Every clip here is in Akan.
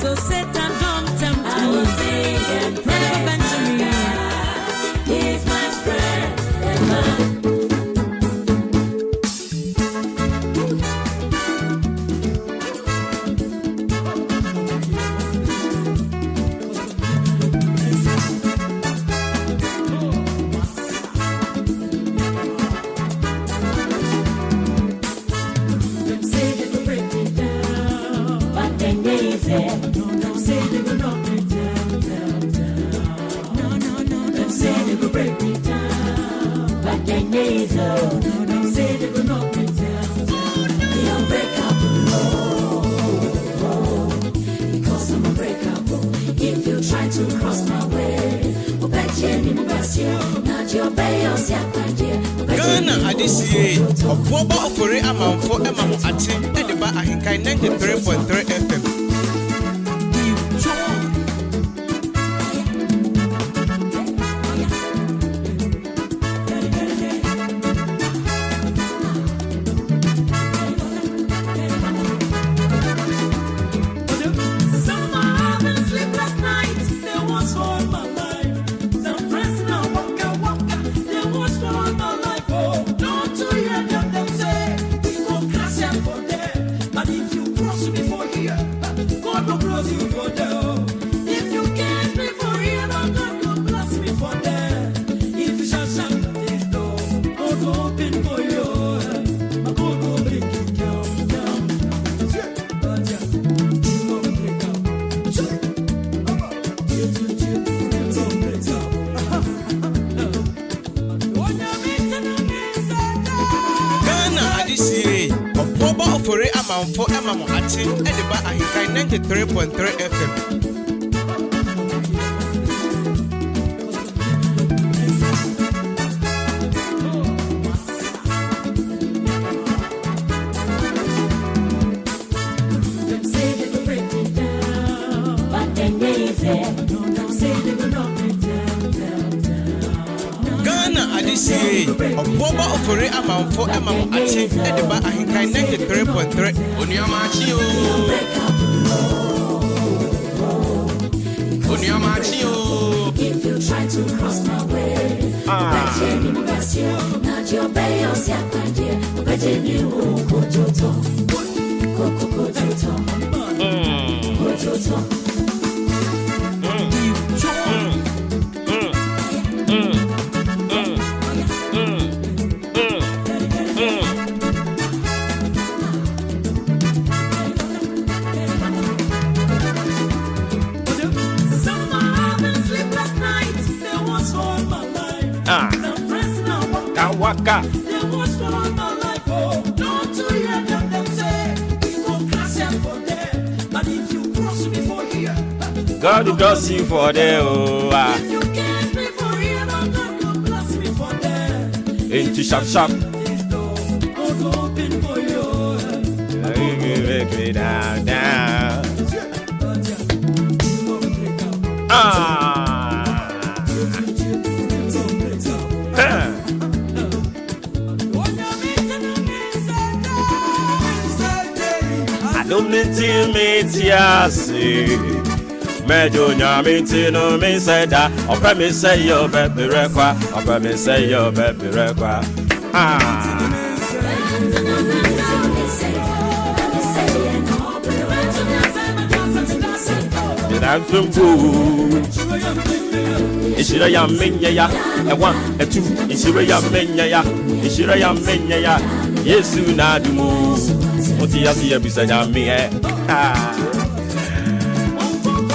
So Satan don't tempt me. I will sing and praise. He's my strength and my Ghana adisiye oboba ofore amanfo emamo ate edeba ahenkan 93.3 FM. Ofore amanfo emamo ate edeba ahenkan 93.3 FM. Ghana adisiye oboba ofore amanfo emamo ate edeba ahenkan 93.3 Oniamachi o if you try to cross my way not your bay or siakwanje obeje kojoto Waka. God will bless you for there. Into shop. Down. Metiasi Mejo nyamiti no me seda Opa me say yo baby rekwa Opa me say yo baby rekwa Ishira ya menya ya a one a two Ishira ya menya ya Ishira ya menya ya Yesu na dumu Oti ya siya bisaya mi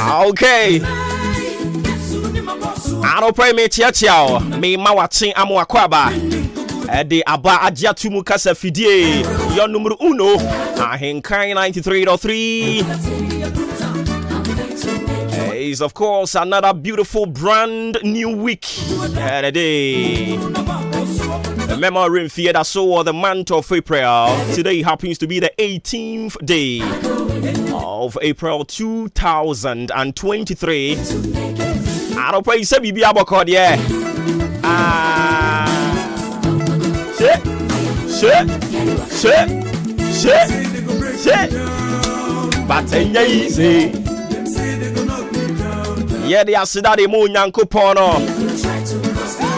Okay. I don't pray me chia me mawatsin amu akwaba. Ede aba agia tumu kasa fidie. Your numero 1 Ahenkan 93.3. Is of course another beautiful brand new week. Today. The memory theater so the month of April. Today happens to be the 18th day of April 2023. I don't pray say bibi abokod yeah. But easy. Yeah, they are said that the moon yanko pono.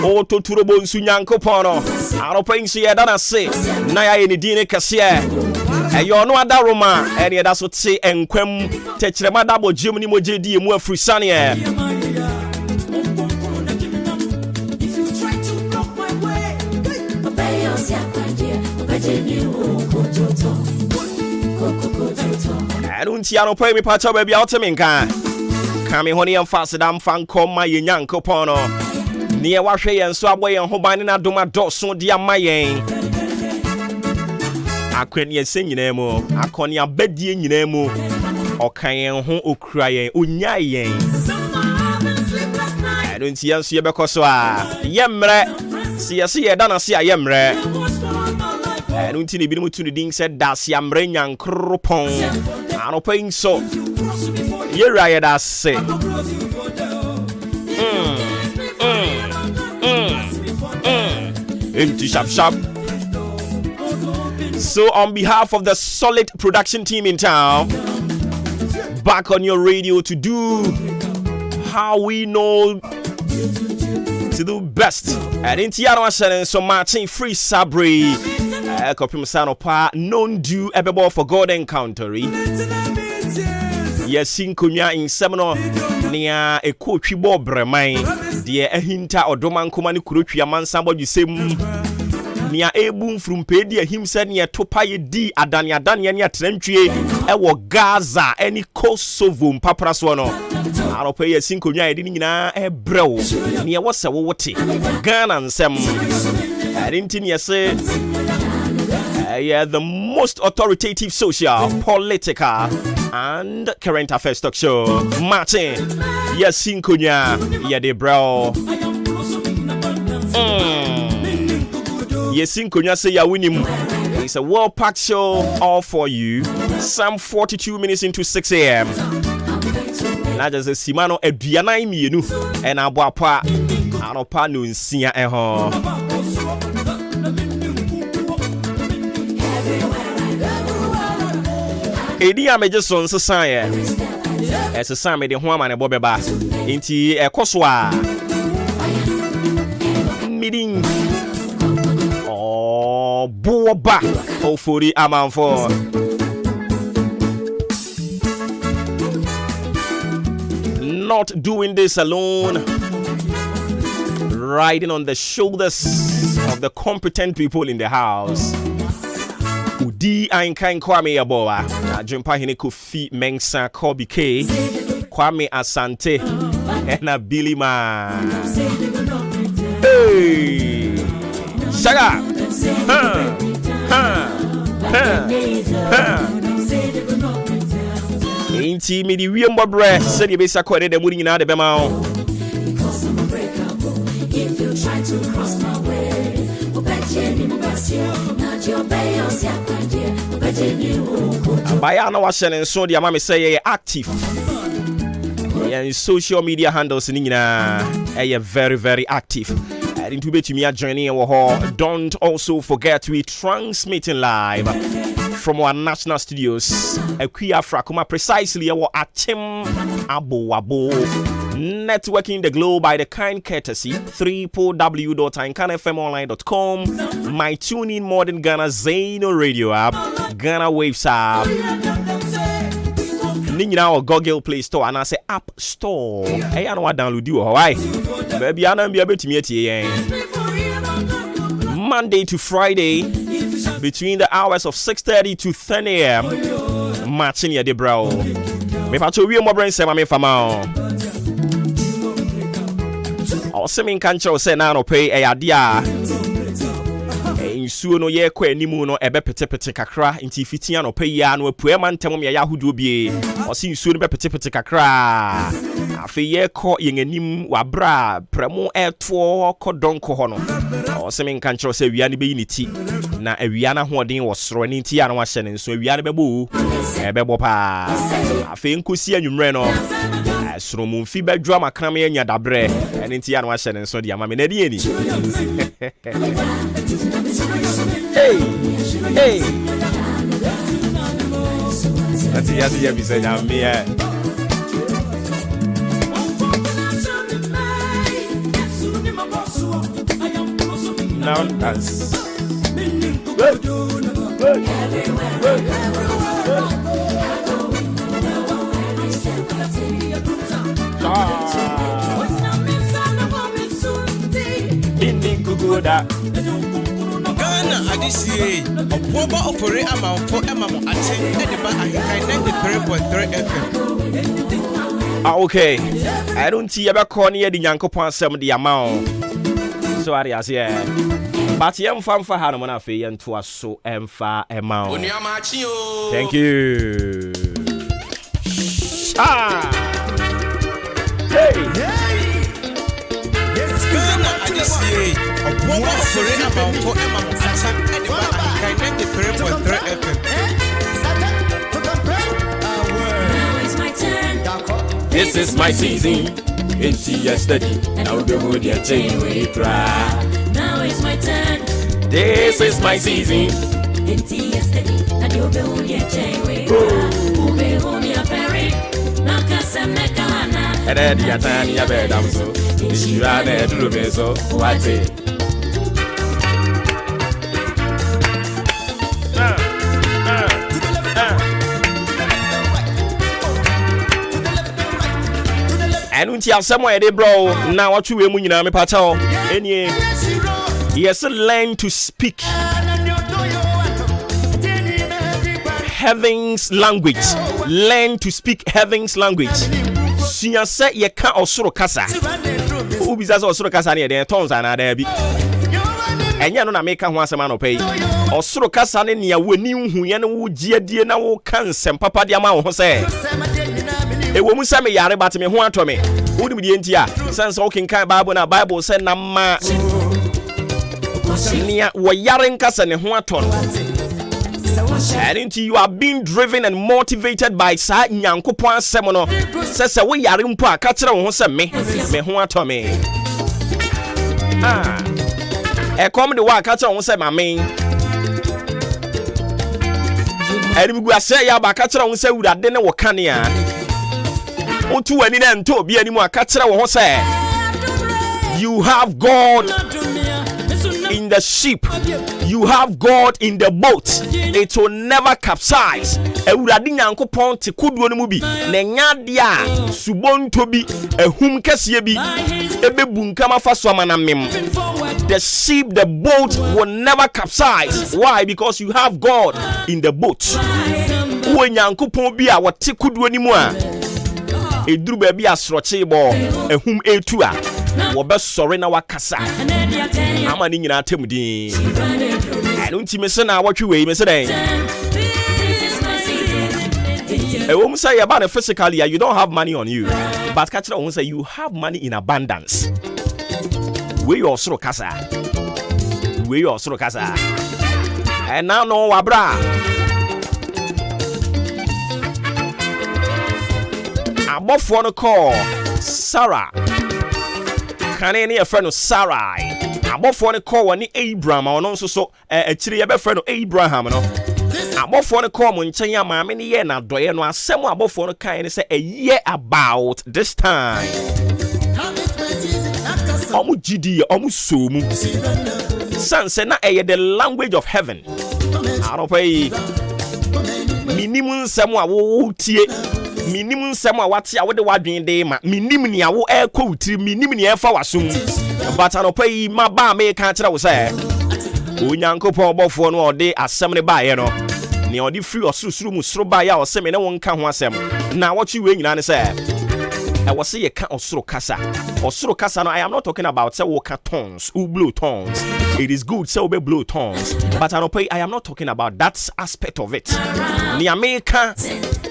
Oh, to turbo sunyanko pono. I don't pay see that I say. Naya in the dine cassia. And you know that Roma, and that's what say and quem touch the madabo Germany mojedi more frisania. I don't see no pay me part of baby out to me can. Come honey and fast damn fan come my yanko pono. Near Washay and Swabway and Hobana do my dot so dear my yang. I couldn't yet sing in emo. I can't ya bed in emo. Or can home or crying unyay. I don't see us here because yemre. See a see a dana see a yemre. I don't think the to the ding said that's yamre yang cropon. I don't paying so. You're right, I say. Empty shop. So on behalf of the solid production team in town, back on your radio to do how we know to do best. And in Tiano Ashen, so Martin Free Sabri, Kopim pa non do ebebo for God encounter. Yes, in Kunya in Seminole near a coach bob remai, dear a hinta or doman kumani kuruchi man somebody say near a boom from Pedia himself near Topaye D Adania Dania Trentry, Ewo Gaza, any Kosovo, Papraswano. I'll pay a single year didn't a bro near what's a woti Ghana and some. I didn't say. Yeah, the most authoritative social, political, and current affairs talk show. Martin, yes, Sinkunya, yeah, de bro. Yes, Sinkunya say ya winning. It's a well-packed show, all for you. Some 42 minutes into 6 a.m. Now just a Simano Ebiana Mienu and Abuapa, Anopa no Nsia eho. Edi ameje son society. As a Sammy de Huama and Bobeba. Inti a Koswa meeting. Oh, Boba. Oh, for the amount for. Not doing this alone. Riding on the shoulders of the competent people in the house. Udi Ahenkan Kwame Aboa, Jumpa Hine Kofi Mensah Kobe K, Kwame Asante, and Billy Ma. Hey, Shaga, Ain't me the real Bobre, said you be sacred the moving out the Bemao. If you try to cross my way. Bayana was and so the mama say active. Yeah, social media handles in very, very active. And to be to me a journey don't also forget to be transmitting live from our national studios. Akuya Frakuma precisely our Achim Abo networking the globe by the kind courtesy www.ahenkanfmonline.com, my tuning modern Ghana Zeno radio app, Ghana Waves app, Nina or Google Play Store, and I say App Store. Hey, I know what download you, Hawaii. Baby, I know be able to meet you Monday to Friday between the hours of 6:30 to 10 a.m. Matching your debra. Me pacho we mo brain say me fama. O se me kan che say na no pay e adia. Nsuo no ye kwa animu no ebe petepete kakra nti fitian no pay ya no apue mantem me ya hodo bie. O se nsuo no be petepete kakra. Afi ye ko yen anim wabra premo eto ko donko ho no. O se me kan che say wia ne be yiniti. Na awia na hoden wo soro ni nti ya no wa hye ne nso awia ne bebo. Ebebo pa. Afi nkosi anwumre no. Soro mu fi bedwa makram ye nya dabre. Eni nti ya no wa hye ne nso de ama me na die ni. Hey. That's the yes, said I'm here. Now that's Ghana adisiye Oba ofore amamfo emamo aten edeba ahenkan 93.3 FM. Okay. I don't see ever corny the Yankopon some the amount. So I say but yam fan for Hanamana Fee and to us so emfa amount. Thank you. Hey. Ghana adisiye Oba ofore amamfo emamo aten edeba ahenkan 93.3 FM. This is my season. It's yesterday. Now the mood ya change we cry. Now it's my turn. This is my season. It's yesterday. Now the mood ya change we cry. Ube home ya ferry. Nakasa mekana. And then the time ya bed am so. If you are there to do so, what's it? And when you have somewhere they bro, now what you mean me pato? Any yes, learn to speak heaven's language. Learn to speak heaven's language. Suya say ye can osoro kasa. Who be osoro kasa near their tongues and there be. And you know make a once a man pay. Osoro kasa ne ya we ni hu ye no die na wo kan sem papa dia ma wo say. E wo musa me yare but me ho ato me. Wo di me ntia sense o kin kan Bible na Bible say na ma nia wo yare nkasa ne ho ato. And into you are being driven and motivated by sa nyankopon asem no. Se wo yare mpo aka kire wo ho se me ho ato me. E come the wa aka kire wo se ma me. E mi gua se ya ba aka kire wo se wurade ne wo kanea. Onto ani na nto obi ani mu aka kire wo ho say you have God in the ship, you have God in the boat, it will never capsize. Ewurade nyankopon te kuduo no mu bi na nya de a subonto bi ehum kese bi ebebu nkama fa so amana mem. The ship, the boat will never capsize. Why? Because you have God in the boat. Wo nyankopon bi a wote kuduo ni mu a eduru ba bi asroche bo ehum etu a wo be sore na wakasa ama ni nyina atemudin anu ntime se na watwe wei me se den wo mu say about physically you don't have money on you, but catch that one say you have money in abundance. We your soro kasa and now no wabra abofo no call Sarah. Can any friend of Sarah? Abofo no call one Abraham or no so actually a friend of Abraham no. Abofo no call mun chen ya maame ne ye na doye no asem abofo no kan say a year about this time. Omu gidi omu somu. Sanse na the language of heaven. I don't pay minimum semwa wo tie. Minimum semwa wati a wo de wadwen de ma minimum ni a wo ekọ utiri minimum ni efa wasum but anopai ma ba me kan kire wo say onyankopon obofo no ode asem ne ba ye no ne ode free osurusuru mu suru ba ya o se me ne won ka ho asem na wochi we nyina ne say I was say you can't osuro kasa no. I am not talking about say woka tongues, who blow tongues. It is good say we blow tongues, but I am not talking about that aspect of it. Ni America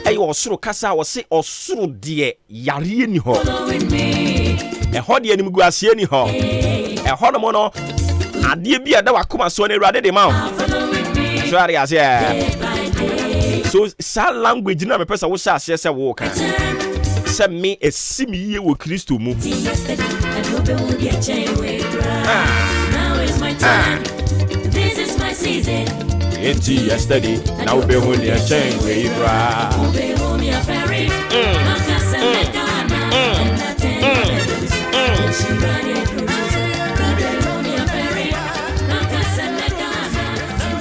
I osuro kasa was say osuro de yare ni ho. E ho de anim guase ni ho. E ho no mo no ade bia da wakoma so na Awurade de ma. So are ya say. So sa language na me person wo sha say woka. Say me a simi wo Kristo mu. Now is my time. This is my season. It's yesterday. Now be only a chain where you cry. Ube home your ferry. Makasa mekana. And nothing. She ran it through. Ube home your ferry. Makasa mekana. And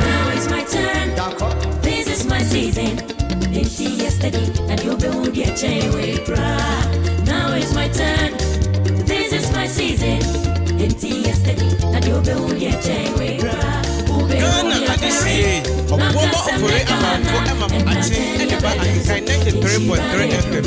now it's my turn. This is my season. It's yesterday. And you'll be on your chain way cry. Now it's my turn. This is my season. It's yesterday. And you'll be on your chain way cry. Ghana Adisiye, Obuoba Ofori Amanfo Emam Ache Ediba Ahenkan 93.3 FM.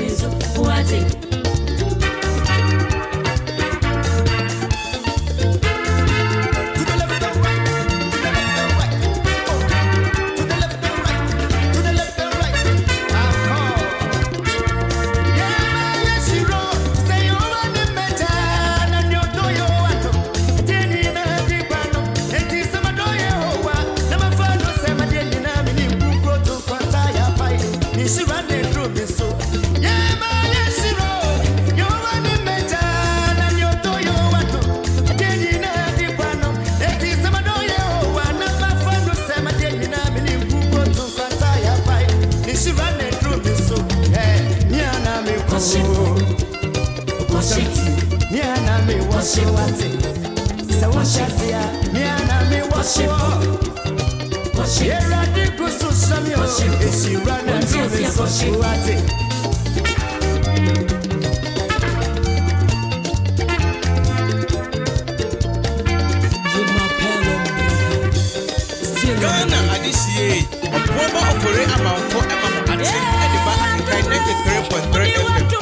Ghana Adisiye, Obuoba Ofori Amanfo Emam Ache Ediba Ahenkan 93.3 FM.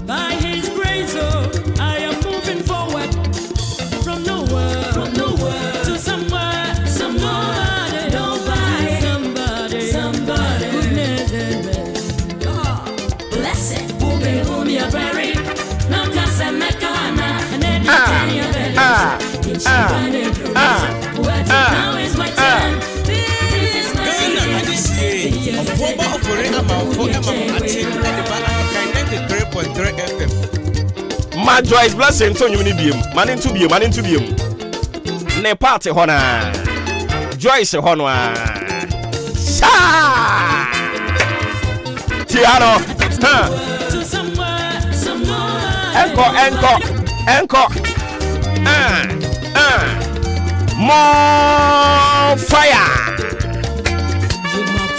By his grace, oh, I am moving forward from nowhere to somewhere, somebody, somebody, goodness and blessing. Ube home your ferry, no casa mekana, and then you turn your belly. Now is my turn. This is my Ghana Adisiye, Obuoba Ofori Amanfo Emam Ache Ediba Ahenkan 93.3 FM. My Joyce blessing to you nibium. Man into bium. Ne party hona. Joyce honwa. Sha! Tiano. to somewhere, Encore. More fire.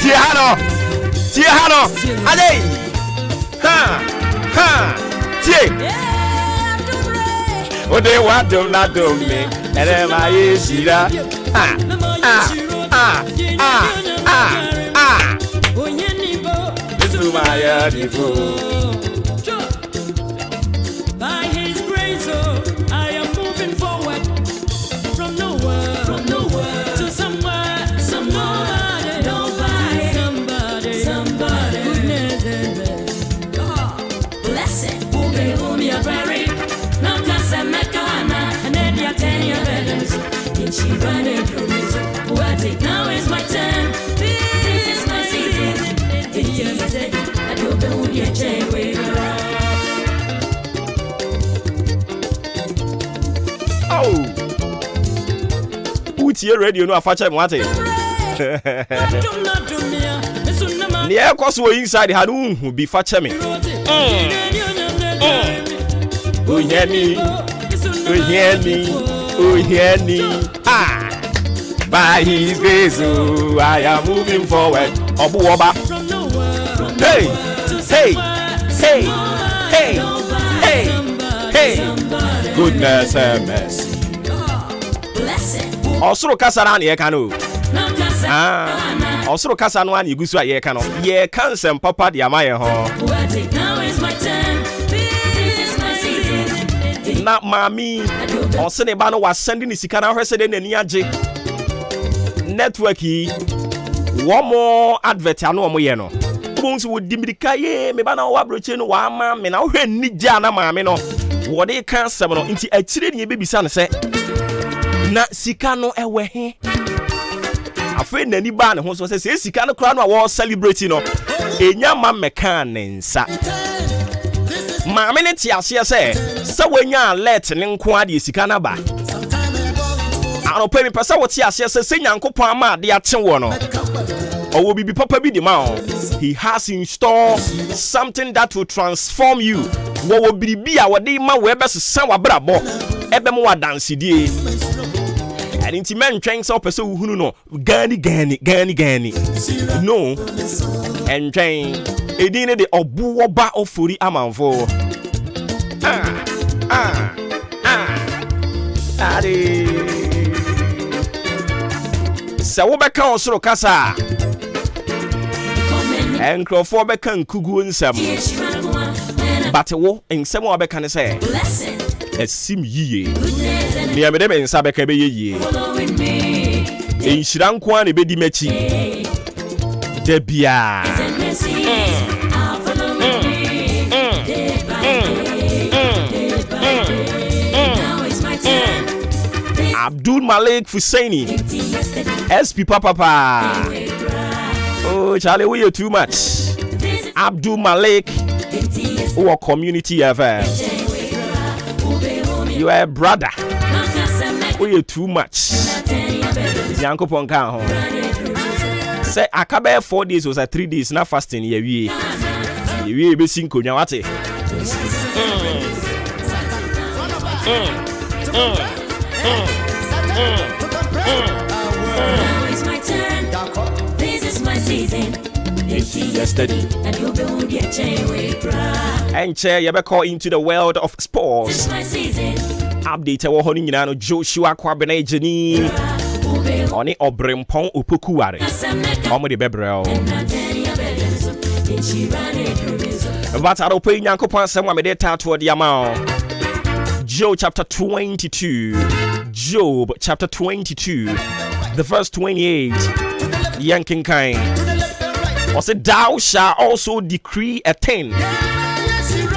Tiano. Allez. Tie. Oh, they want to not do me. And then my Shira. This is my by his grace, oh, I am moving forward from nowhere to somewhere, somebody, goodness and blessing. Ube home your ferry, no casa mekana, and then you turn your bellies. And she ran it through me, so what it now is my turn. This is my season. It's yesterday, I don't know who you're chain with. Oh, put your radio no afacha mwate. Near cause we inside had be facha me. Oh, hear me. By his grace, oh, I am moving forward. Obuoba. Hey. Goodness and mercy. Osoro kasara na ye kanu. Osoro kasa no ani gusu ye kanu. Ye kansem papa de amaye ho. Na mami osene ba no wa sending sika na hwese de nani age. Network yi one more advert anu omo ye no. Bones would dimikaye, me bana wabroche no wama, me na we ni jana maame no. What they can say no, inti achire ni baby san say. Na sika no ewe he. Afa nani ba ne ho so say sika no kra no a celebrating no. Enya ma meka ne nsa. Maame ne ti ase say wanya alert ne nko ade sika na ba. Ano pe mi pesa wo ti ase say Nyankopon ama ade ache wo no. Owo bibi papa bi di ma o. He has in store something that will transform you. Wo bibi a wo de ma wo ebesesa wa brabo. Ebe mo wa dance die. And inti men trying so person who no gani. No. And trying edine de obu oba ofuri amanfo. Ade. Se wo beka osoro kasa. Enkrofo beka nkugu nsam. But wo nsam wo beka ne say. Esim yiye. Me amede me nsa beka be yiye. Enhira nko an ebedi machi. Debia. Abdul Malik Fusaini. SP Papa. Oh, Charlie, we are too much. Abdul Malik. Oh, Community FM. You are a brother. We are too much. Yanko Ponka. Say, I can't 4 days was 3 days, not fasting. Yeah, we be single. Now, what? It's my turn. This is my season. Yesterday. And you'll be a chain with pride. And chair, you call into the world of sports. This is my season. Update our honey, you know, Joshua Kwabene Jenny. Oni Obrempon Upukuare. Omo de Bebrel. But I don't pay Yankopon some me data toward the amount. Job chapter 22. Job chapter 22. The verse 28. Yanking kind. Or say, thou shalt also decree a thing,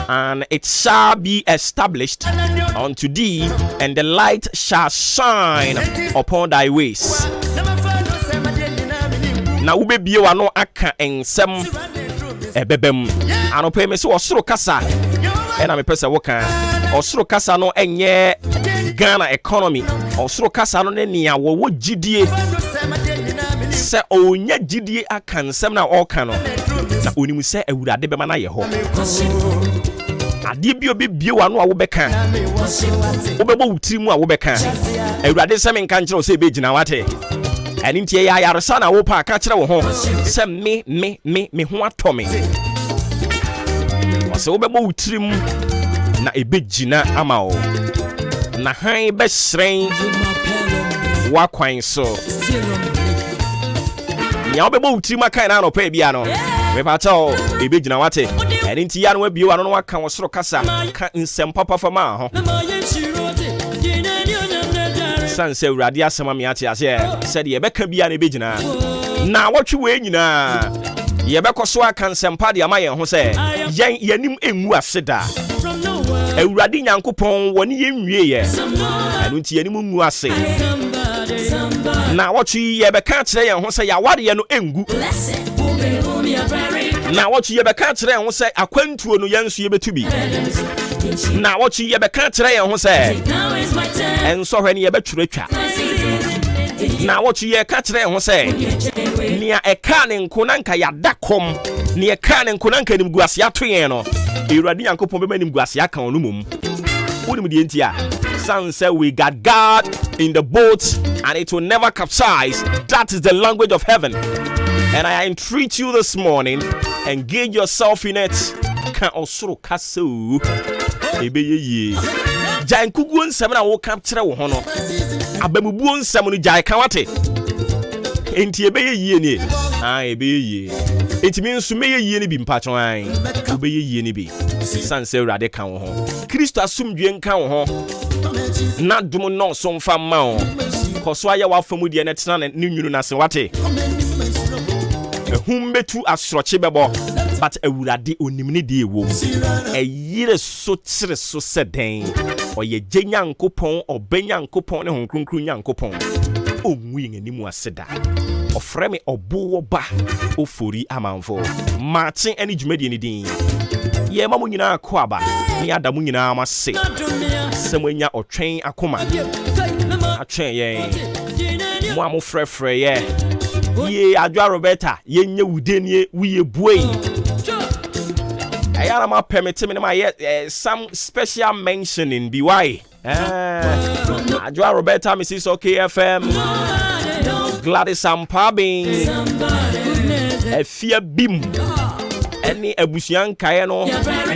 and it shall be established unto thee, and the light shall shine upon thy ways. Now ube biwa no aka ensem ebebem. Ano pe me so osoro kasa. Ena me pesa woka. Osoro kasa no enye Ghana economy. Osoro kasa no ne nia wo gidie. Se onya gidie aka nsem na oka no. Na onimu se ewurade bema na ye ho. Ade bi obebie wa no a wo beka. Obebo wutirimu a wo beka. Ewurade se me nka nkire se ebegina wate. Ani ntie ya yaresa na wo pa aka kire wo ho. Se me ho atome. Wase obebo wutirimu na ebegina ama o. Na han be sren wa kwan so. Ya obebo wutirimu aka na no pa bia no. Me pa cha o ebegina wate. Ani ntie ya no abie wa no waka wo soro kasa ka nsem papa fama ho. Sanse urade asema me ate ase said ye beka bia na ebegina na wotwe we nyina ye bekoso aka nsempa de amaye ho se yen yanim enwu aseda urade Nyankopon woni ye nwie ye anu nti yanim nwu ase na wotwe ye beka kire ye ho se ya ware ye no engu na wotwe ye beka kire ye ho se akwantuo no yenso ye betubi na wotwe ye beka kire ye ho se enso hwe ne ye betwuretwa na wotwe ye ka kire ye ho se nia eka ne nkona nka ya dakom nia eka ne nkona nka nim guase atoyen no Ewurade Nyankopon be manim guase aka onu mum wonim de entia Son said we got God in the boat and it will never capsize. That is the language of heaven. And I entreat you this morning, engage yourself in it. Can also kaso ebeye jai kugu nsem na wo capture wo hono abamubuo nsem no jai kan wate enti ebeye yie ni ebeye yie enti mi nso meye yie ni bi mpacho an obeye yie ni bi sanse urade kan wo ho Kristo asumdwe nkan wo ho na dum no so mfa ma wo koso aya wa famu de na tena ne nwunu na se wate Humbetu asroche bebo, but ewurade onimni die wo. Eyire so kire so seden. Oye Nyankopon, Obenyankopon ne honkronkru Nyankopon. Onwin animu aseda. Ofreme obo ba ofori amanfo. Martin eni dwumadi ni din. Ye ma mo nyina akoaba. Ni adamu nyina amase. Semwenya otwen akoma. Atwen ye. Mo amo frefre ye. Ye adwa Roberta, ye nye wudenie wiye buei. Ayana ma permit me na some special mentioning be why. Adwa Roberta Mrs. OK FM. Gladys Ampabin. Efia Bim. Any abusian kae no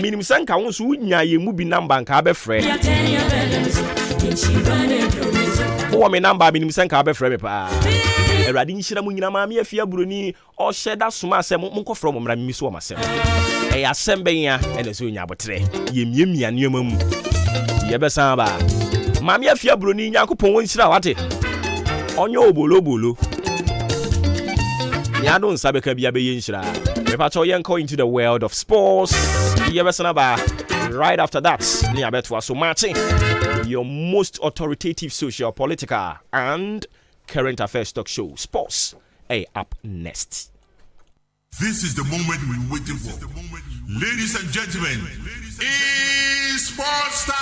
minim sanka won so nya ye mu bi number nka abefre. Wo me number minim sanka abefre me pa. Erade nhyira mu nyina ma me afia buroni o hyeda soma asem mo nkofro mo mra mi so ma asem. E asem ben ya ene so nya abotre. Ye miemia neoma mu. Ye besan ba. Ma me afia buroni Nyankopon won hyira wate. Onye obolo. Ni adon sabe ka bia be ye nhyira. Mepacho yenko into the world of sports. Ye besan ba. Right after that, ni abetwa so Martin, your most authoritative social, political and current affairs talk show, Sports, up next. This is the moment we've been waiting for. Ladies and gentlemen, it's sports time!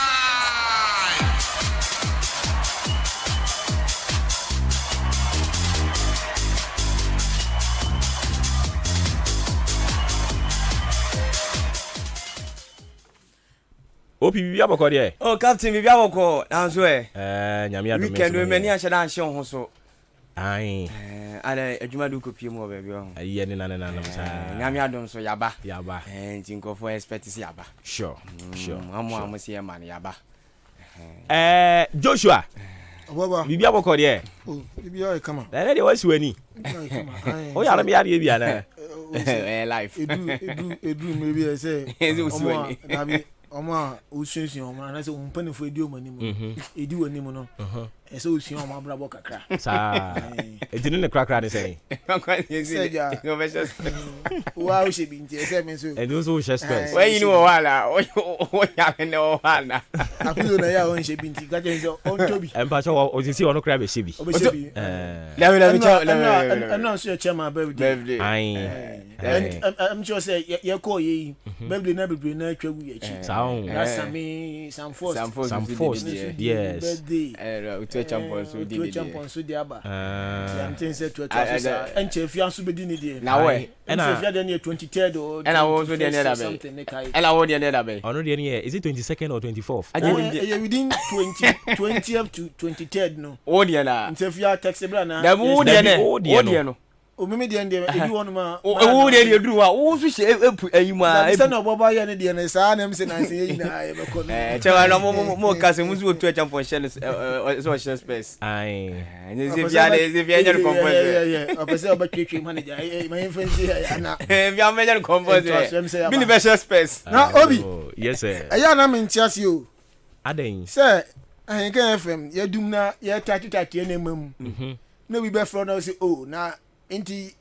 Opi bibia boko de. Oh, Captain bibia boko. Nanso Nyame adome. Weekend we mani ahye dan hye ho so. Ai. Ale adwuma du kopie mu ba bia ho. Aye ne na sa. Nyame adom so yaba. Yaba. For expect is yaba. Sure. Amo se man yaba. Joshua. Baba. Bibia boko de. Oh, bibia e kama. Na de wasi wani. O ya na me ya de bia na. Life. Edu maybe I say. Edu na bi Oma usunsun oma na se umpanifo edi omani mu edi wani mu no ese usun oma brabo kakra sa edinu ne krakra ne sei wa o she binti ese men so edu so she space we yin wo wala o ya ne o wala akulo na ya o she binti ka je so on tobi empa cho o sisi ono kra be shebi na so chairman birthday ai I'm sure say ye call ye birthday na be na twagu ye chi some force yes champion so di aba am tin say to and chef yan so be di ni di na we and if you dey 23rd or and I was there near that and I was there near that ono dey near is it 22nd or 24th within 20th to 23rd no o dey na if you text bra na da bu dey no o me dey e won ma o dey duru wa o so she ayima e na boba ye ne dey na sa na me se na se yi na e be ko chewa no mo kase mu zu to champion shell so shell space ai if you enter compose o pese o ba twetwe manager my fancy ana if you enter compose mini special space na obi yes sir eya na me ntiase o aden sir Ahenkan FM ye dum na ye tatu na mam na we be from na say oh na inti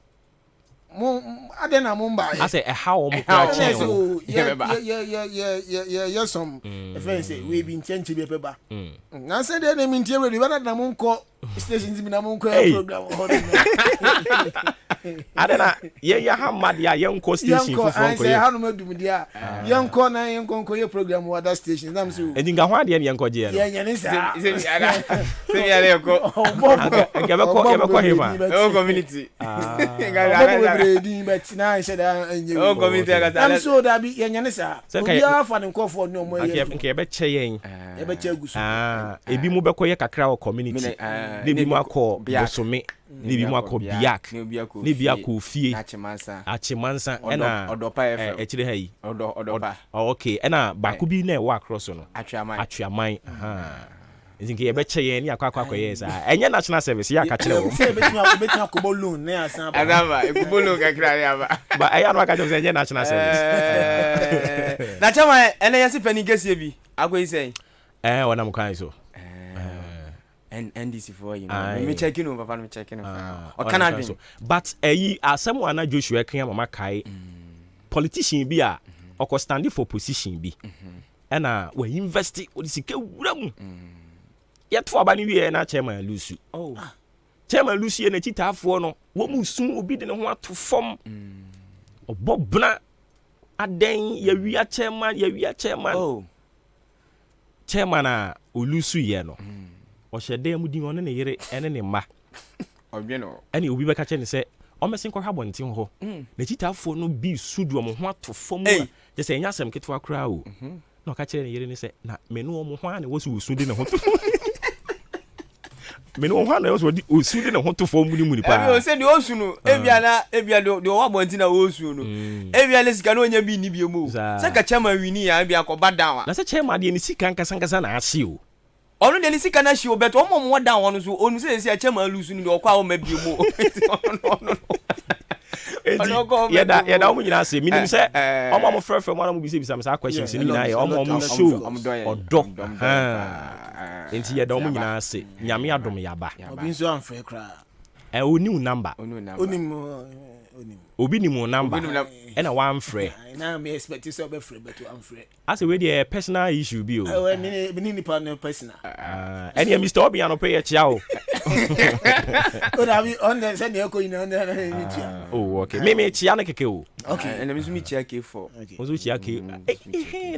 mo adena mo mba I say how mo crack yeah some friends say we be intention be peba na say dey na me ntie we na mo nko stations bi na mo nko program adena ye ha madia ye nko station for I say how no madum dia ye nko na ye nko ye program other stations am so edinga ho ade ye nko je ye nyane sa se ya le ko nke be ko hima o community din but na I said o community ga am so da bi ye nyane sa obi afa ne nkofo no mo ye nke be che yen ye be che agusu ebi mu be ko ye kakra o community ne bi mu akọ bosome ne bi mu akọ biak ne bi akọ fie achimansa ena odopa FM echire ha yi odopa okay ena baako bi na e wa cross no atwaman Zinki ye beche ye ni akwa ye sa enye national service ya ka kire wo say betina kobo loan na asan ba adaba kobo loan ka kira ya ba ba eya no ka je enye national service na chama ene yesi pani gesie bi agoyi say wona mkan so and NDC for me checking over papa me checking o can adwin but asem ana Joshua kan mama kai politician bi a oko stand for position bi na we invest o sika wura mu yet for aba ni wie na chairman lusu chairman lusu na chitafo no wo mu sun obi de ne ho ato fom obobna aden ya wia chairman chairman a olusu ye no o hyede mu din one ne yere ene ne ma obie no ene obi beka che ne se o mesin ko hwa bonten ho na chitafo no bi sudu o mo ho ato fom je se nya asem ketwa kra o na ka che ne yere ne se na me no o mo ho ane wo su osu de ne ho me no ho ane wo su osu de ne ho to fom mu ni pa e se de osu no ebia de o wa bonten na osu no ebia le sika no nya bi ni bi mu se ka chama wini ya ebia ko badan na se chema de ni sika nkasa na ase o onu de ni sika na shi o bet o mo dan wonu so onu se chama lusu ni de o kwa o ma bi mu yada omo nyina se minim se omo mo frefre mo na mo bisa me sa questions ni na ye omo show odo enti yada omo nyina se nyame adom yaba obi nso amfre kra oni number obi ni mo number na one frɛ na me expect so be frɛ but am frɛ as we dey personal issue bi o me ni partner personal any Mr. Obi an pay ya chia o o da bi on the send ko ina na ni chia oh okay me chia na keke o okay and me chia K4 o so chia K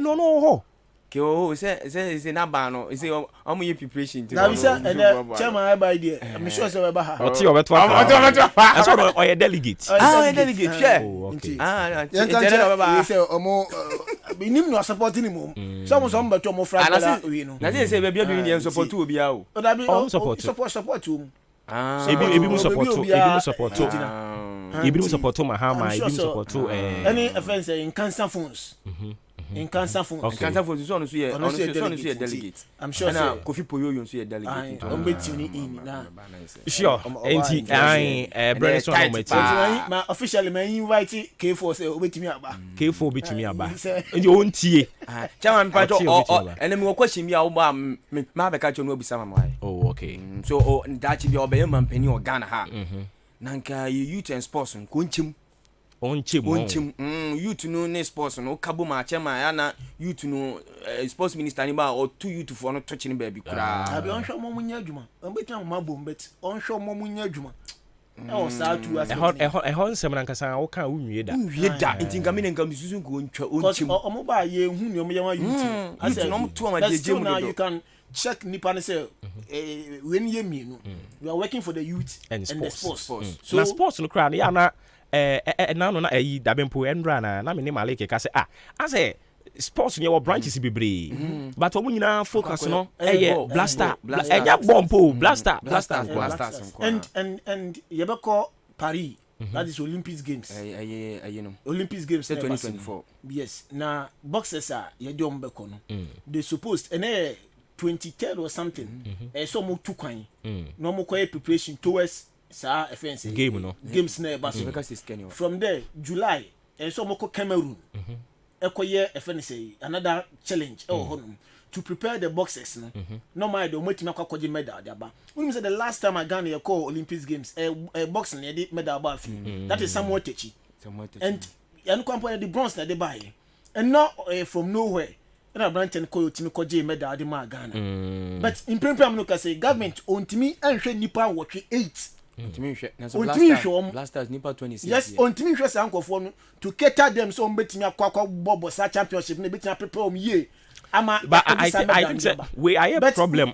no ho K say na ba no say am ye preparation to na bi say and chairman by there I'm sure say we ba ha o ti o beto afa so o ye delegate delegate share okay we say omo nim no support ni mum some beto mo fra we no na say be bia bi ni support obi a o da bi support um ebi mu support Mahama ebi mu support any offense in cancer phones in cancer phones so no so ye delegate I'm sure na Kofi Poyoyo so ye delegate on betuni in na sure enti brother so no mati ma officially ma invite K4 say obetimi aba K4 betimi aba enti o ntie chairman pato ene me question bi a wo ba ma be ka cho no obisa mama oh okay so dachi bi obeye mampani o Ghana ha nanka youth and sports nko nchim youth no ne sports no kabo ma chairman ya na youth no sports minister ni ba o two youth for no touch ni ba bi kura abi on hwo mo nya adwuma on betia mo mabom bet on hwo mo nya adwuma o sa tu as ehon nsem na nkasa wo kan wo nwie da enti nka me ne nka misusu nko ntwa onchim o mo ba ye hu ni o mo ye wa youth as no mo to ma jeje mu do you can check nipa ne say when ye mienu you are working for the youth and the sports so na sports no kra na ya na na no na ayi dabempo enra na me ne malike ka say ase sports nye wo branches bebre but omo nyina focus no blaster enya bompo blaster and yebeko Paris that is Olympics games know Olympics games 2024 yes na boxers are ye dey ombeko no they supposed 23rd or something so mo tu kwan no mo koy preparation towards sa offense game no games na baso from there July so mo ko Cameroon ekoye offense another challenge to prepare the boxers no no mind o meti makwakoje medal dey aba we say the last time I Ghana you call Olympics games boxing dey the medal ba fi that is somewhat touchy and you compare the bronze na dey buy and not from nowhere na Branton ko yotimi koje medal dey ma Ghana but in prime no ka say government ontimi anhwe nipa wotwe 8 ontimi blasters nipa 26 yes ontimi hwe sa ankofo no to cater them so mbetimi akwa bobo sa championship na betimi prepare om ye ama but I think say we I have problem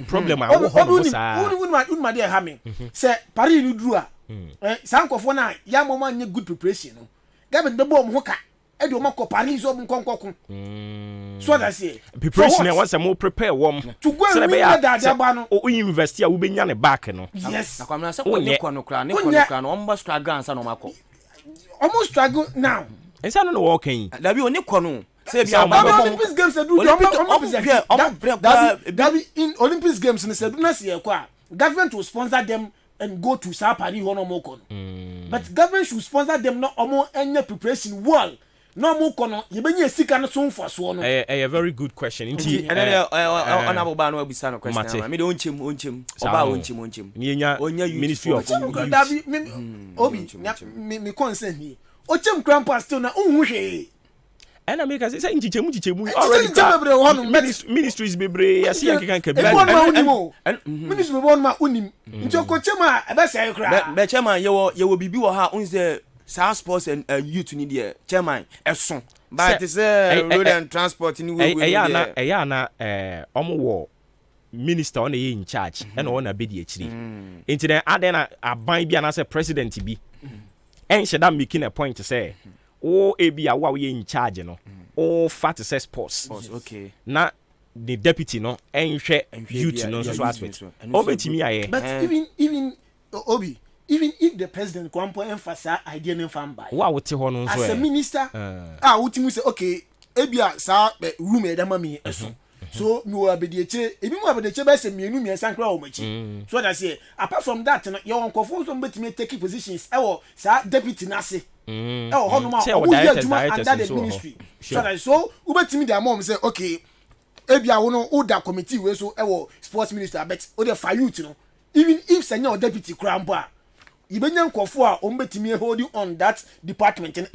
problem I wo ho sa unma dey ha me say Paris ni duru a sa ankofo na ya mama nye good preparation no government be bom ho ka e de o makọ Paris so nkonkokun so that say preparation once more prepare warm to go and win that no o university a wo benya ne back no yes akwamna say ko ne kono kra no omba struggle ansa no makọ almost struggle now ensa no wo kan da bi oni kono say bi Olympics games do in Olympics games ne say do na say kwa government will sponsor them and go to Paris hono mo kono but government should sponsor them no omo enya preparation wall no mo kono ye benye sika no so mfaso no a very good question nti ene honorable ba no abisa no question me de onchim oba onchim ministry of Davi obi me concern here ochem grandpa still na unhu hwe and I make us say nchichemu already ministries bebre ya see kan ka bi ministry be bon ma unim nti okochema e be say kra be chairman yewo bibi wo ha unse sa sports and youth ni de chairman eson but say road and transport ni we eya na omo minister on in charge and on a be di akiri nti den aden na aban bi na say president bi en sheda making a point to say o ebi awa we in charge no o fat say sports okay na the deputy no enhwe youth no so aspect o betimi aye but even obi even if the president kwampo emphasize idea no fan by wa wote ho no so as a minister wutimu say okay ebia sa room e dama mi eso so mi wa bedieche ebi mu abedieche be se mienu mi esankra o machi so that say apart from that no your uncofo so betimi take positions e sa deputy na se hono ma o ya juma under the ministry so that so u betimi their mom say okay ebia wo no order committee we so sports minister but o the for youth no even if senior deputy krambo ibenya nkofo a o betimi holding on that department and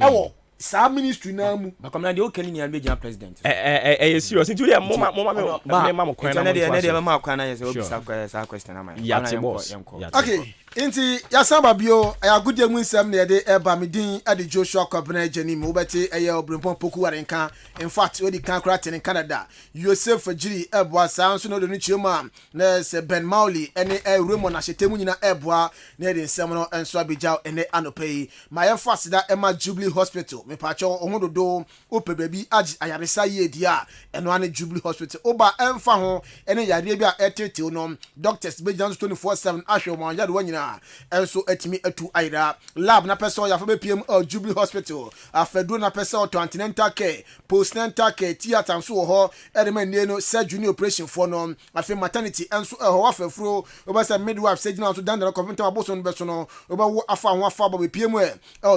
sa ministry na mu akomna de o kani ni albeja president serious nti we mama me kwan na de mama kwan na yes obisa sa question am ya boss okay inti ya samba bio ya gudie mu nsem na de eba medin ade Joshua Kwabena Jani mu beti eye obrempon poku warenka in fact we di kan krat in Canada Joseph Fajiri eboa sa nso no do ni chioma na se Ben Mauli ene Raymond Ashetemu nyina eboa na de nsem no enso abegya ene anopai ma ye fast da Emma Jubilee Hospital me pacho ohododo ope baby agi ayaresa ye dia eno ane Jubilee Hospital oba emfa ho ene yare bia etete no doctors bejans 24/7 ahwe mo yade wanyina enso etimi atu aira lab na person ya fa PM Jubilee Hospital afedu na person to antenatal care postnatal care theater so ho edema ne no surgery operation for no afi maternity enso ho afafuro obasa midwife surgery so dandara computer aboso no beso no oba wo afa ho afa ba PM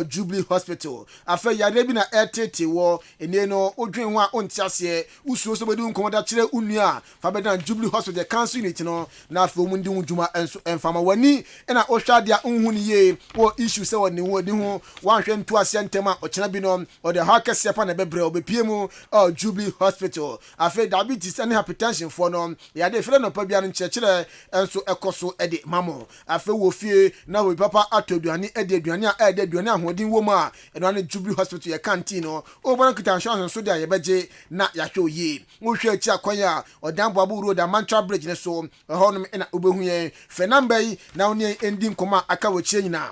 Jubilee Hospital afa yare bi na etete wo ene no odwen ho a ontiase usuo so bedu nkomoda kire unua fa bedan Jubilee Hospital cancer unit no na afa mu ndi njuma enso enfama wani na oshadia unhuni ye wo issue se woni wodi ho wanhwe ntu ase ntema ochena bi no o de hakese pa na bebre obepie mu Jubilee Hospital afa diabetes and hypertension for no ya de fere no pa bia no nchekere enso ekoso ede mamo afa wo fie na wo papa atoduane ede aduane a ede aduane ahodin wo mu a eno na Jubilee Hospital ya canteen no o bona kita insurance so dia ye beje na ya hwe oye wo hwe achi akwanya odambo abu road Mantra bridge ne so ho no na obehu ye fe number yi na oni ending koma aka wochie nyina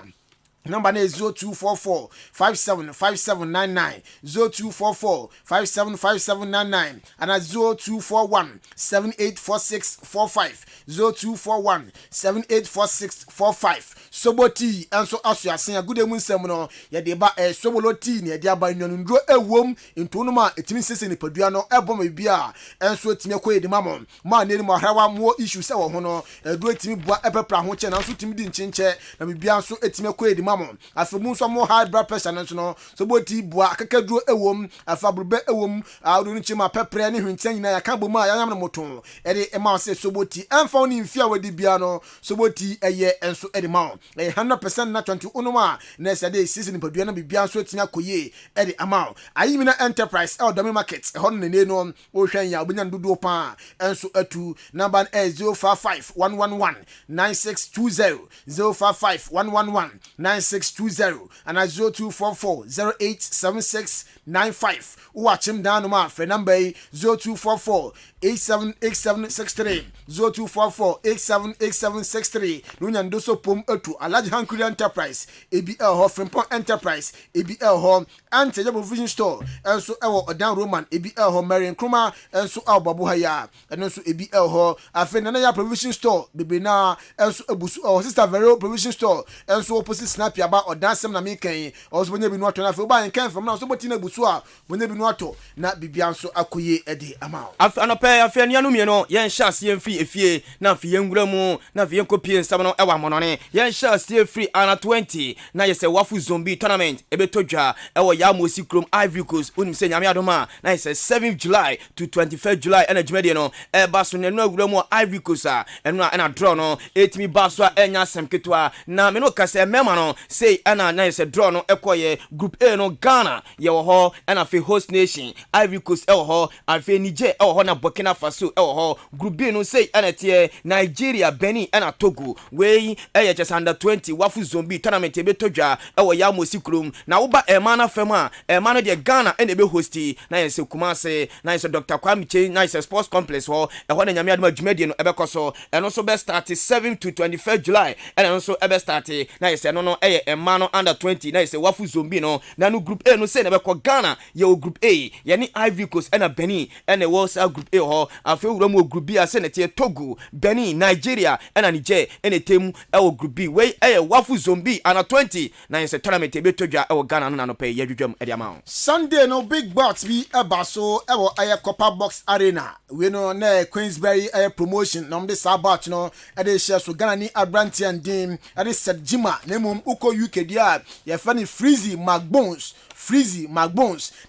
number na 0244 575799 0244 575799 and 0241 784645 0241 784645 soboti enso aso asen agude mu nsem no ye de ba soboloti ne de aba nwanundro ewom ntonuma etimi sese ne padua no ebom bia enso etimi koyedi mamon ma ne ni mahrawa mo issue se wo ho no edu etimi bua epepra ho che na nso etimi di nchenche na bibia nso etimi koyedi mamon afemu nso mo high blood pressure nso no soboti bua akakaduro ewom afabrube ewom awdu nchi ma pepre ne hwenten nyina ya kabo ma ya nyam no moton ede ema se soboti emfa oni mfia wadi bia no soboti eye enso ede ma 100% na 20 onuma na sade season padua na bibia nso etimi akoye ede ama ayimina enterprise domi market hon ne no o hwan ya obenya ndodo pa enso atu number 0551119620 0551119620 and 0244087695 watchim down ma for number 0244878763 0244878763 nunya ndoso pom atu alaji hankuri enterprise ABL ho Frimpong enterprise ABL ho ante jabo vision store enso ewo odan roman ABL ho Marion Kruma enso ababu haya enso ABL ho afena na ya provision store bebe na enso ebusu sister Vero provision store enso opposite snap ya ba odan sem na mekan oso bonya bi no ato na fe ba nkan fam na so botina ebusu a bonya bi no ato na bibia nso akoye ede ama anope afia nia no me no yen sha se free efie na afia ngura mu na afia kopie nsam no ewa monone yen sha se free ana 20 na yese wafu zombie tournament ebetodwa ewo ya mosi krom Ivory Coast unim se nyame adoma na yese 7th July to 21st July ena jumede no eba so nenu agura mu Ivory Coast a enu ena draw no etimi baso a enya semketwa na me no kase mema no say ena na yese draw no ekoye group A no Ghana ye wo ho ena fe host nation Ivory Coast ewo ho afi Niger ewo ho na Burkina Faso ewo ho group B no say ena tie Nigeria Benin ena Togo we just under 20 wafu zombie tournament ebetodwa ewo ya mosi krom na wo ba emana fema emana de Ghana ena be hosti na yese Kumase na yese Dr. Kwame Che na yese sports complex ho eho na nyame adoma dwumade no ebekoso eno so be start 7 to 21st July ena so ebe start na yese no eye emano under 20 na yese wafu zombie no na no group A no say na be ko Ghana ye o group A ye ni Ivory Coast ena Benin ena wo sa group A ho afi wura mu group B ase na tie Togo Benin Nigeria ena Niger ena temu ewo group B we wafu zombie ana 20 na yese tournament ebetodwa ewo Ghana no na no pay yadwudwam e dia Sunday no big box bi ebaso ewo Copper Box Arena we no na Queensberry promotion no de sabat no e de share so Ghana ni Abranti and Dim e de Sedjima na mum uko UK dia ye fa ni Freezy Magbones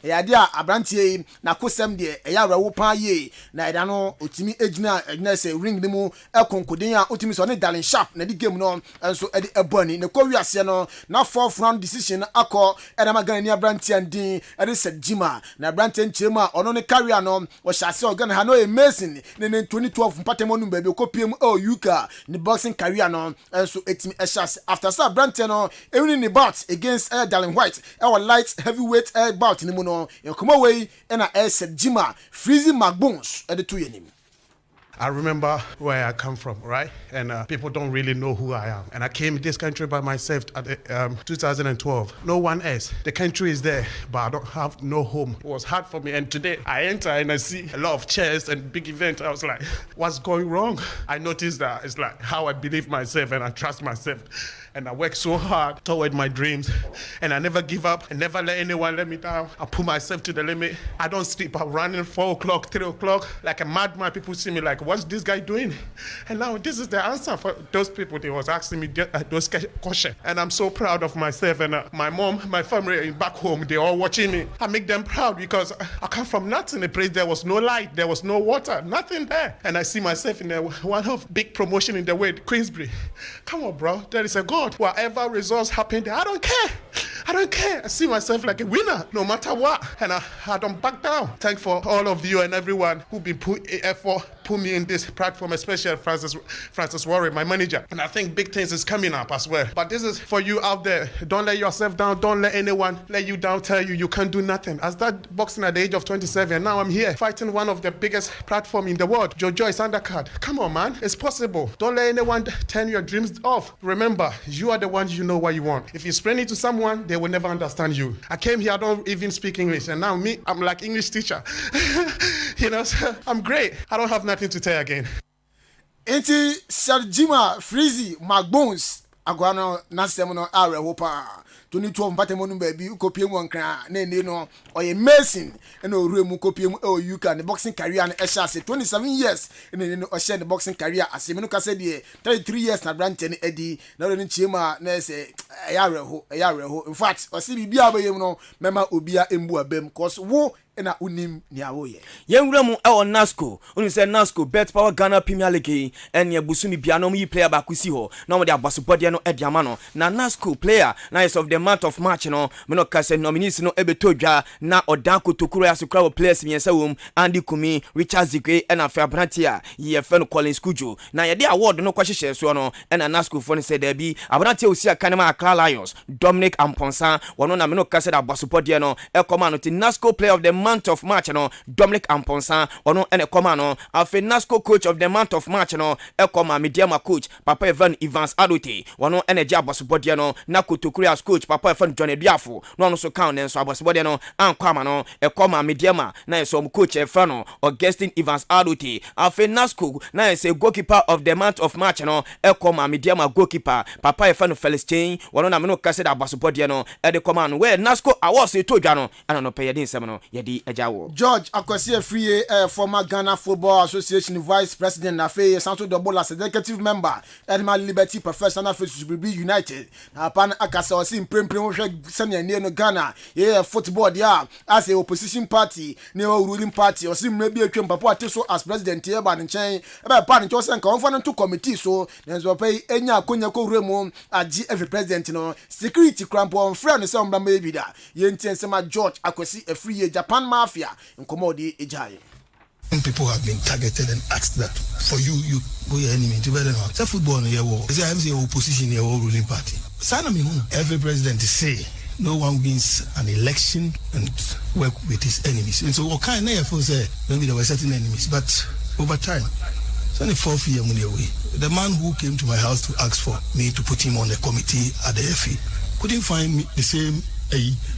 ya dia Abranti na kosem de ya rawo pa ye na ida no otimi ejina se ring ni mu konkodin a otimi so ne Darling Sharp na di game no enso e de eboni ne ko wiase no na fourth round decision akọ e na Ghana ni Abranti and Dim e de Sedjima na Abranti nchema ono ne career no o shase Ghana ha no amazing ne 2012 mpatemo no baby okopiem UK ni boxing career no enso etimi e shase after sa Abranti no ewini ni bout against Darling White our light heavyweight bout ni mu no come away na Sedjima Freezy Magbones at the two yenim. I remember where I come from, right? And people don't really know who I am. And I came to this country by myself at 2012. No one else. The country is there, but I don't have no home. It was hard for me. And today I enter and I see a lot of chairs and big events. I was like, what's going wrong? I noticed that it's like how I believe myself and I trust myself. And I work so hard toward my dreams. And I never give up. I never let anyone let me down. I put myself to the limit. I don't sleep. I'm running 4 o'clock, 3 o'clock. Like a madman. People see me like, what's this guy doing? And now this is the answer for those people. They was asking me those questions. And I'm so proud of myself. And my mom, my family back home, they all watching me. I make them proud because I come from nothing. A place there was no light. There was no water. Nothing there. And I see myself in one of big promotion in the way, Queensbury. Come on, bro. There is a God. Whatever results happen there, I don't care. I don't care. I see myself like a winner, no matter what. And I don't back down. Thank for all of you and everyone who been put effort, put me in this platform, especially Francis Warren, my manager. And I think big things is coming up as well. But this is for you out there. Don't let yourself down. Don't let anyone let you down, tell you can't do nothing. I started boxing at the age of 27. Now I'm here fighting one of the biggest platform in the world, Joe Joyce undercard. Come on, man. It's possible. Don't let anyone turn your dreams off. Remember, you are the one you know what you want. If you explain it to someone, they will never understand you. I came here, I don't even speak English. And now me, I'm like English teacher. You know, so I'm great. I don't have nothing to tell again. Enti Sedjima Freezy Magbones agwano nasemono are hopa 2012 mpatemo no baby ukopiem wankra na no oye Mason na oremu kopiem UK and boxing career na ehase 27 years na no ohye the boxing career asemi no kase de 33 years na branch ni edi na ro ni chiema na se eyareho in fact osi bibia abayem no mema obia embu abem cause wo na unim ni awoye yenwura mu e NASCO unu se NASCO bet power Ghana Premier League ene abusumi bia no yi player ba kusi ho na mo de abasopode no ediama no na NASCO player na is of the month of March no me no kase nominees no ebetodwa na odan kotokuro asukra wo players miensa wom Andy Kumi Richard Zigwe ena fa Abrantia ye fe no Collins Kujo na ye de award no kwahyehyɛ so no ena NASCO for no se da bi Abrantia osi akanema Accra Lions Dominic Amponsa wono na me no kase da abasopode no e koma no ti NASCO player of the month of March no Dominic Amponsa wono ene koma no afi NASCO coach of the month of March no e koma mediama coach Papa Evans Adote wono ene ja abasopode no na kotokuro as coach Papa John Eduafo no no so count and so abosibode no ankwama no e koma mediama na so coach no Augustine Evans Adote afi NASCO na say goalkeeper of the month of March no e koma mediama goalkeeper Papa Felix Chain wono na me no kase da abosibode no e de koma no where NASCO awards e todwa no ana no pay yedin sem no yedi yi ejawo George Akwasi Free former Ghana Football Association vice president na fe Santo Double as executive member Animal Liberty Professional Football United na pan akasa osi mprempren wo hwe sene ne no Ghana football dia as a opposition party ne ruling party osi mra bi atwem papa ateso as president here ba nchen e ba pa nchen osen ka wonfa no to committee so nenzo pay enya akonya ko wuremu agi every president no security cramp on friend no se ombra ma bi da yentien sema George Akwasi Free Japan Mafia nkomodi ejaye. People have been targeted and asked that for you go your enemy to better know. Say football no year war. Say I'm say opposition here or ruling party. Sana me every president say no one wins an election and work with his enemies. And so what kind of say maybe there were certain enemies, but over time, it's only 4 years away. The man who came to my house to ask for me to put him on the committee at the FA couldn't find me the same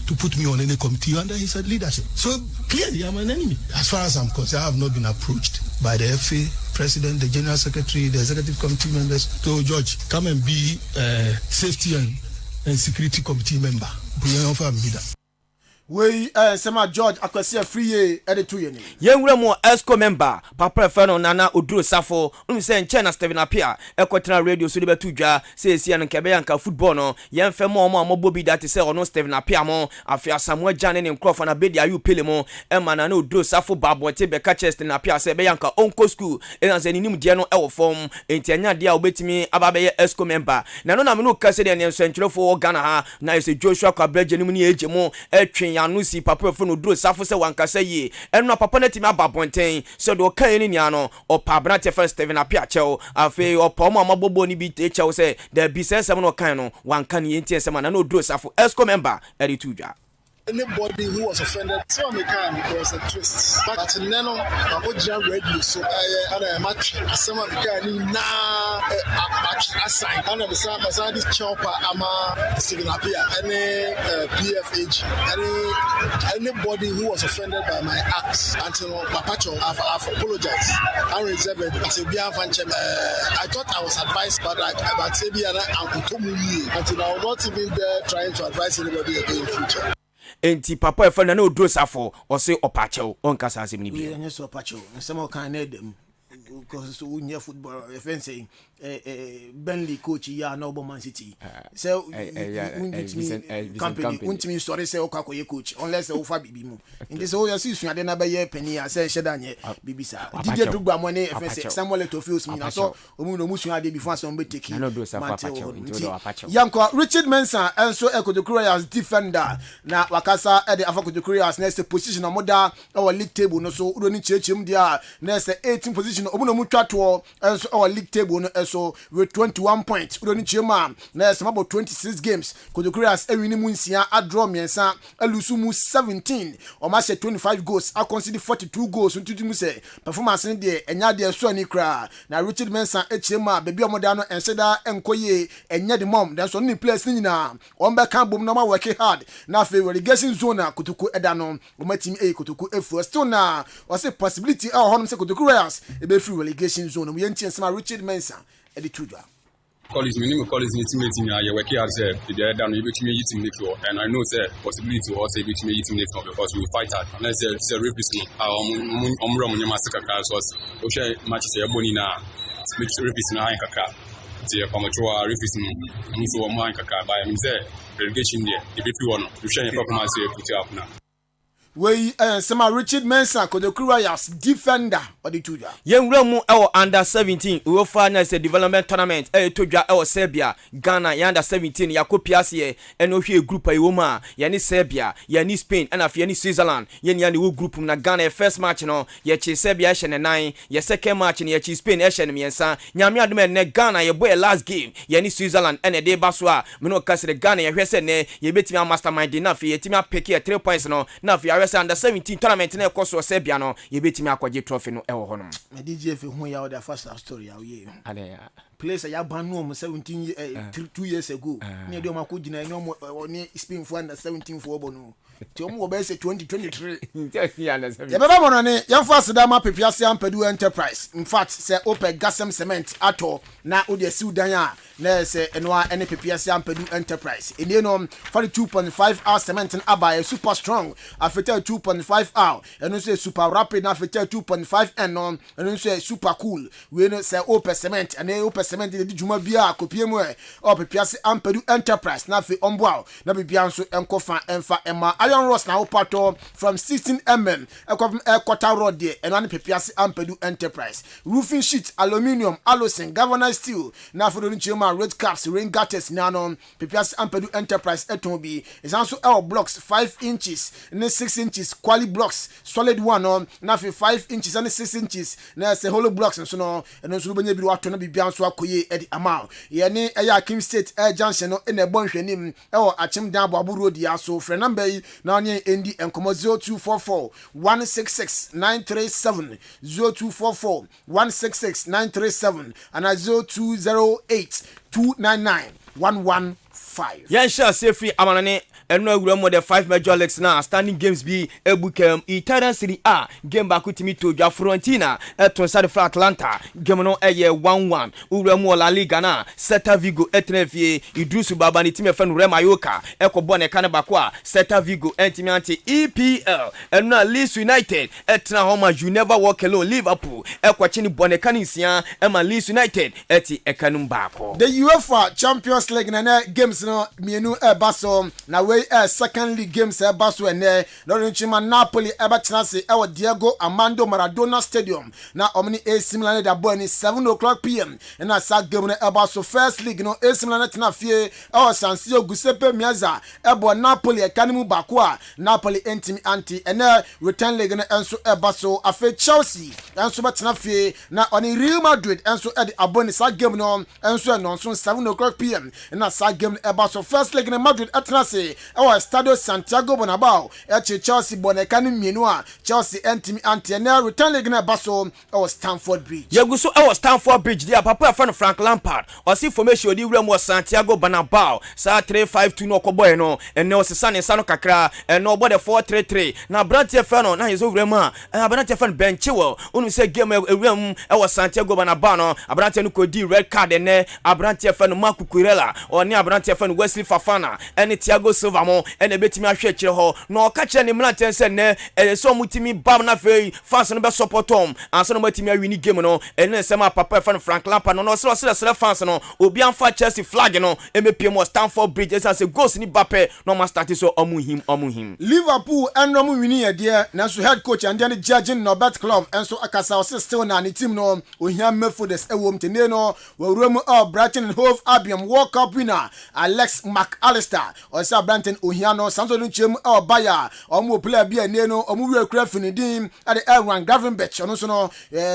to put me on any committee under his leadership. So clearly I'm an enemy. As far as I'm concerned, I have not been approached by the FA president, the general secretary, the executive committee members. So George, come and be safety and security committee member. We sema George Akwasi Free editor yeni. Yenwura mo ESCO member papa feno nana oduro safo unse nche na Steven Apia ekotena radio so de betudwa se sia no kebe yanka football no yemfe mo amobobi that say ono Steven Apia mo afia Samuel Jane ne nkrofo na bedi ayu pele mo ema na oduro safo babote be ka Steven Apia se be yanka onko school ena se ninim de no ewo form entianya de a obetimi ababe ye ESCO member na no na me no ka se de ne nsentwerefo Ghana ha na ese Joshua Kwabreje nimu ni ejemo etwen anu si papa fo no duro safo se wankasa yi enu papa na timi ababonten se do kan ni nia no opabra te first Steven Apia chew afi opomo amabobo ni bi te chew se the business no kan no wanka ni enti ensema na no duro safo ESCO member editudwa. Anybody who was offended, so me can was a twist. But then I go jam radio, so I match some of the guy na match assign. And I'm saying this chopper, I'm a Steven Apia, any PFH, anybody who was offended by my acts until my patch, I've apologized. I reserve it. I thought I was advised, but I say until I will not even there trying to advise anybody again in future. Enti papa efa na no duro safo o se opachew onkasa asem ni bi enye so opachew nsema kan na dem because so unya football even say Benley coach ya na Man City so company untimi story say okakoye coach unless o fa bibi mu ndi so ya sisu ade na be ye pani ya say sheda nye bibi sa DJ Drugba mo ne even say Samuel Etofios mi na so omu no musu ade before so be take yanko Richard Mensah enso Ekotokuro as defender na wakasa e de Afakotokuro as next position omoda our league table no so uro ni chechem dia next 18 position omu no mu twato enso our league table no so with 21 points udoni chema na some about 26 games Kotokuro as ewini mu nsia a draw miensa alusu mu 17 o ma 25 goals a concede 42 goals ntutu mu say performance de enya de so ani kra na Richard Mensah echema bebi omoda no enseda enkoye enya de mom then so ni players ni nyina on be kan bom na ma work hard na fe relegation zone Kotoko eda no o ma team Kotoko efu still na o say possibility a honum say Kotoko Royals e be free relegation zone mu yenti ensema Richard Mensah editudwa College minimum college teammate in your work here say the down you between you team for and I know say possibility or say between you team for because we fight hard and I say referee omro mo nyama saka ka so o share match say eboni na make referee na an kaka ti e pamochwa referee no so o mo an kaka by me say relegation there e be free one you share performance you put up now we Sama Richard Mensah Kotokuro as defender oditudwa yenwura mu e under 17 UEFA na se development tournament todwa e Serbia Ghana ya under 17 yakopiase e no hwe group ayi woma ya ni Serbia ya ni Spain and afia ni Switzerland ye ya ni wo group na Ghana first match no ye chi Serbia she ne 9 ye second match ni ye chi Spain she ne miensa nyame adom ne Ghana ye boy last game ye ni Switzerland ene de baso a me no kasere Ghana ye hwe se ne ye betimi mastermind na afia ye timi apeke 3 points no na afia under 17 tournament na ekoso Serbia no ye betimi akwaje trophy no e wo hono me DJ fi hu ya o da first story ya o ye ale ya place ya ban no 2 years ago ne de omako gina no oni Spain for under 17 for obo ti omo wo be say 2023 ya baba mo no ne yamfo aseda ma pepiase ampadu enterprise in fact say open gasem cement ato na odi asiu dan a na say eno ene pepiase ampadu enterprise eni no 42.5 hour cement aba super strong after 2.5 hour eno say super rapid na after 2.5 and eno say super cool we no say open cement and open cement de djuma bia kopie mu o pepiase ampadu enterprise na fe omboa na bibia nso enkofa emfa ema iron rods na opato from 16mm ekofum quarter rod there eno ne pepiase ampadu enterprise roofing sheet aluminium allosin galvanized steel na for the chema red caps rain gutters na no pepiase ampadu enterprise eton bi is also L blocks 5 inches and 6 inches quali blocks solid one on na for 5 inches and 6 inches na say hollow blocks so no eno so benya bi wato na bibia nso akoye edi ama ye ne eya Kim State junction no ene bonhwanim ewo achim dan abo road ya so frɛ number yi na onye endi enkomo 0244 166 937 0244 166 937 and 0208 299 115 yan sha say free amanane eno awura mo the 5 major leagues na standing games bi ebukem Italian Serie A game back with to Jua Fiorentina eton side for Atlanta game no eye 1-1 ura mo La Liga na Celta Vigo etnefie Idrisu Baba ni team efan Real Mallorca ekobo ne kan bakwa Celta Vigo entimi anti EPL eno Leeds United etna homa you never walk alone Liverpool ekwachi ni bone kan nsia ema Leeds United eti ekanum bako the UEFA Champions League na games no mienu baso na we second league games baso ene Lorenchima Napoli ebatenase ewo Diego Armando Maradona Stadium na omni AC Milan da boy ni 7:00 p.m. na sa game na baso first league no AC Milan tena fie ewo San Siro Giuseppe Meazza ebo Napoli ekanimu bakwa Napoli entimi anti ene return league na enso baso afe Chelsea enso betena fie na oni Real Madrid enso edi aboni sa game no enso no 7:00 p.m. na sa game baso first league na Madrid etenase ewo Stadio Santiago Bernabeu Chelsea bonekani mienu a Chelsea entimi anti na return league na baso ewo Stamford Bridge yaguso ewo Stamford Bridge dia papa fan Frank Lampard osi formation odi wura mo Santiago Bernabeu sa 3-5-2 no koboy no ene osesa ne sano kakra ene obo de 4-3-3 na Brandt fan no na yezo wura ma Brandt fan benchiwo unu se game ewuram ewo Santiago Bernabeu no Brandt no kodi red card ene Brandt fan Marco Cucurella oni Brandt fan Wesley Fofana ene Thiago Silva mo ene betimi ahwe kire ho no okache ne mlanten se ne so mutimi bam na fe fans no be support om anso no matimi awini game no ene se ma papa fan Frank Lampard no so fans no obi anfa Chelsea flag no emepie mo Stamford Bridge esa se goals ni bape no ma start so omuhim Liverpool enro mu wini ye de na so head coach and then judging no bet club enso akasa o still na ni team no ohia Methodist ewom tene no wawuram Brighton and Hove Albion World Cup winner Alex McAllister o sa Brighton ohia no sanso no chem Bayer omo player bia ne no omo wi akura finidin ade Aaron Gravenberch ono so no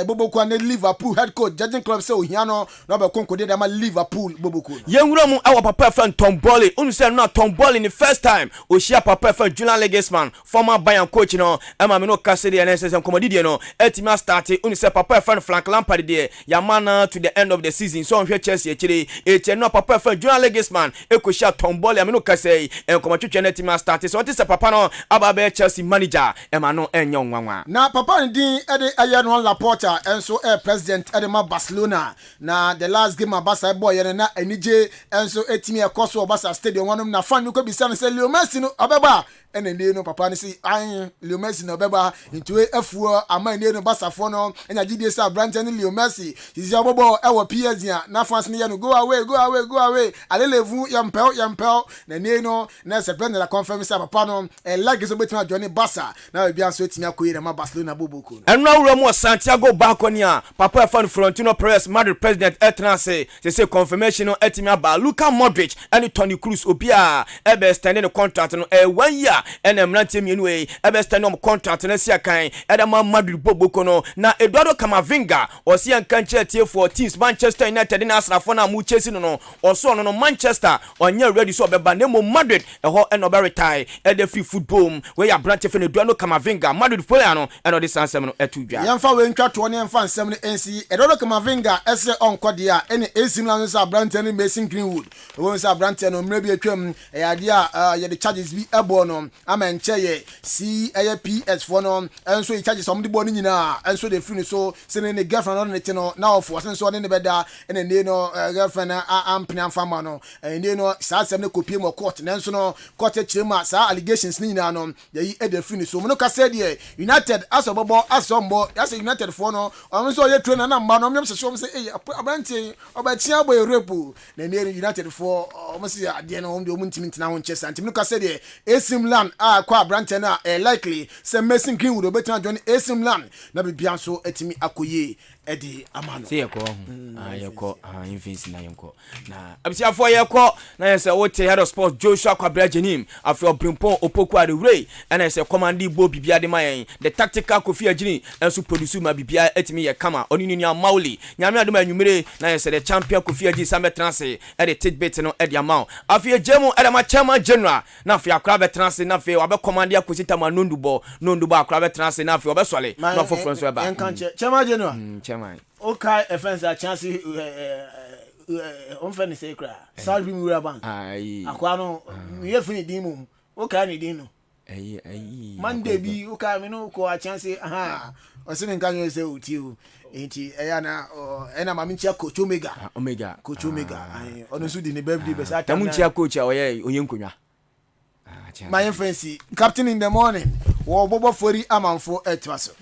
Bobokwa ne Liverpool head coach judging club say ohia no be konkode da ma Liverpool Bobokwa yenwura mu awa papa fan Tom Bolly unu say no Tom Bolly ni first time o share papa fan Julian Legesman former Bayern coach no ema me no kasede and SSM komodidie no etima start unu say papa fan Frank Lampard de yamana to the end of the season so onhwe Chelsea ekire eche no papa fan Julian Legesman eko share Tom Bolly ame no kasei en komotwetwe na etima start so what is papa no aba Chelsea manager ema no enyo nwanwa na papa ndin ede Ayan Laporta enso president ede ma Barcelona na the last game Barca boy na enije enso etimi ekoso Barca stadium wanum na fan ko bisa no say Leo Messi no obeba ene ne no papa ni say an Leo Messi no obeba into afuo ama ne no Barca fo no enya gidie say Brandt ni Leo Messi izi obobo ewo PSG na fans ni ya no go away alelevu yampel na ne no na se plan la confirm say papa no like so betima join Barca na bia so etimi akoyi na ma Barcelona boboko enu awura mu Santiago Baconia papa fan Florentino Perez Madrid president etnase say confirmation no etimi aba Luka Modric and Toni Kroos obia ebe extending the contract no 1 year Ahenka and Mranti Minway, Ebestanum contract and Siakai, Edama Madrid Bobokono, na Eduardo Camavinga, or Sian Cancher for teams Manchester United in Asrafona Muchesino, or so on Manchester, or near ready so Banemo Madrid, a whole and Oberitai, and the free football, where you branch of Eduardo Camavinga, Madrid Poliano, and all this answer at 2 Yan Fawin Catwani and Fan 70 NC, Eduardo Camavinga, Esse on Quadia, any AC Lans are Branton Mason Greenwood, once are Branton or maybe a crumb, a idea, the charges be a bonum, a man chair, CAPS for no, and so he charges some the body now, and so they finish so sending the girlfriend on the now for so in the bed, and then they know girlfriend, I'm Pinan Famano, and they know Sa 7 copy more court, and so no court chima, sa allegations Nina, they had the finish. So Monoka said, yeah, United as a bubble, as some boy, as a United for no, I'm so yet train and I'm man, so say, hey, a branching about Chiaboy Repu, then they United for almost at the end of the woman team now in Chester. And Monoka said, yeah, Asim Land, qua Brantana, likely, some Mason Greenwood, or better join Asim Land, Nabi Bianso, etimi Akoye. Eddie Amano. See a call, I call, in face na yanko. Na, I'm see a 4 year call. Now, I say, what head of sports Joshua Kwabrajanim, after Brimpon Opokwa the Ray, and I say, Commandi Bo Bibia de Mayan, the tactical Kofi Jini, and so produce my Bibia et me a kama, Oninia Mauli, Yamia de Manumere, now I say the champion Kofi G. Samet Transe, at the tidbit no Eddie Amount. After Jemo at my chairman general, now for your crab transe, now for your commandia Kusita Manundubo, Nunduba crab transe, now for your Beswale, not for Francois Bank. Chairman General. Okay, offense a chance on Fanny Sacra. Sorry, we are bank. Aye, Aquano, we have any demon. Okay, any dino. Monday be okay, no call a chance. Aha, or something can you say with you? Ain't he? Ayana or Anna Mamincha Coach Omega. Coach Omega. I honestly didn't be beside Tamuncha Coach or Yunkunya. My fancy, Captain in the morning, or Bobo 40 amount for a twasso.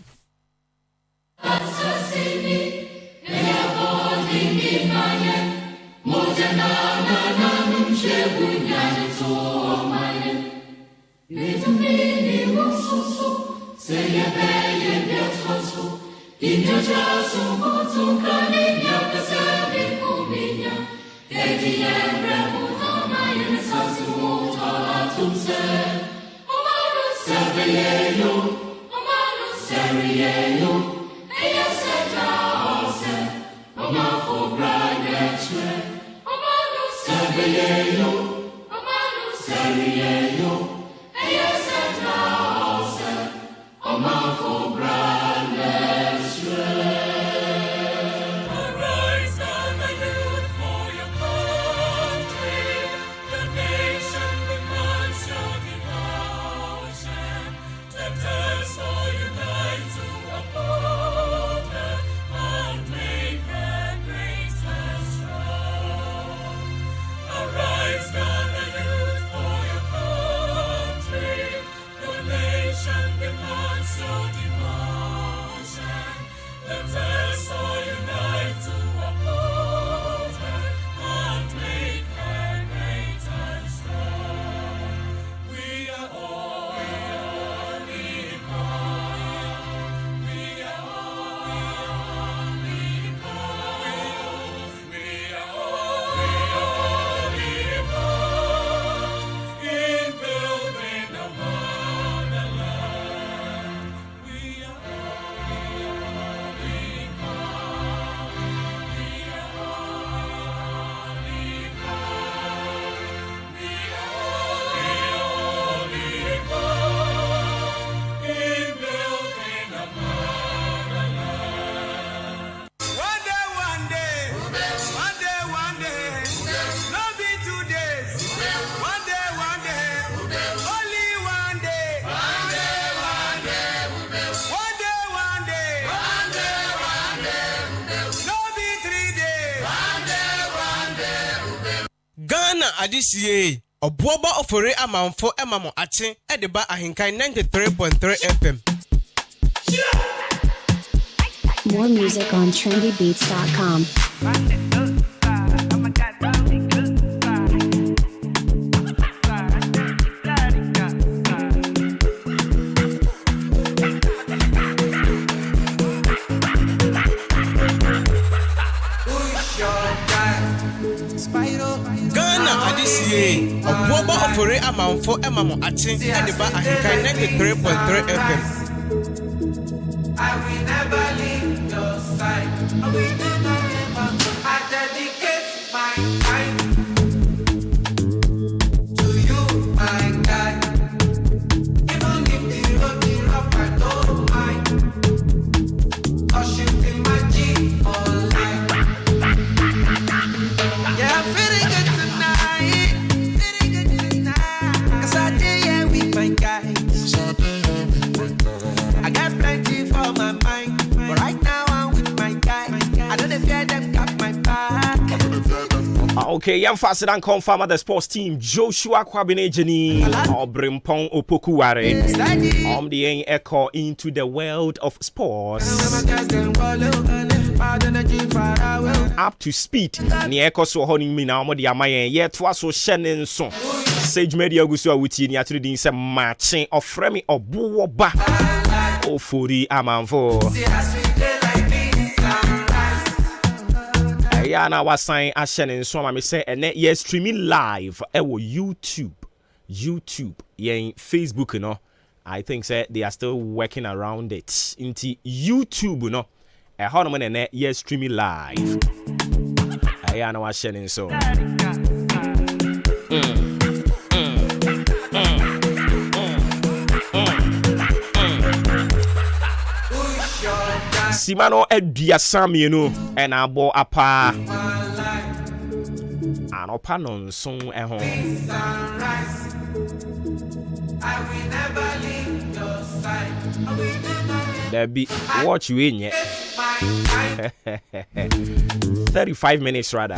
Adisiye Obuoba ofore amanfo emamo ache edeba Ahenkan 93.3 FM. More music on trendybeats.com. Ghana Adisiye Obuoba fore amanfo emamo ache ede ba ahenkan 93.3 FM. I will never leave your side. I will never. I dedicate my time to you, my God. Even if the road is rough, I don't mind. Cause you be my G for life. Yeah, I'm feeling good tonight. Cause I did yeah with my guys. I got plenty for my mind. But right now I'm with my guys. I don't fear them got my back. Okay, young faster than confirm the sports team Joshua Kwabene Jenny or Brimpong Opokuware the echo into the world of sports. Up to speed. Ni echo so honing me now modi amaye yet was so shenin so. Sage media gusua wuti ni atri din se matching of fremi obuwo ba. Ofuri amanfo. Yeah, now was sign a shannon so I say and yes streaming live YouTube yeah Facebook you know. I think say they are still working around it into YouTube you know. How no man yes streaming live. Yeah, now was shannon so. Simano Edia Sami, you know, and I bought a pa. An opanon song at home. I will never leave your side. I will never. There be watch you in yet. 35 minutes rather.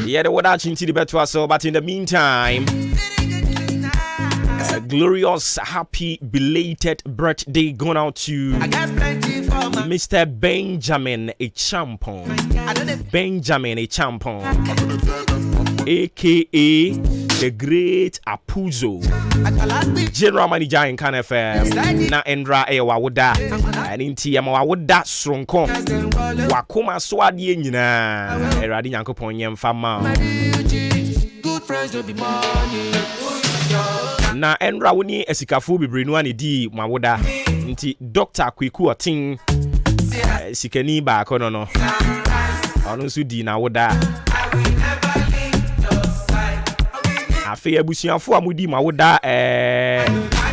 Yeah, the word out into the better so, but in the meantime, a glorious, happy, belated birthday going out to Mr. Benjamin Echampon. Benjamin Echampon, aka the Great Apuzo, General Manager in Kan FM. Na Endra Ewa Woda, and in Tiama Woda Sronko, Wakuma Swadi Nina, Eradi Yankopon Yam Fama. Good friends will be money. Na Endra Wuni Esikafu Bibrinuani di Mawoda, Nti Dr. Kwiku Oting, Sikeni ba kono. Onunsu di na Woda. Afi abusianfo amudi ma woda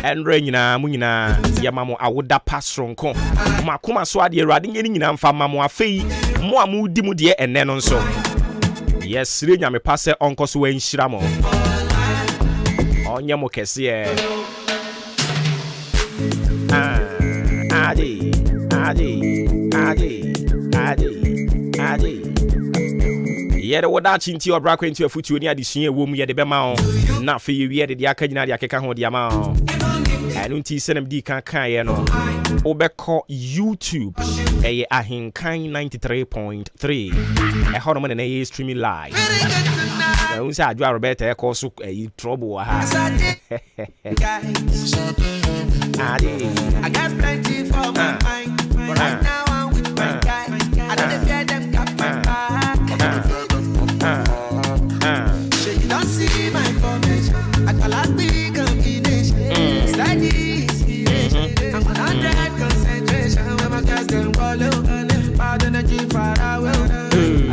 enre nyina mu nyina yamamo awoda pasronko makoma so ade awrade nyina mfa mamo afi mo amudi mu de enne no nso yes re nyame pase onko so wanhyira mo onye mo kese ade yede woda chinti obra kwenti afutu oni adesua ewom yede bema o na fe yede de aka nyina de akeka ho de ama o anu nti senam di kan ye no obekọ YouTube eye Ahenkan 93.3 ho no me na ye streaming live unsa adwa Robert e ko so trouble ha I got plenty for my mind, but right now I'm with my guy. I don't fear them got my back. So you don't see my formation. I call out big combination. Steady inspiration. I'm 100 concentration. When my guys them follow, bad energy far away. I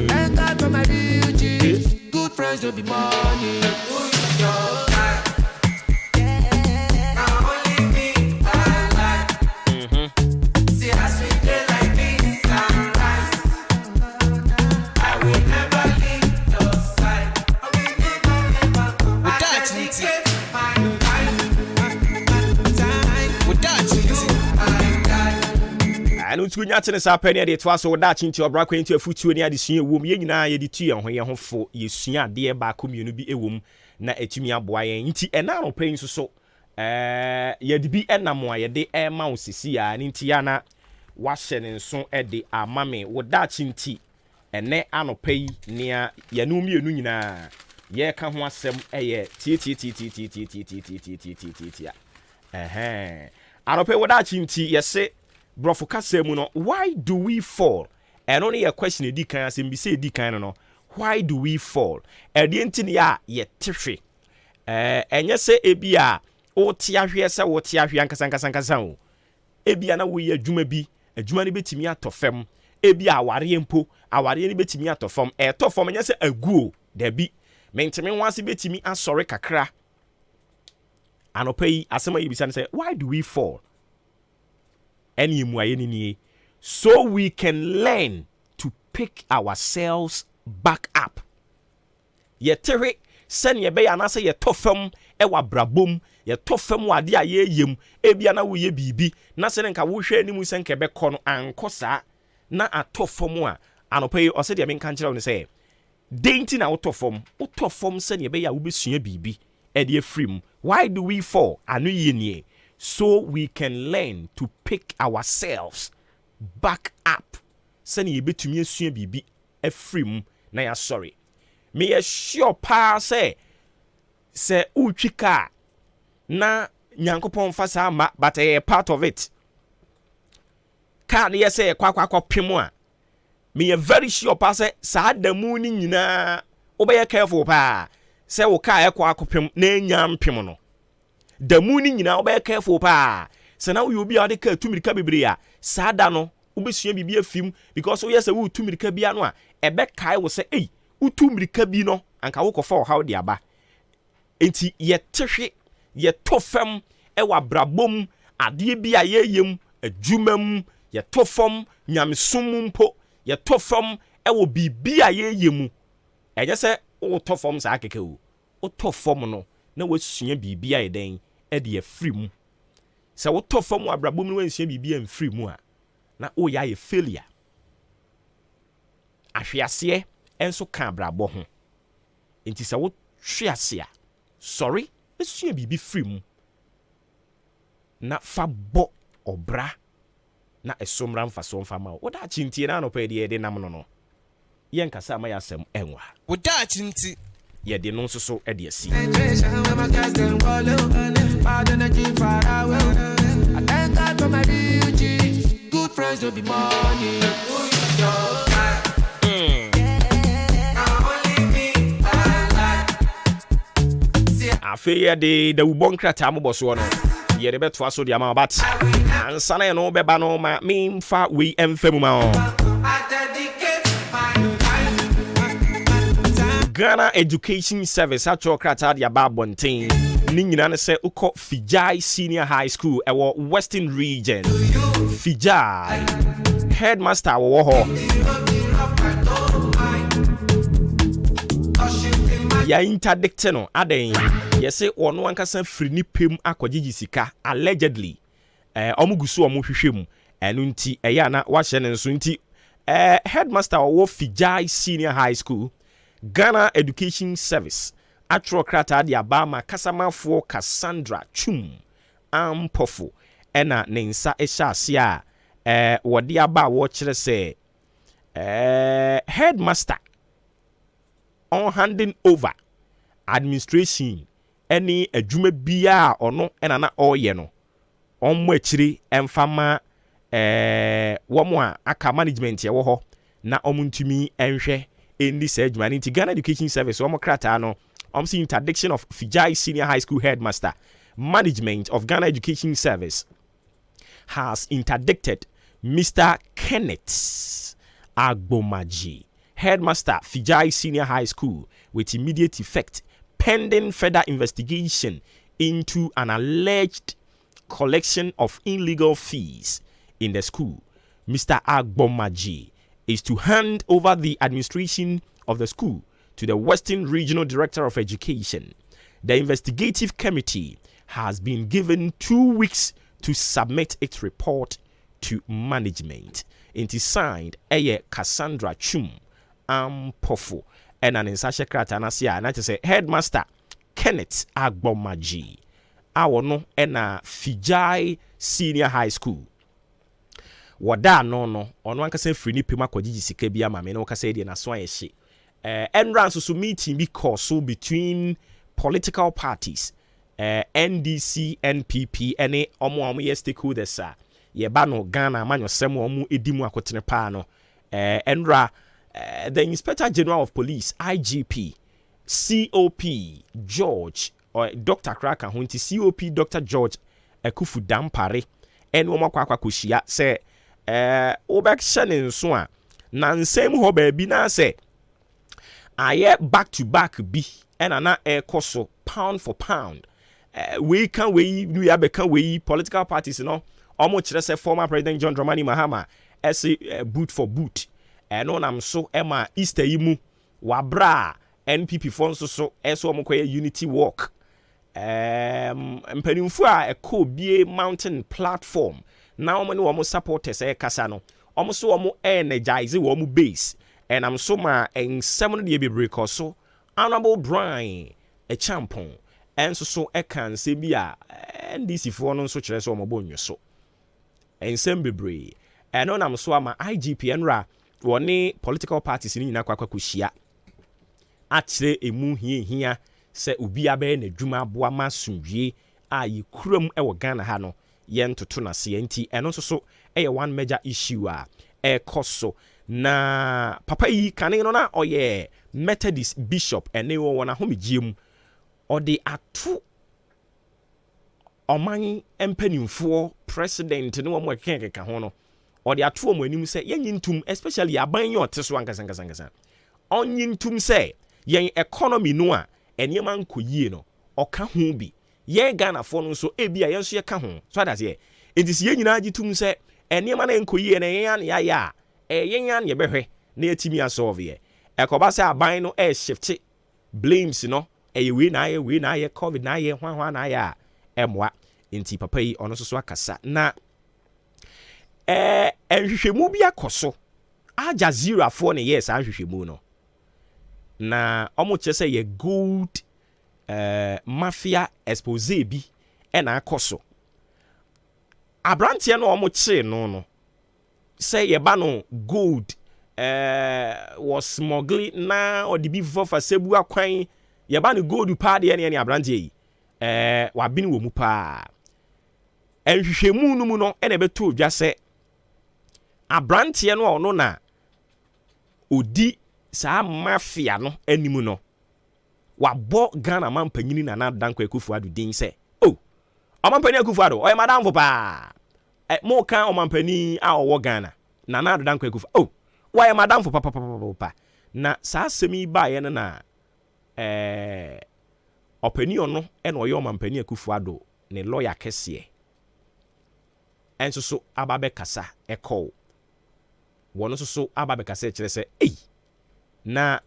thank God for my beauty. Good friends will be money. Who's your guy? anu tunya tene sa pani de to aso da chinti obra kwenti afutuo ni adesua ewom ye nyina ye de tu ye ho fo ye sua de ba komienu bi ewom na etumi aboa yen nti ena no pan so ye de bi enamo ye de ma osisi ya nti ya na wahye ne nso de amame wo da chinti ene anopai nia ye no mienu nyina ye ka ho asem tie Anope wada chinti yese brofo kase mu no, why do we fall? And only a question e di kan asem bi say di kan no. Why do we fall? E di enti ya ye tehwe. Enye se ebia o ti ahwe se wo ti ahwe ankasankasa o. Ebia na wo ye adwuma bi, adwuma ne betimi atofem. Ebia aware mpo, aware ne betimi atofam. Tofam enye se aguo, da bi. Mentimi wanse betimi asore kakra. Anopai asema yibisa say, why do we fall? Any muaye ni so we can learn to pick ourselves back up. Ye tere sen ye be anase ye tofam ewa brabom, ye tofam wade a ye yem, ebia na wo ye bibi, na se nka wo hwe animu sen kebe kɔ no ankosa na atofam a anopai ose de men kan kire wo say denti na utofam sen ye be ya wo besua bibi e de afrim. Why do we fall? Anu ye so we can learn to pick ourselves back up. Sen ye betumi asua bibi afrim na ya sorry. Me ye sure pa say utwika na nyankopon fa sa ma, but a part of it. Can ye say kwa pemu a me very sure pa say sa da mu ni nyina obeye careful pa say wo ka ekwa akopem na enya mpem no da mu ni nyina obeye careful pa say na wo obi a de ka tumirika bebre a sa da no obesua bibia afim because wo yes wo tumirika bia no a ebe kai wo say ei utumirika bi no anka wo kofa how de aba enti ye tehwe ye tofam ewa brabom ade bia ye yem adwumam ye tofam nyamsum mpo ye tofam ewo bibia ye yemu enye se wo tofam sa akeke o tofam no na wasua bibia ye den e de afri mu se wo tofam abrabom no wansua bibia mfri mu a na o ya ye failure ahwease enso ka abrabo ho enti se wo hwease a sorry esua bibi fri mu na fa bo obra na esomra mfaso mfa ma wo da chintie na no pa de nam no yen kasa ma yasem enwa wo da chinti ye de no nso so e de asi good friends don't be money. afe ye de wubon krata mo boso no ye de beto aso de ama bat ansa na no beba no ma memfa we emfam ma o Ghana Education Service atro krata de aba bonten ni nyina ne se ukọ Fijai Senior High School ewo Western Region Fijai headmaster wo ho ya interdict no aden yese ono ankasa free ni pem akogigi sika allegedly omugusu omuhwehwem enu nti eya na wa hye ne nso nti headmaster wo Fijai Senior High School Ghana Education Service atro krata de abama kasamafo Cassandra Chum ampofo ena ne nsa ehya ase a wode aba wo kire se headmaster on handing over administration any adwuma bia ono ena na oye no onmo akiri emfama womo a aka management ye wo ho na omuntumi enhwe endi se adwuma nti Ghana Education Service womo krata no see interdiction of Fijai Senior High School headmaster. Management of Ghana Education Service has interdicted Mr. Kenneth Agbomaji, headmaster Fijai Senior High School, with immediate effect pending further investigation into an alleged collection of illegal fees in the school. Mr. Agbomaji is to hand over the administration of the school to the Western Regional Director of Education. The investigative committee has been given 2 weeks to submit its report to management. It is signed Eye Cassandra Chum Ampofo and an insashakrata nasia and I say headmaster Kenneth Agbomaji. Our no ena Fijai Senior High School. Wada no ono anka say free ni pema kwagigi sika bia ma me no ka say de na so ayehye. Enran so meeting because so between political parties NDC NPP ene omo ye stakeholders a ye ba no Ghana amanyosem omo edimu akotene pa no enra the Inspector General of Police IGP COP George or Dr. Kraka hunti COP Dr. George Ekufu Dampare ene omo akwa koshia se obek shane nso a na nsem ho ba bi na se aye back to back bi ena na ekoso pound for pound we can political parties no almost say former President John Dramani Mahama as boot for boot no nam so ema Easter yimu wabra NPP funds so eso omokoye unity walk mpanimfu a ekobie mountain platform na omo ne omo supporters kasa no omo so omo energize omo base and am so ma ensem no de bebre so honorable Brian a champon enso so ekan se bi a NDC fo no so kire so omobo nwe so ensem bebre eno nam so ama IGP enra woni political parties ni nyina kwakwakohia a kire emu hia se obi abe na dwuma boa ma sunwie a yikuram e wo Ghana ha no ye ntoto na se enti eno so one major issue a ekoso na papa yi kane no na oye Methodist bishop ene wo na homegiem odi atu oman empanimfo president ne wo mo kekeka ho no odi atu omo anim se yenyintum especially aban ye oteso ankasa onyintum se yen economy no a enema nkoyie no oka ho bi ye Ghana fo no so ebia yenso ye ka ho so that ye edisi ye nyina agitum se enema na nkoyie na yen ya yen ye behwe na etimi asolve ye ekoba se aban no shift blames no we na ye COVID na ye hwan na ya emwa enti papa yi ono so akasa na enhwehwemu bi akoso Aja Zero for ne yes anhwehwemu no na omo chese ye gold mafia expose bi na akoso abrante no omo che no say ye ba no gold was smuggling na odibi for sebu akwan ye ba no gold pa de ne abrante yi wa bini wo mu pa enhwehwemu no mu no ene beto dwa se abrante no ono na odi sa mafia no animu no wabo Ghana mampanyini na Dankwa Akufo-Addo din se omampani Akufo-Addo oye madam fo pa mo kan omampani a owo Ghana na Dankwa Akufo why madam fo pa na sa semi ba ye na opani ono ena oye omampani Akufo-Addo ne lawyer kese enso so ababe kasa eko wono so ababe kasa kire se na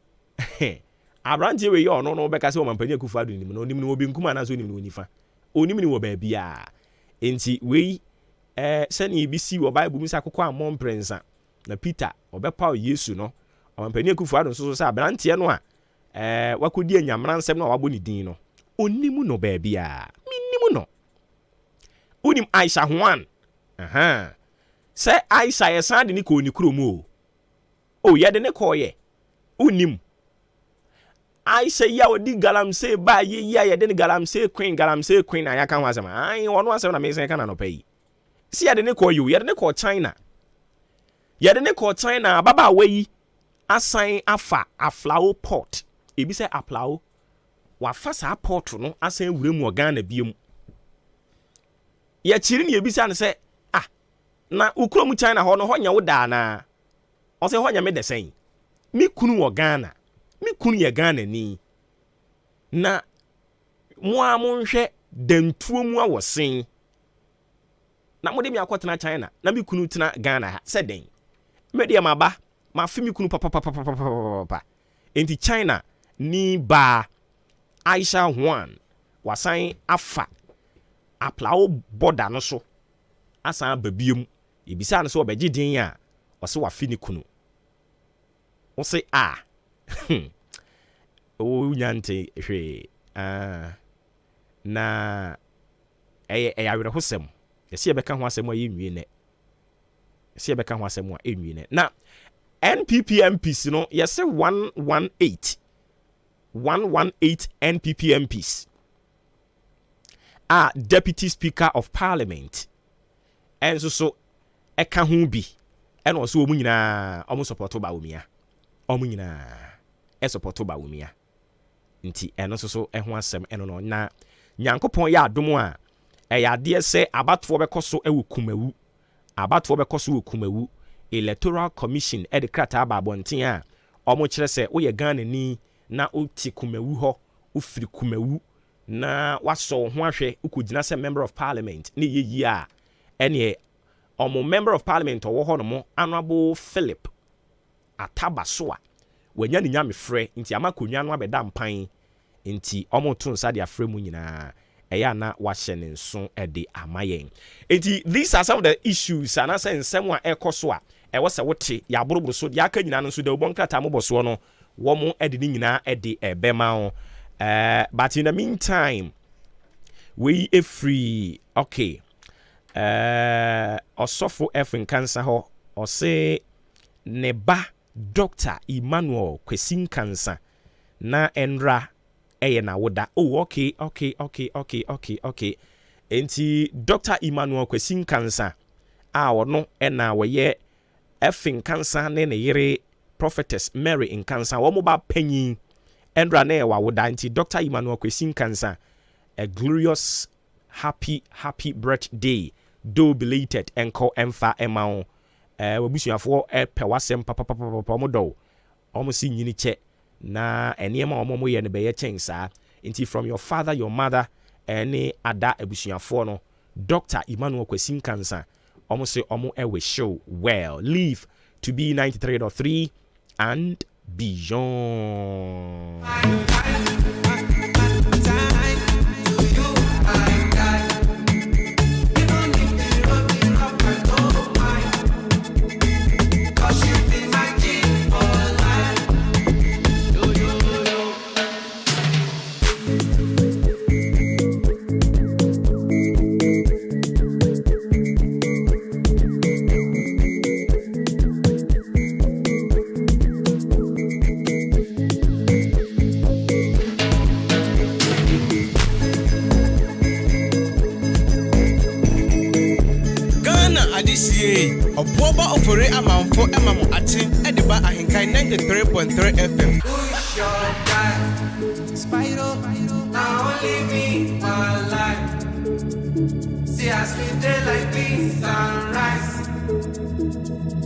abrante we yo no beka se o mampani Akufo-Addo nim no nim no obi nkuma na so nim no nifa onim ni wo ba bia enti we sani bi si wo Bible mi sa akokọ amon prensa na Peter obepa Yesu no o mampani Akufo-Addo so sa abrante no a wakodi anyamra nsem no wabo ni din no onim no ba bia minim no unim Aisha Juan se Aisha yesan de ni ko ni kromo ye de ne ko ye unim Aisha ya odi galamse ba ye ya de ne galamse queen aya kan wasema ai wono asem na me sen kan no pay si ya de ne ko yu ya de ne ko China baba wayi asan afa aflao port ebi se aplao wa fa sa port no asan wurem o Ghana biem ya chiri ne ebi sa ne se na ukrom China ho no ho nya wo da na o se ho nya me de sen mi kunu wo Ghana mi kunu ye Ghana ni na mo amonhwe dantuo mu awosen na mo de mi akotena China na mi kunu tena Ghana se den me de maba ma fi mi kunu papa enti China ni ba Aisha Juan wasan afa aplao border no so asan babiem ibisa no so obeji din a o se wa fi ni kunu o se o nyante hwe na awere hosem yesi ebeka ho asem ayi nwie ne yesi ebeka ho asem a enwie ne na NPP MPs no yesi 118 NPP MPs Deputy Speaker of Parliament. And so eka ho bi. And also omu nyina omu support ba omia. Omu nyina support ba omia. Nti eno so ho asem eno no na Nyankopon ya adom a eya de se abatfo bekoso ewu kumawu. Abatfo bekoso ewu kumawu. Electoral Commission de krata ba bonten a omo kire se wo ye Ghana ni na oti kumawu ho ufiri kumawu na waso ho ahwe ukugina se member of parliament ne yeyi a ene omo member of parliament owo ho no mo Honorable Philip Atabasoa wanya ni nyame frɛ nti amakonwa no abeda mpan nti omo to nsa de afrɛ mu nyina eya na wahye ne nso de amayen nti these are some of the issues and as nsɛm a ɛkɔ a ɛwɔ sɛ wote ya boroboro so ya ka nyina no so de obon krata moboso no wo mo de ni nyina de ebema o but in the meantime we free okay osofo efin cancer ho ose neba Dr. Emmanuel Kwesin Cancer na enra eye na woda okay enti Dr. Emmanuel Kwesin Cancer a wono na woye efin cancer ne yere Prophetess Mary in cancer wo mo ba panyin enra na wa woda enti Dr. Emmanuel Kwesin Cancer a glorious happy birthday do belated enko emfa emao wabusuafo pe wasem papa mo do omo si nyini che na enema omo ye ne be ye chen sa nti from your father your mother any ada abusuafo no Dr. Emmanuel Kwesin Cancer omo se omo we show well live to be 93.3 and beyond. Oboba ofore amanfo emamo ati ediba ahenkan 93.3 FM. Push your guy, Spyro, now only me one life. See as we day like this sunrise.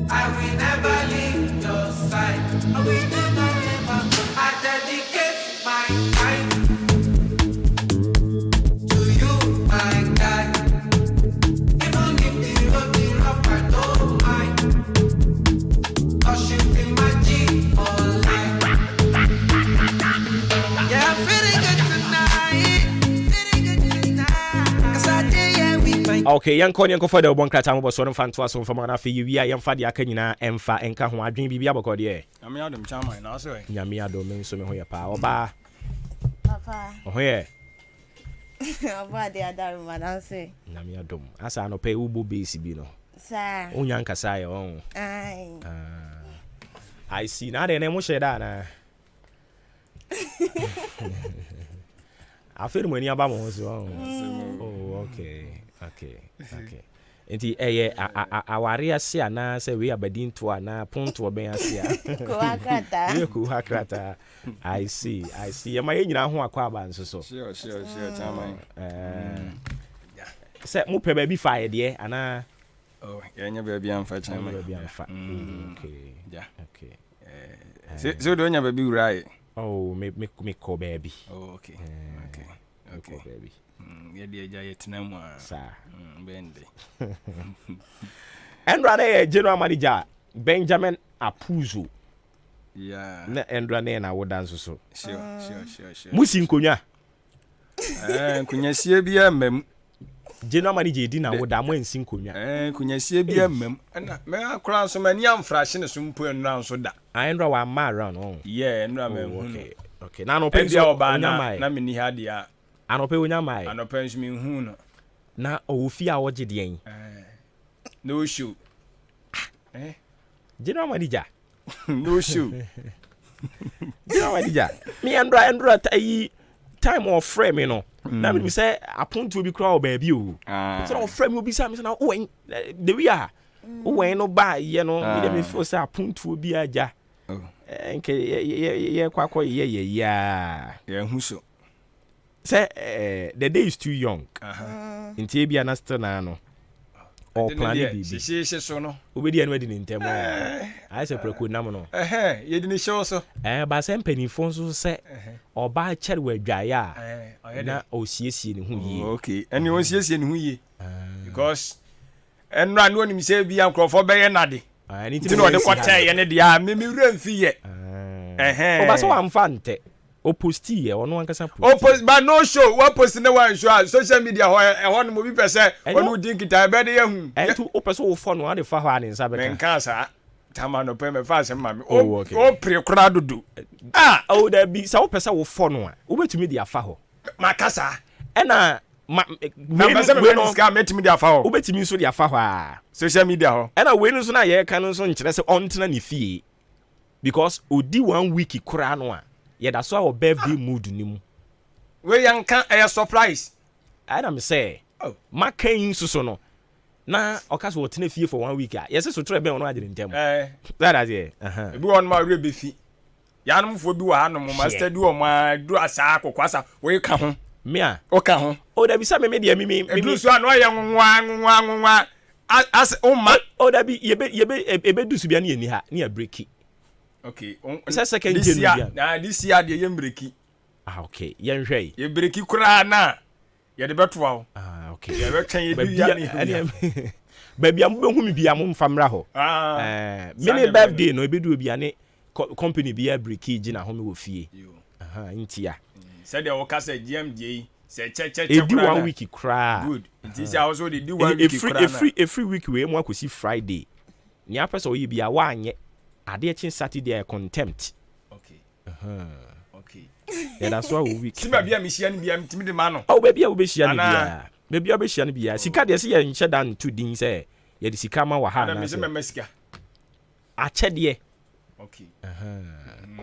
I will never leave your side. I will never. I dedicate my time to you, my God. Even if the road be rough, I don't mind. 'Cause you be my G for life. Yeah, I'm feeling good tonight. 'Cause I did, yeah, we might. Okay, yanko for the obon krata mo boso no fanto aso fama na fe wi a yemfa de aka nyina emfa enka ho adwen bibia bokọ de Nyame adom chairman na so nyame adom nso me ho ye pa oba Papa. ho ye Oba de adaru madanse. nyame adom asa no pe ubo base bi no Sa. onya nkasa ye on Ai. I see na de ne mo sheda na afere mo ni aba mo so oh okay enti eye aware ase ana se we abadin to ana ponto ben ase a Ko akrata. ye ko akrata I see ye ma ye nyina ho akwa aba nso so sure chairman se mo pe ba bi fa ye de ana oh yenya ba bi amfa chairman ba bi amfa okay yeah okay so do nya ba bi urai oh me ko baby oh okay baby ye de ja ye tenamu a sa bende Endra ne general manager Benjamin Apuzo yeah na Endra ne na wo dance so sure musi nkonya kunyasie bia mmam general manager di na wo da mo ensi nkonya kunyasie bia mmam na me akora so mani amfrahye ne so mpo enra so da Endra wa ma around on yeah Endra me hu okay na no penso onya na meni ha dia anope onya mai anope nso me hu no na ofi a woje de en no show general manager no show general manager me Endra time of frame you know na me say aponto bi kra o baabi o so o frame obi say me say na o wen the we are o wen no ba ye no me dey me feel say aponto bi aja nke ye kwakọ ye ya hu so say the day is too young nti bia na still na no or plan bibi she so no obedi anu adi ni ntem I say preko nam no ye di ni show so ba say mpanifo so say oba chere wadwaye a na osiesie ne hu yi okay any osiesie ne hu yi because enra no nim say bia nkrofo be ye nade nti no de kwata ye ne dia me wura mfi ye oba so amfa nte o posti ye ono ankasa post o post but no show what post na one show social media ho no mo bi pese onu din kita be de ye hu tu o pese o fo no ade fa ho ane nsa be men kan sa tama no pe me fa se ma me o pre kura dudu o da bi sa o pese o fo no a o betumi dia fa ho makasa ena we no ska metimi dia fa ho o betumi so dia fa ho a social media ho ena we no so na ye kan no so nkire se ontena ne fie because odi 1 week kura no a ye da so our birthday mood ni mu we yanka a surprise I am say Maakye so no na okaso wo tena fie for 1 week a yes so tro be ono agire ntem that is e bi won ma we be fi yanom fo bi wa hanom master du o ma du asa akokwasa we ka ho me a o ka ho o da bi sa me dia me du so ano ye nwa as o ma o da bi ye be du su bia na ye ni ha na ya breaki okay on second gen this year de ye breaki okay ye nhwe ye breaki kura na ye de beto awo okay ye betwen ye bi ya ni baby am be hu mi bia mo mfamra ho me birthday no ebedu obi ane company bia breaki gi na ho me wo fie ntia said the worker said GMJ say che edi 1 week kra good it is also the do 1 week kra every week we mo akosi Friday ni apesa o ye bia wa anye ade chin Saturday contempt okay okay yeah that's why we week siba bia me hia ni bia mtimi de ma no oh baby we be hia ni bia baby we be hia ni bia sika de se ye nche dan to din se ye de sika ma wa ha na se me sika achede okay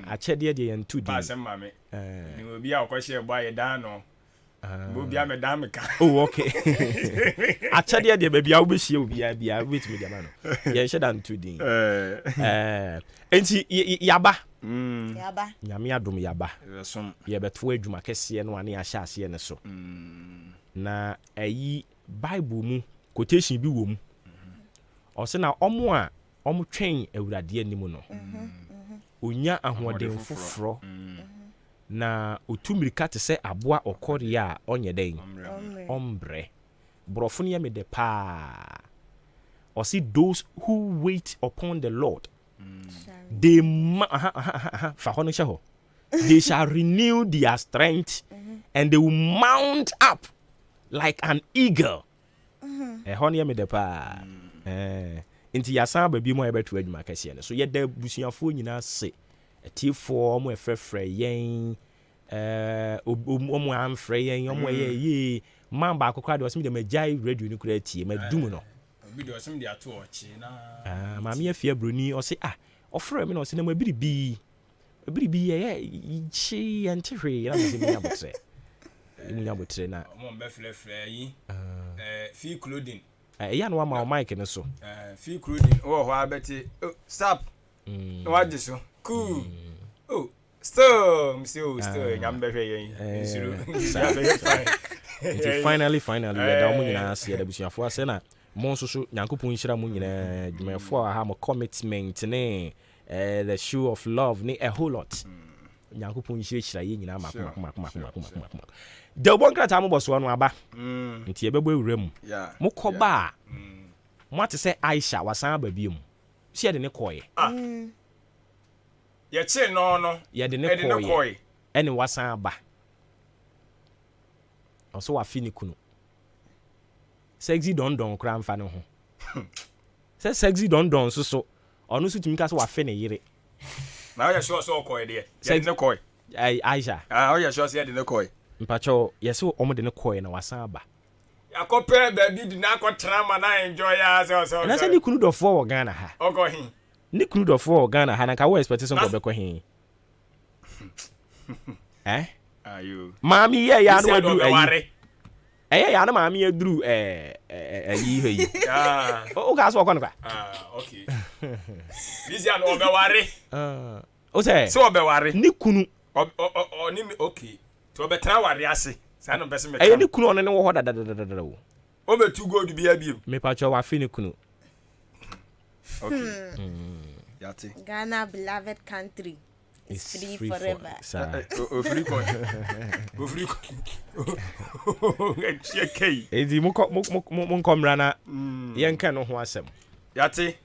achede de ye ntu din ba se ma me ni obi a okwahye ebo aye dan no bo bia me dan me ka oh okay achede de baby we be hia obi a bia wait me de ma no ye nche dan to din enti yaba yaba nyame adom yaba ye beto adwuma kese no ane ahya ase ne so na ayi bible mu quotation bi wo mu o se na omo a omo twen awurade anim no onya ahoden foforo na otumirika te se aboa okore a onye den ombre brofo ne me de pa o see those who wait upon the Lord they they shall renew their strength and they will mount up like an eagle. Honey me de pa. Inti yasan baby mo ebetu adwuma kase ne so ye da busuafo nyina se etifo mo efrefre yen omo amfre yen omo ye man ba akokra de osimi de majai radio ni kura tie madum no obi de osimi de ato ochi na mama afia broni o se ofre me no se na mabiribi ye chi antihwe na me me abotre emu ya botre na mo mbe frefre yi free clothing ya no ma o mic ne so free clothing ho abeti stop no waje so cool still nyambe hwe yen suru finally we da mo nyina ase da busuafo ase na mo nso so nyankopon hyira mo nyina dwumafo ha mo commitment ne the show of love ne a whole lot nyankopon hyira ye nyina makoma da bon krata mo boso no aba nti ebebo ewura mu mo koba mo ate se Aisha wasan aba biem si ye de ne koye ye che no ye de ne koye ene wasan aba oso wa fini kunu sexy don kra mfa ne ho se sexy don so onu so tumi ka so wa fe ne yire na o ye sure so koye de ye de ne koye Aisha o ye sure so ye de ne koye mpacho yeso omo de ne koye na wasan aba yakope baby di na akotra ma na enjoy ya so na se ni kunu do for Ghana ha ogo hin ni kunu do for Ghana ha na ka wo expect so go be ko hin ayo Mami ya no adu ayi ya no mami aduru ayi he o ka so ko no kwa okay this ya no obeware o say so obeware ni kunu ni okay to obetra ware ase sa no bese me ni kunu ono ne wo ho da o metu gold bia biem me pa cho wa fi ni kunu okay yati Ghana beloved country is free forever. Free coin. Okay. Edi mo komra na yenka no ho asem. Yate.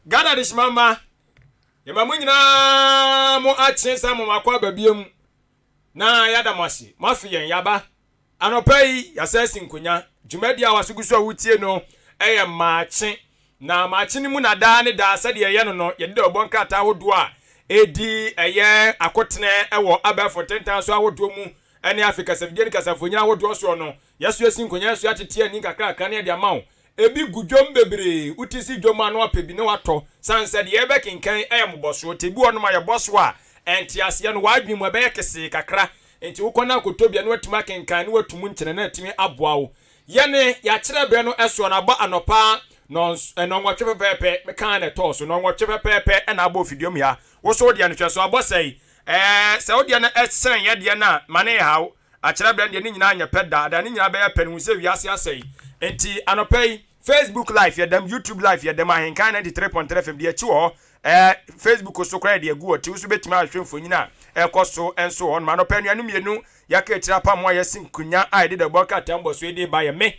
Ghana this mama. Ye mamu nyina mo achensa mo makwa babiem. Na yada masi. Mafi yen yaba. Anopai yasesi nkonya. Jumadi a wasuguso awutie no eye maache. Na maache ni mu na da ne da sade ye no ye de obonka ta hodo a edi eye akotene ewo abafo tentan so awodo mu ene Africa Savigeni kasafonyina awodo so no yeso esi nkonya so atete ani kakra ne de amawo ebi gudwom bebre utisi dwom anu apebi ne wato sanse de ebe kinkan eyemboso tebi onu ma ye boso a enti ase no wadwim ebe kese kakra enti wukona akotobia ne watuma kinkan ne watumu nkyene na atimi aboawo yene ya kire be no eso na ba anopa no nwotwe pepepe me kan na toso no nwotwe pepepe na abo fidiom ya wo so dia no hweso abosai se wo dia na esen ye dia na mane haw a kire be dia ni nyina anya peda da ni nyina be pe no se wiase asai enti anopai Facebook live ya dem YouTube live ya dem Ahenkan 93.3 FM dia chi wo Facebook so kra dia gu oti so betima ahwemfo nyina ekoso enso on manopai no mienu ya ka kire pa mo ya sinkunya ai de boka tambo so edi ba ya me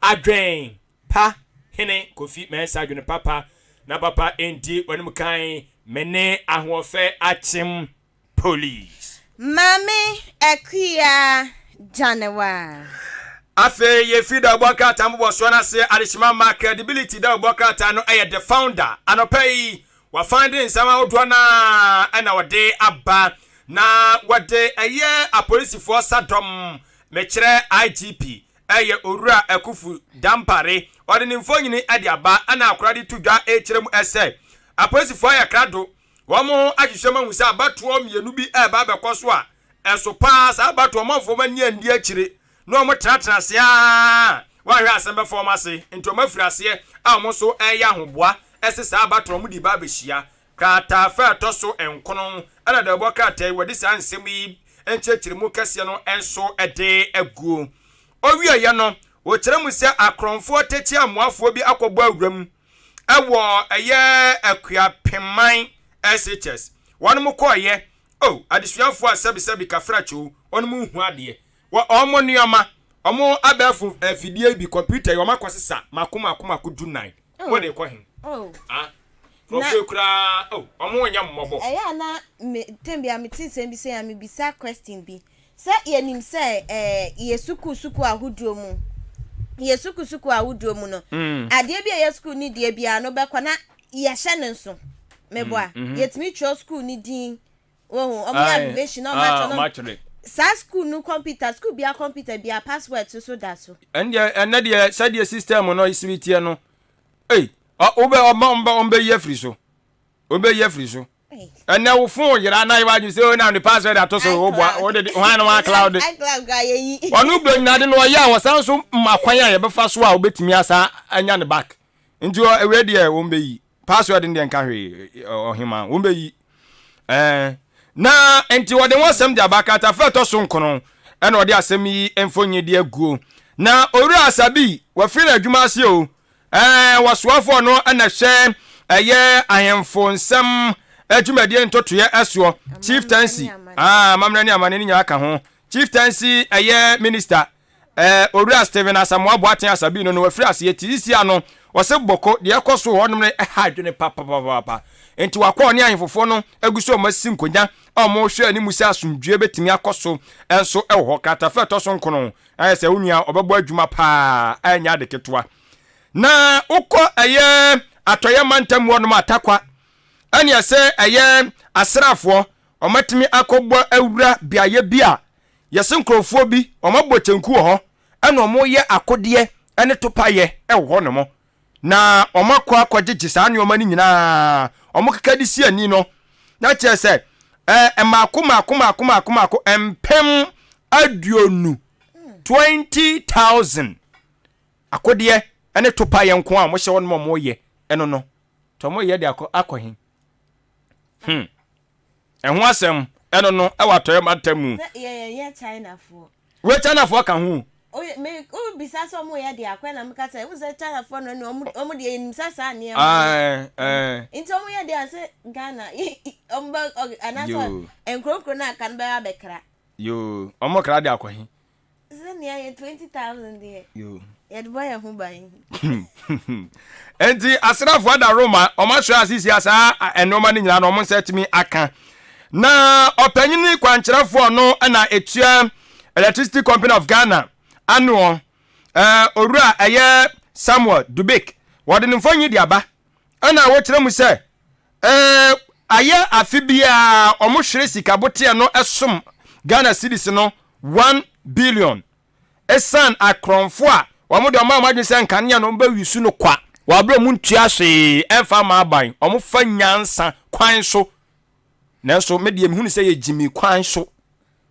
adwen pa hene kofi mensa adwene papa na papa enti wanum kan mene ahofe achim police Mami Ekia Janewa afe ye fida boka tambo so na se adishima ma credibility da boka ta no the founder anopai wa finding sama odwa na ana wade aba na wade a police force sadom mekire IGP owura akufu dampare odi ni mfonyini ade aba ana akorade tudwa ekirem ese apolisifoɔ ya krado wɔn ahwehwɛ ma nwusa abatoɔ mienu bi ba bekoso a ɛso pa sa abatoɔ mafo mani andi akire no wɔn tratra se a wɔhwɛ asɛmbe fɔm ase ntoma firase a wɔn so ɛyɛ ahoboa ɛse sa abatoɔ mu di ba behia krata fa to so enkono ana da bɔ krata wɔde sa nsɛm yi enkyekire mu kɛse no enso ɛde aguo owie ye no wo kire mu se akronfo techi amoafo bi akɔbɔ awuram ɛwɔ ɛyɛ akua peman SHS wɔn kɔɔyɛ adesuafo a sebi kafracho wɔn mu hu ade wɔ ɔmo nneɛma ɔmo abɛfo afidie bi computer wɔn akɔsesa makoma dunan wo de kɔ hin Profe kura ɔmo nya mmɔbɔ ɛyɛ na tembia metin bi se am bisa question bi se yenim se yesuku ahuduo mu yesuku ahuduo mu no ade bi yesuku ni de bia no bekɔ na yɛhyɛ ne nso meboa yetimi tro school ni din omo abbreviation no match no sa school no computer bia password so da so and the said system no isibitie no obe yefri so and now phone yira na iwa you say na the password atoso o de one cloud guy yi onu blo na de no ya wasan so makwan ya befa so a obetimi asa anya ne back nti we de wo mbeyi password ndi enka hwe ohima wo mbeyi na enti wo de wonsem de abakata fa to so nkono e na wo de asem yi emfonye de aguo na oru asabi wa fi na adwuma ase o wasoafo no na hye eye ahemfo nsem adwumadie ntotoye eso chieftaincy mamra ni amane ni nya aka ho chieftaincy eye minister Owura Steven Asamoah Boateng Asabi no wafiri ase tisi ano wose boko de ekoso ho no ha adwene papa enti wakọ ne ahemfofo no aguso masi nkonya omo hwe ani musi asomdwe betimi akoso enso ewo kata fa to so nkono ayese onua obebo adwuma pa anya de ketwa na ukọ eye atoye mantam wo no atakwa ani ase eye asrafo omatimi akọbọ awura biaye bia yese nkrofo bi omabọ chenku ho ana omo ye akode ene topaye ewo no mo na omakọ akọgye saa ne omani nyina omokaka si ani no na chese mako empem aduonu 20,000 akode ene topa ye nko a mo hye won mo ye eno no to mo ye de akɔhin ɛho asɛm eno no e watoye matamu ye China for we China for ka ho me o bisa so mo ye de akwena me ka say wo say China for no omo de enim sasa ne into mo ye de ase Ghana omba anaso enkrokro na kan ba abekra yo omo kra de akɔhin Zenia 20,000 there. Yo. Yet boy who buying. Enti asrafo da Roma, omasho asisi asa enoma ni nyina no mo set me aka. Na opanyini kwankyerafo no na etua Electricity Company of Ghana ano owura eye Samuel Dubik. Wode ne mfonyi di aba. Ana wo kyerɛ mu se aye afibia omohwere sika bote no esom Ghana cedis no 1 billion esan akronfo a wamo de omadwe se nkane no mba wisu no kwa wabro mu ntua hwe emfa ma aban omo fa nyansa kwan so nanso me de mehunu se ye jimi kwan so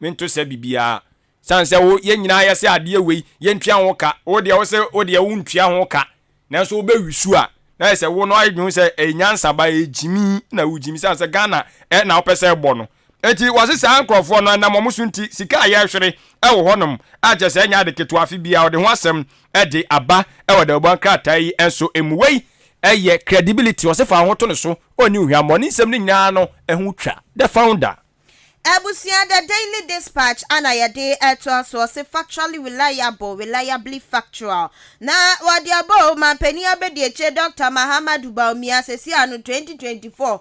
mento se bibia sanse wo ye nyina ya se ade wei ye ntua ho ka wo de wo se wo de wo ntua ho ka nanso wo ba wisu a na se wo no ayedwu se enyansa ba ejimi na wo jimi sanse Ghana na wo pese ebo no eti wase sa ankrofo no na momusu nti sika aye hwere ewo honom aje se nya de keto afi bia ode ho asem de aba ewo de oban kratai enso emuwei eye credibility wase fa ho to ne so oni hwammo ni nsem ni nyina no ehu twa the founder Ebusia the Daily Dispatch anayade eto so se factually reliably factual. Na wadiabo mampeni abedi eche Dr. Mahamadu Baumia sesi anu 2024.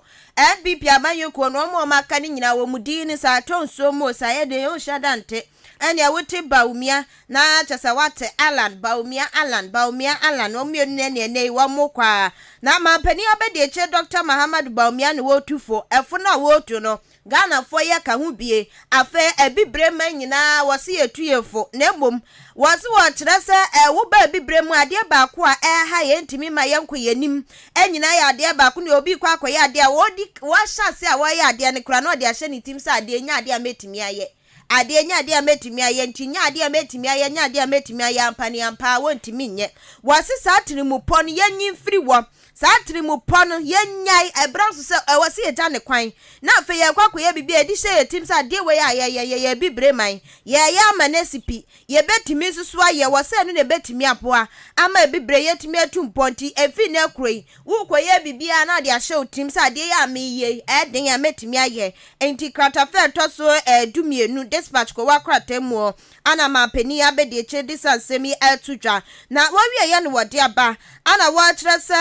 NBP amayoko no mo makani nyina wo mudini sa tonso mo sa ye de yo shadante. Ene wote Baumia na chasa wate Baumia Alan omio ne wa mokwa. Na mampeni abedi eche Dr. Mahamadu Baumia ni wotufo efuna wotu no Ghana for ya ka hu bie afa ebibre man nyina wose yetuyefo na embom wose wo kire se wo ba ebibre mu ade ba ko a ha ye ntimi ma yenko yenim enyina ya ade ba ko ne obi kwa akoye ade a wodi wo hyase a wo ya ade ne kura no de ahye ne tim se ade nya ade a metimi aye ade nya ade a metimi aye ntinya ade a metimi aye nya ade a metimi aye ampani ampa wo ntimi nye wose sa tini mu pon yenyin firi wo Satri mu pono yenyai ebranso se wase ye jane kwan na fe ye kwakoye bibi edi hye yetim sa de we ye bibre man ye amanesipi ye betimi susu aye wase no ne betimi apoa ama bibre yetimi atumponti efi na kuroi wo koye bibi na de ahye otim sa de ya ameye eden ya metimi aye enti krata fe to so dumienu dispatch ko wakrata mu ana mapeni abede eche disansemi etudwa na wawie ye no wode aba ana wa kire se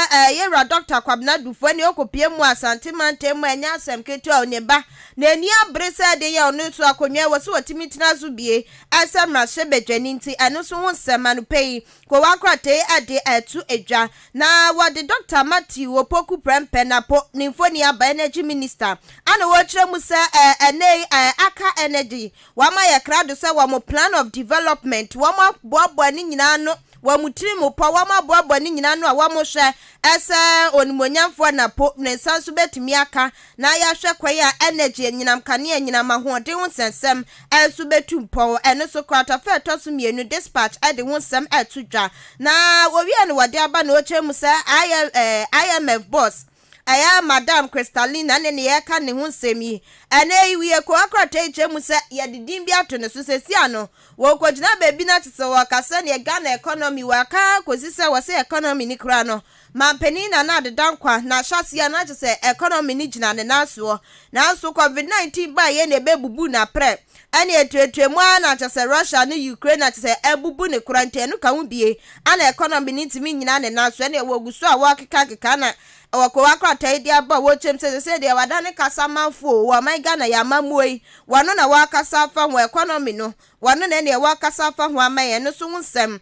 Yera Dr. Kwabna Dufo ni okopie mu asante mante mu anya asem ketu a oneba na ani abrese de ya onu so akonwa wose watimi tina so bie asem ra shebedwani nti eno so ho semanu pei ko wakrate ade etu edwa na wade Dr. Matthew Opoku Prempe na po nimfoni aba energy minister ana wo kire mu se aka energy wa ma ye krado se wa mo plan of development wa ma boabo ni nyina no wa mutiri mu pa wa ma boabo ni nyina no a wa mo hwe ese onimonyamfo na po ne sanso betimi aka na ya hwe kwaya energy nyinam kane nyinam ahoɔden ho sensem enso betumpo eno so kwata fe toso mienu dispatch ade ho sem etudwa na owie ne wade aba na ochemu se IMF boss aya Madam Crystalina ne ye ka ne ho nsemi ene iwie ko akrata echemu se ye didin bi ato ne so sesi ano wo kogina bebi na tse wo kasa ne Ghana economy wa ka kozise wo se economy ni kra no mampeni na de dankwa na hyasia na tse economy ni gina ne naso na so COVID-19 ba ye ne bebubu na pre ene etuetuemu na tse Russia ne Ukraine na tse ebubu ne quarantine ka hu bie ana economy ni timi nyina ne naso ene wo guso a wo keka na wako wakrata idi aba wo chem se de wadane kasa manfo wa my Ghana ya mamuoi wano na wakasa fa ho economy no wano na ne wakasa fa ho amaye no so nsem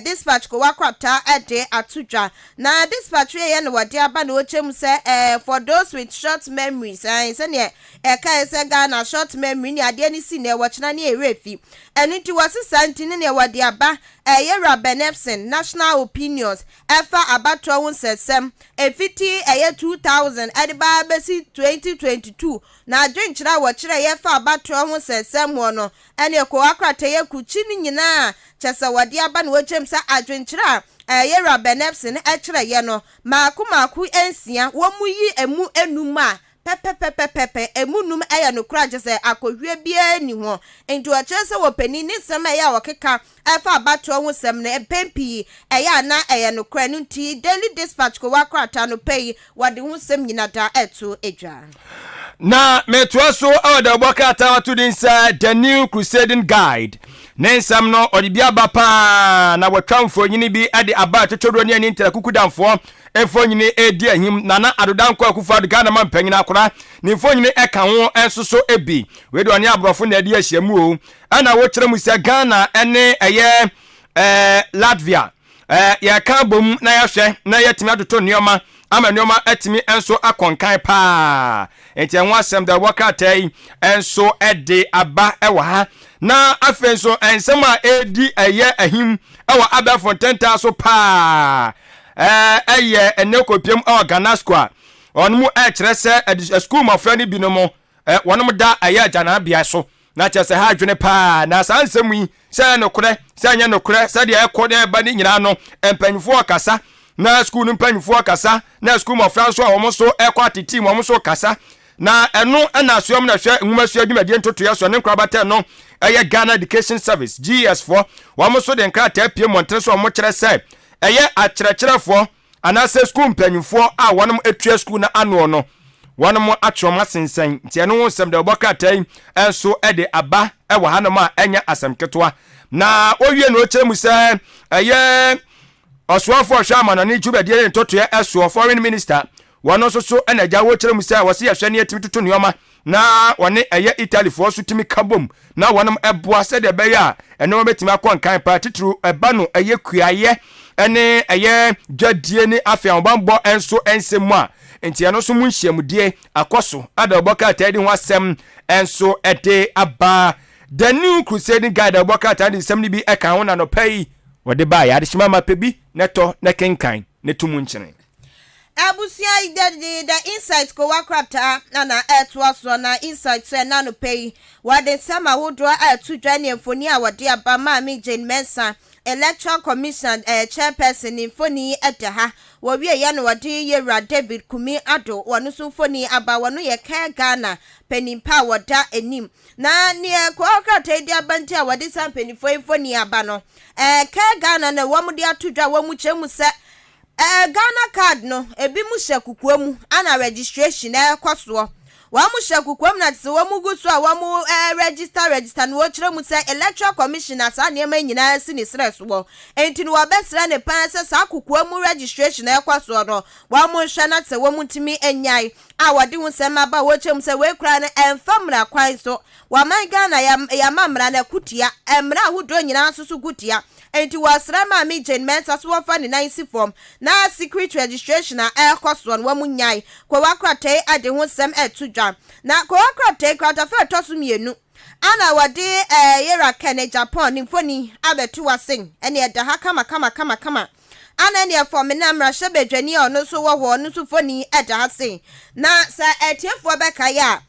dispatch ko wakrata ede atudwa na dispatch ye no wade aba na wo chem se for those with short memories se ne ka se Ghana short memory ni ade ni si na wo chena ne erefi eni ti wasisa ntini ne wade aba Yera Benefson national opinions efa abatwa won sesem efiti enti 2000 ediba besi 2022 na adwenkyira wo kyerɛ ye fa abatro ho sesem ho no ene ekowakrata ye kuchi ni nyina kyesa wade aba na wochem sa adwenkyira yera benefsin kyerɛ ye no maaku ensia wo mu yi emu enum a pepe emunum eya no kura jese akohwie bia ni ho enti o kyerɛ wo pani ni sem eya wo keka efa abatro ho sem na pempi eya na eya no kura no nti Daily Dispatch ko wakrata no pay wade ho sem nyina da eto edwa na metwaso awada bokata watu dinsa the new crusading guide nensam no odibia bapa na watwamfo nyini bi ade aba twetwodro ne ani ntira kukudamfo efo nyini edi ahim nana adodanko akufa de Ghana man panyina akora ne fo nyini eka ho ensoso ebi we de oni abrofo na ade ahyiamu o ana wo kyerɛ musia Ghana ene eye Latvia ya ka bom na ya hwɛ na yetimi adoto nneoma ama nneoma atimi enso akonkan pa enti enwa asem da wakatai enso ede aba ewa ha na afenso ensema edi eye ahim ewa aba fontenta so pa eye enekopiem o Ghana square onmu kyerɛ sɛ school ma frani binomo wonom da eye jana bia so na kyerɛ ha adwene pa na sansem yi sɛ nokorɛ sɛ anya nokorɛ sɛ de ekode ba ni nyina no empanyfo kasa na school no mpanyfo kasa na school ma franso a wo so ekwati team wo so kasa na eno na asuam na hwɛ nwuma su adwumadie ntotoya so ne nkrabata no eye Ghana Education Service GS4 wo so de nkrata pie montre so wo kyerɛ sɛ eye akyerɛkyerɛfo anase school mpanyfo a wonom etua school na ano no wonom atwoma sensen tie no nsɛm de bɔkratai enso ede aba ewa hanom a enya asemketoa na owie no kyerɛ mu sɛ eye Oswafo Shama ni jubedie ntotoye eso foreign minister wono so enaja wo kyerɛ mu sɛ wɔse yɛhwɛ ne yɛtimi tutu nneoma na wɔne ɛyɛ Italy fo so timi kabom na wɔnom ɛboa sɛ de bɛyɛ a ɛno betimi akɔ nkan pa titru ɛba no ɛyɛ kuaye ɛne ɛyɛ dwadie ne afianbambɔ enso ensemu a enti ɛno so mu nhyiamudie akɔso ada ɔbɔka tadi ho asɛm enso ɛde aba the new crusading guide ɔbɔka tadi sɛm ni bi ɛka ho na no pɛyi wɔde ba ya de shima mapebi neto ne kenkan ne tumu nkyene abusia the insight ko wakrata na eto so na insight so na no pay wade sama wodro atu dwane mfoni a wade aba ma me Jane Mensa Electoral Commission chairperson infoni edaha wo wie ya no wade yewra David Kumi Ado wonu so mfoni aba wonu ye ka Ghana penimpa wada enim na ne ko wakrata di abanti a wade sam penifo infoni aba no ka Ghana na wo mu de atu dwa wo mu chemu se Ghana card no ebi mu hye kukuamu ana registration kwaso wa mu hye kukuamu na tse wa mu guso a wa mu register no kire mu say Electoral Commission asa ne ma nyina si ni stress wo enti no wa besra ne pan se sa kukuamu registration kwaso no wa mu hye na tse wa mu timi anyai a wade hu se ma ba wo kire mu se we kura ne enfamra kwan so wa man Ghana ya mamra na kutia emra hudo nyina so kutia enti wasra ma me Jane Mensa so wafa ne nansi form na secret registration a ekoso no wamu nyai kwa wakrate ade ho sem etudwa na kwa wakrate krata fa tosu mienu ana wade yera Kene Japan ni mfoni abetu wasing ene eda ha kama ana ne form na mra hyebedwani ono so wo no so foni eda ha sing na sa etiefo beka ya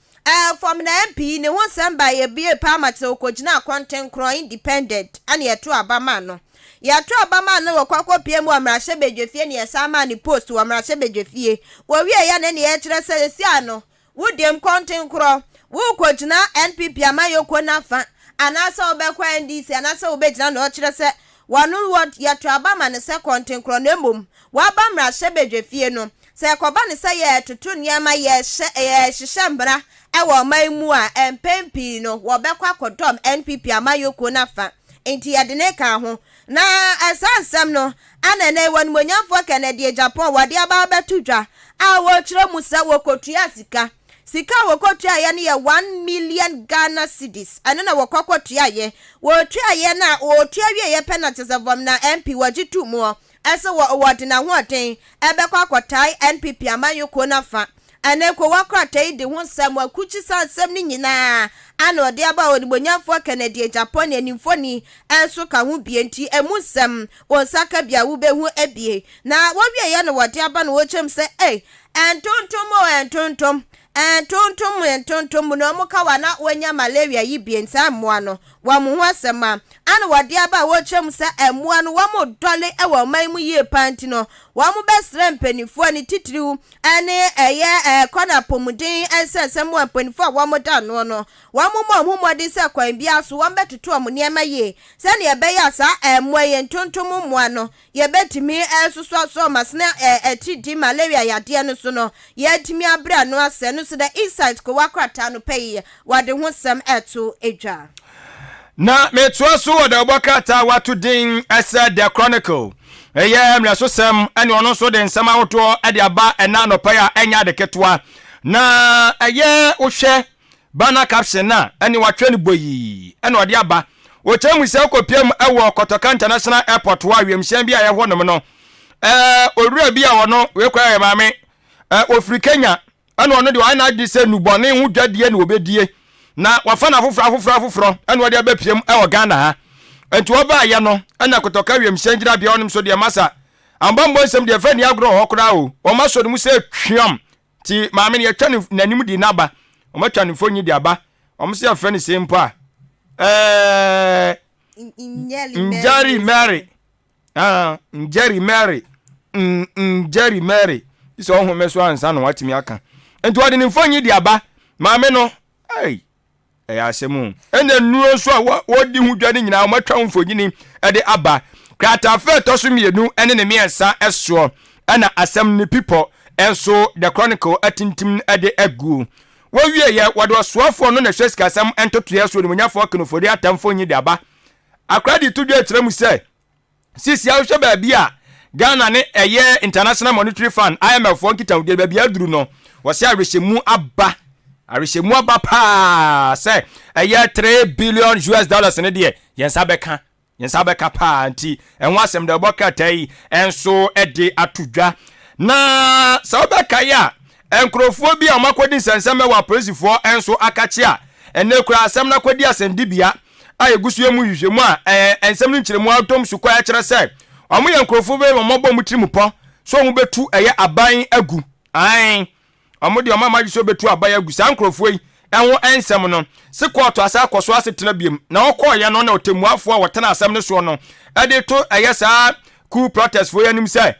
from na MP ne won samba ye bie pa mate okogina content kro independent ani yeto abama no yeto abama no wokwa piem wa mrahye bedwefie ne yesama ni post wa mrahye bedwefie wo wie ya ne ye kire se si ano wudem content kro wo kogina NPP amayoko na fa anasa obekwa NDC anasa obegina no kire se wanu what yeto abama ne se content kro na mbom wa ba mrahye bedwefie no se koba ne se ye tutu niama ye hye mbra ewo maimu a empempi no wo bekwa kodom NPP amayoko na fa enti yade ne ka ho na asansam no anene won monyamfo Kennedy Japan wade aba betudwa a wo kire musa wo kotua sika wo kotua ye ne ye 1 million Ghana cedis anena wo kokotua ye wo tua ye na wo tua wie ye penalties of na MP wajitu mo ese wo de na ho aten ebekwa kotai NPP amayoko na fa aneko wakrata de ho sam akuchi sansam ni nyina ano de aba onibonyafo Canadian Japan animfoni enso ka ho bienti emusam wonsaka bia wo behu ebie na wowie ya no wode aba no wo chem se entontom no mo kawa na wanya malaria yi bienta amoa no wa mo ho asema ana wade aba wo chem se amoa no wa mo dole e wa man mu ye panti no wa mo besre mpanifo ni titiriu ane eye kona pomuden ensensem wa mpanifo wa mo da no no wa mo mode se kwan bia so wa betutu am niema ye se ne ebe ya sa amoa ye ntontom moa no ye betimi so masna tidi malaria yade no so no ye timi abra no ase no so the insight ko wakrata no pay wade ho sam eto edwa na metwa so wode obokata watu din ese the chronicle eye mraso sam ene ono so de nsam ahoto ade aba ena no pay enya de ketwa na eye ohwe bana caption na ene watwe ne boyi ene ode aba o chemu se kopiem ewo Kotoka International Airport wa wiemhyan bia ye honom no owura bia wono we kwa ye maame ofri Kenya ene ono de wa na adi se nubone hu dwadie ne obedie na wafana afoforo ene wode abapiem ewo Ghana ha enti oba ye no ene Kotoka wiemhyan gira bia onom so de masa ambambo nsem de fani agro hokora o maso de mu se twiam ti maame ne yetwa nanim di naba o matwa ne fonyi di aba o mo se afani se mpo a Njeri Mary Njeri Mary iso ho meso ansa no watimi aka enti wade ne mfonyi di aba maame no asemu ene nuo so a wodi hu dwane nyina matwa mfonyi ni ede aba krata fe to so mienu ene ne miensa eso ana asem ne people enso the chronicle atintim ede agu wowie ye wade osoafo no na hweska asem entoto yeso ne munyafo kanofori atamfonyi di aba akradi tudwa etremu se sisi ahwe ba bia Ghana ne eye International Monetary Fund IMF won kita udi ba bia duru no wose arehemu aba pa se eye $3 billion ne de yensa beka pa anti enwa asem de bokatai enso ede atudwa na saubeka ya enkrofo bia makodi sensem wa presifo enso akachi a ene kura asem na kodi asendibia ayegusu emu hwehwemu a ensem no nkyeremu atom su kwa kire se omo yenkrofo be mombo mutirimu po so mu betu eye aban agu omo de omo amaji so betu aban agu san krofo yi enwo ensem no se kwoto asa akoso asetena biem na okoye no na otemuafo a wotena asem no so no ede to eye sa ku protest fo yanim se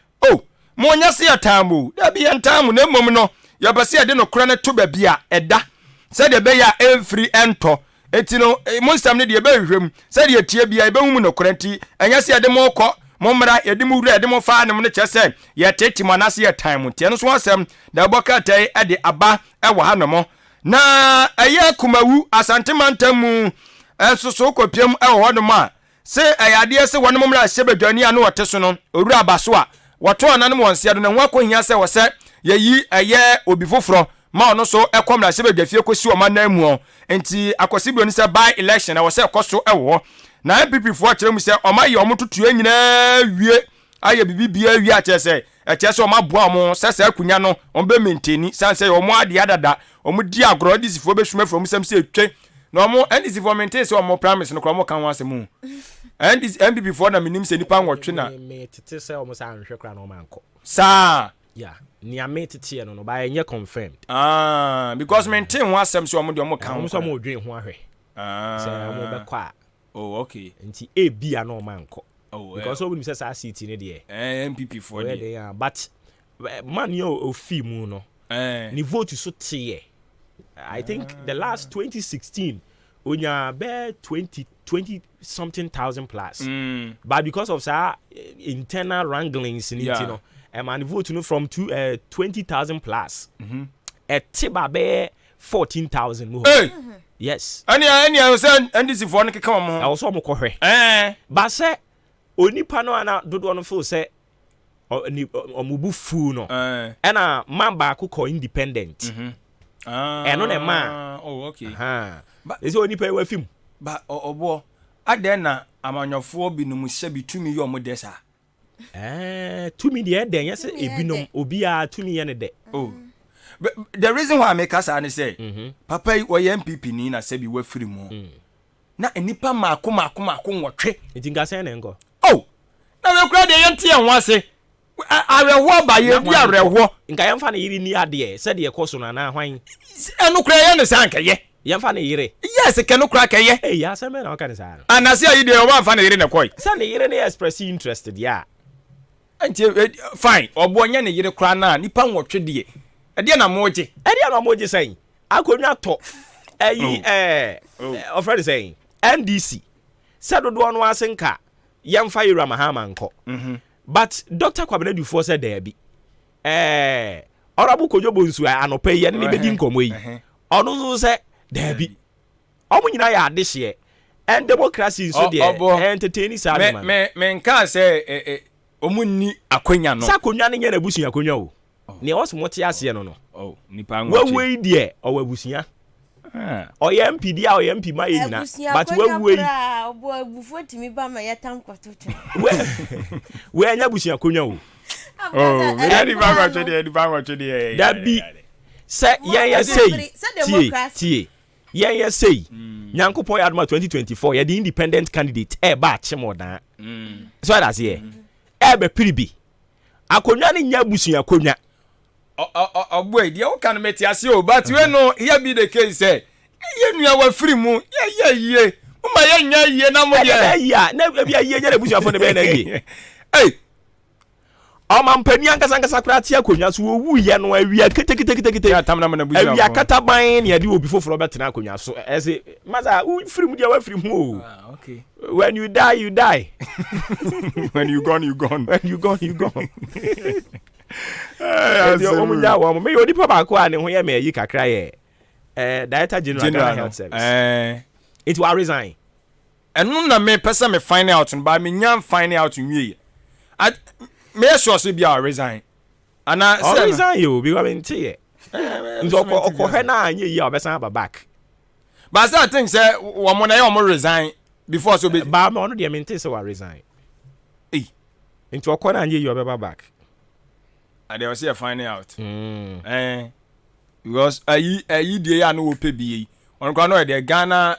mo nya se atamu da bi entamu na mom no yabase ede no kora na to ba bia eda se de be ya every ento etino monsam ne de be hwem se de tie bia be hu no koranti anya se ede mo kɔ mo mra ede mo wura ede mo fa ne mo ne kyese ye teti manase ye time tie no so asem da bokatai ede aba ewo ha no mo na aye kumawu asantemantamu ensoso kopiem ewo ho no ma se ayade se wonmo mra hye badwani anu wote so no owura abaso a woto onanem wonse do na ho akohia se wo se yeyi aye obi foforo ma ono so ekomra hye badwafie kosi o manamu enti akosibro ni se by election na wo se ekoso ewo na MPP fo kire mu se o ma ye o mututu anyina wie aye bibibia wie a chese echese o ma boa mo sese akunya no o be maintain sanse o mo ade adada o mo di agro disifo be hwuma from sem se etwe na o mo disifo maintain se o mo promise no kro mo kan wase mu MPP fo na minim se nipa nwotwe na me tete se o mo sa anhwe kra na o manko sa yeah ni amete no ba enye confirmed because maintain wasem so o mo de o mo kan o so mo dwen ho ahwe se mo be kwa okay nti ebia na o manko because well, we say sa city ne de MPP for there but man yo ofimu no ni vote so tie I think the last 2016 onya be 20 something thousand plus but because of sa internal wranglings in it you know man vote no from 20,000 plus tiba be 14,000 more yes any I say NDC for nka come I also mo kohwe but say onipa no ana dodo no feel say omubu fu no na man ba ko independent no na ma okay but is onipa we film ba obo aden na amanyofo binum hye bitumi yo mo desa tumi de den yes ebinom obi a tumi ye ne de The reason why I make us say, Papa, we MPP ni na say be we free mo. Na enipa mako nwotwe. Itinga say na ngo. Oh. Na we kura de yenti en wase. Arewo ba ye bi arewo. Nka yemfa na yiri ni ade, se de ekoso na na hwan. Enu kura ye ne sanka ye. Yemfa na yiri. Yes, kenu kura ka ye. Eh, ya se me na o kan sa. Anase ayi de o ba fa na yiri ne koi. Se na yiri na express interested ya. Fine. Obo nya ne yiri kura na nipa nwotwe de. E de na moje. E de na moje say. Akonwa to. Of friend saying NDC. Said do no asenka. Yemfa yira mahama nko. But Dr. Kwabena Dufo said there be. Orabu Kojo Bonsu anope ye ne bedi nkomo yi. Onu so say there be. Omo nyina ya this year. And democracy so there entertaining sa man. Me nka say omu ni akonya no. Sa akonya ne nya na busuya akonya o. Ne was mote ase no no. Oh, nipa nwo. We de o wabusuya. Oye MPD a oye MP ma ye nyina. But we obo bufo timi ba ma ya tankwato. We anya busuya akonya o. Oh, me dey ba watch dey. That be say yeah say. Tie. Yeah say. Nyankopon ya adoma 2024 ya the independent candidate ba chemodan. So that's here. Be piribi. Akonya ne nya busuya akonya. Boy, the o can meti ase o, but we no here be the case say ye nua wa free mu ye o ma ye nya ye na mo ye ya na bia ye nya busu afo ne be na ye eh o ma mpani ankasa kra tia akonya so owu ye no awia kete ya tam na na busu awia kata ban ne ade obi foforo betena akonya so ese maza u free mu dia wa free mu o okay when you die you die when you gone you gone when you gone you gone omunya wo me yodi pa ba ko ane ho ye me yi kakra ye Director General Health Service it will resign enu na me pesa me find out ba me nyam find out nwie me sure say bia resign ana say resign you bi wa me ntie nzo okọ he na anye yi obesan ba back but I think say wo mo na ye wo resign before so be ba me ono de me ntie say wa resign nti okọ na anye yi obeba back and they was here finding out because ayi die ya no ope bi on kwa no the Ghana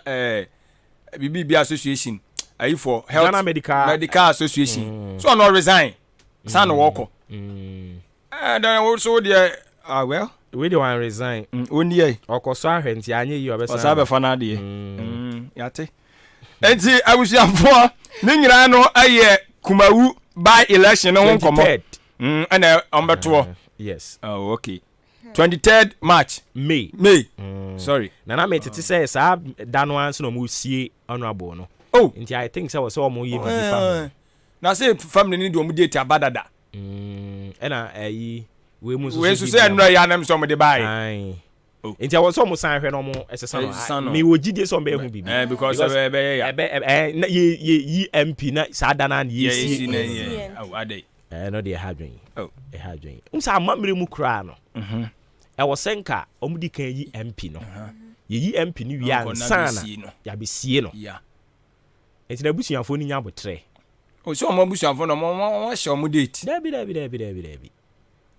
BBB association ayi for health Ghana medical association so no resign san work and then also the well we the one resign oni e okoso ahwenti anye yi obesa osa fa na de yate enti abusuafo ni nyira no aye kumawu by election no won komo and umbeto yes oh okay 23rd March May sorry na me tete say sa dano anso no mu sie honorable no oh nti I think say was mo ye bi family na say family ni do mu date abadada na we mu so say no ya nam so mo de buy nti was so mo san hwe no mo esesa no me wo gidie so be hu bibi because ye MP na sa dana na ye si oh adai no dey hadwen unsa amamre mu kra no e wo senka omudi kan yi MP no ye yi MP ni wi ansana ya be sie no ya enti na busuafo ni nya botre o so mo busuafo no mo hye o mo date dabi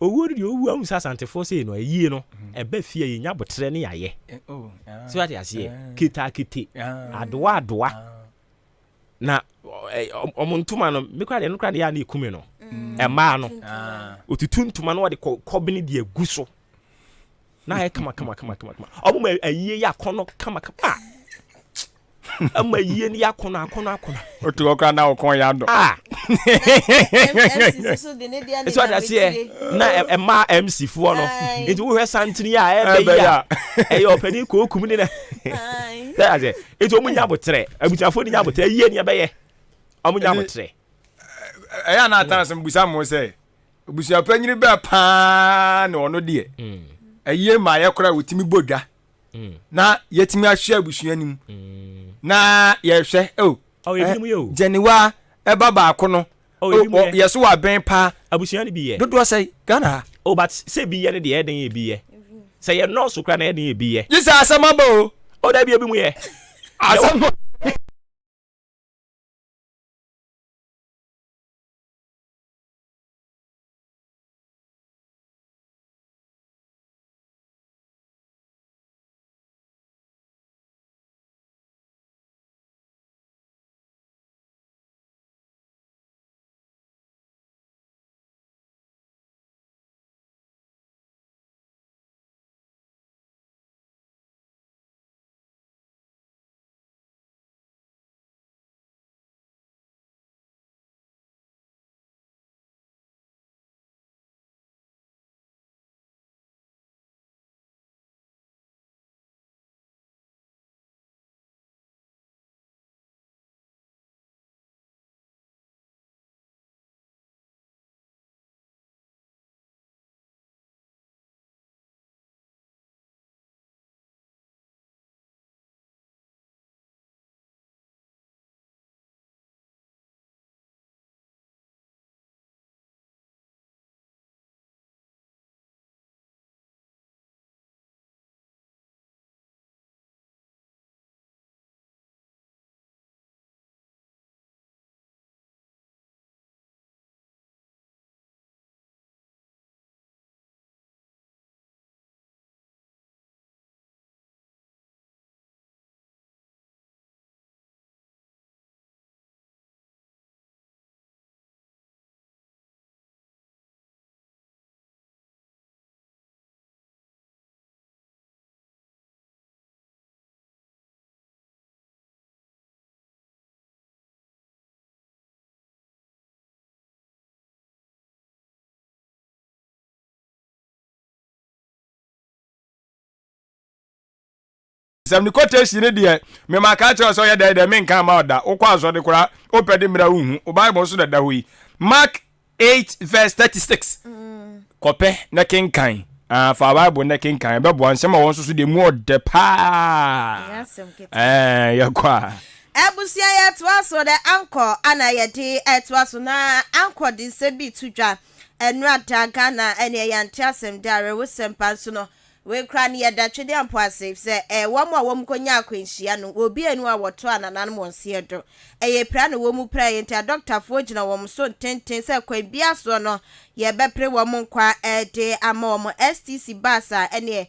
owo ri owu amsa santefo sei no ayie no e ba fie ye nya botre ne yaye so ati ase kita adoa na omuntuma no mekwa de no kra de ya na ekume no e ma no otutuntuma no de kobini de aguso na ye kama omo ayie ya kono kama ama yie ni yakono otu okra na okon ya do so that say na e ma MC fo no it wo hwe santini ya e be ya e yo pani ko okum ni na that say it wo munya botre abuchafo ni nya botre yie ni e be ye omunya botre ya na atan sem busa mo say busa panyini be pa na ono de ayie ma ye kora wotimi bodwa na yetimi ahwe abusuanim na ye hwe ebimu yo jeniwa baba ko no yeso wa ben pa abusuani bi ye dodo say Ghana but say bi ye ne de eden ye bi ye say ye no so kra na eden ye bi ye yisa asamaba o da bi ebimu ye asamba Some the quotation dear, me makacha so ya the men come out that o kwa so de kura o pede mra hu o Bible so da wi. Mark 8 verse 36. Kope na kenkan. For Bible na kenkan be bo ansem won so de mu de pa. Ya kwa. Ebusia ya twa so de anchor ana ye de etwa so na anchor de se bi tudwa. Enu adaga na ene ya ntiasem dare wo sempa so no. We kra ne yeda twede ampo asef se wom a wom konya akwanhia no obi enu a woto ananan mo nse do eye pra no wom pra ye ntia doctor fo gina wom so tenten se kwan bia so no ye bepre wom nkwa de ama wom STC basa ene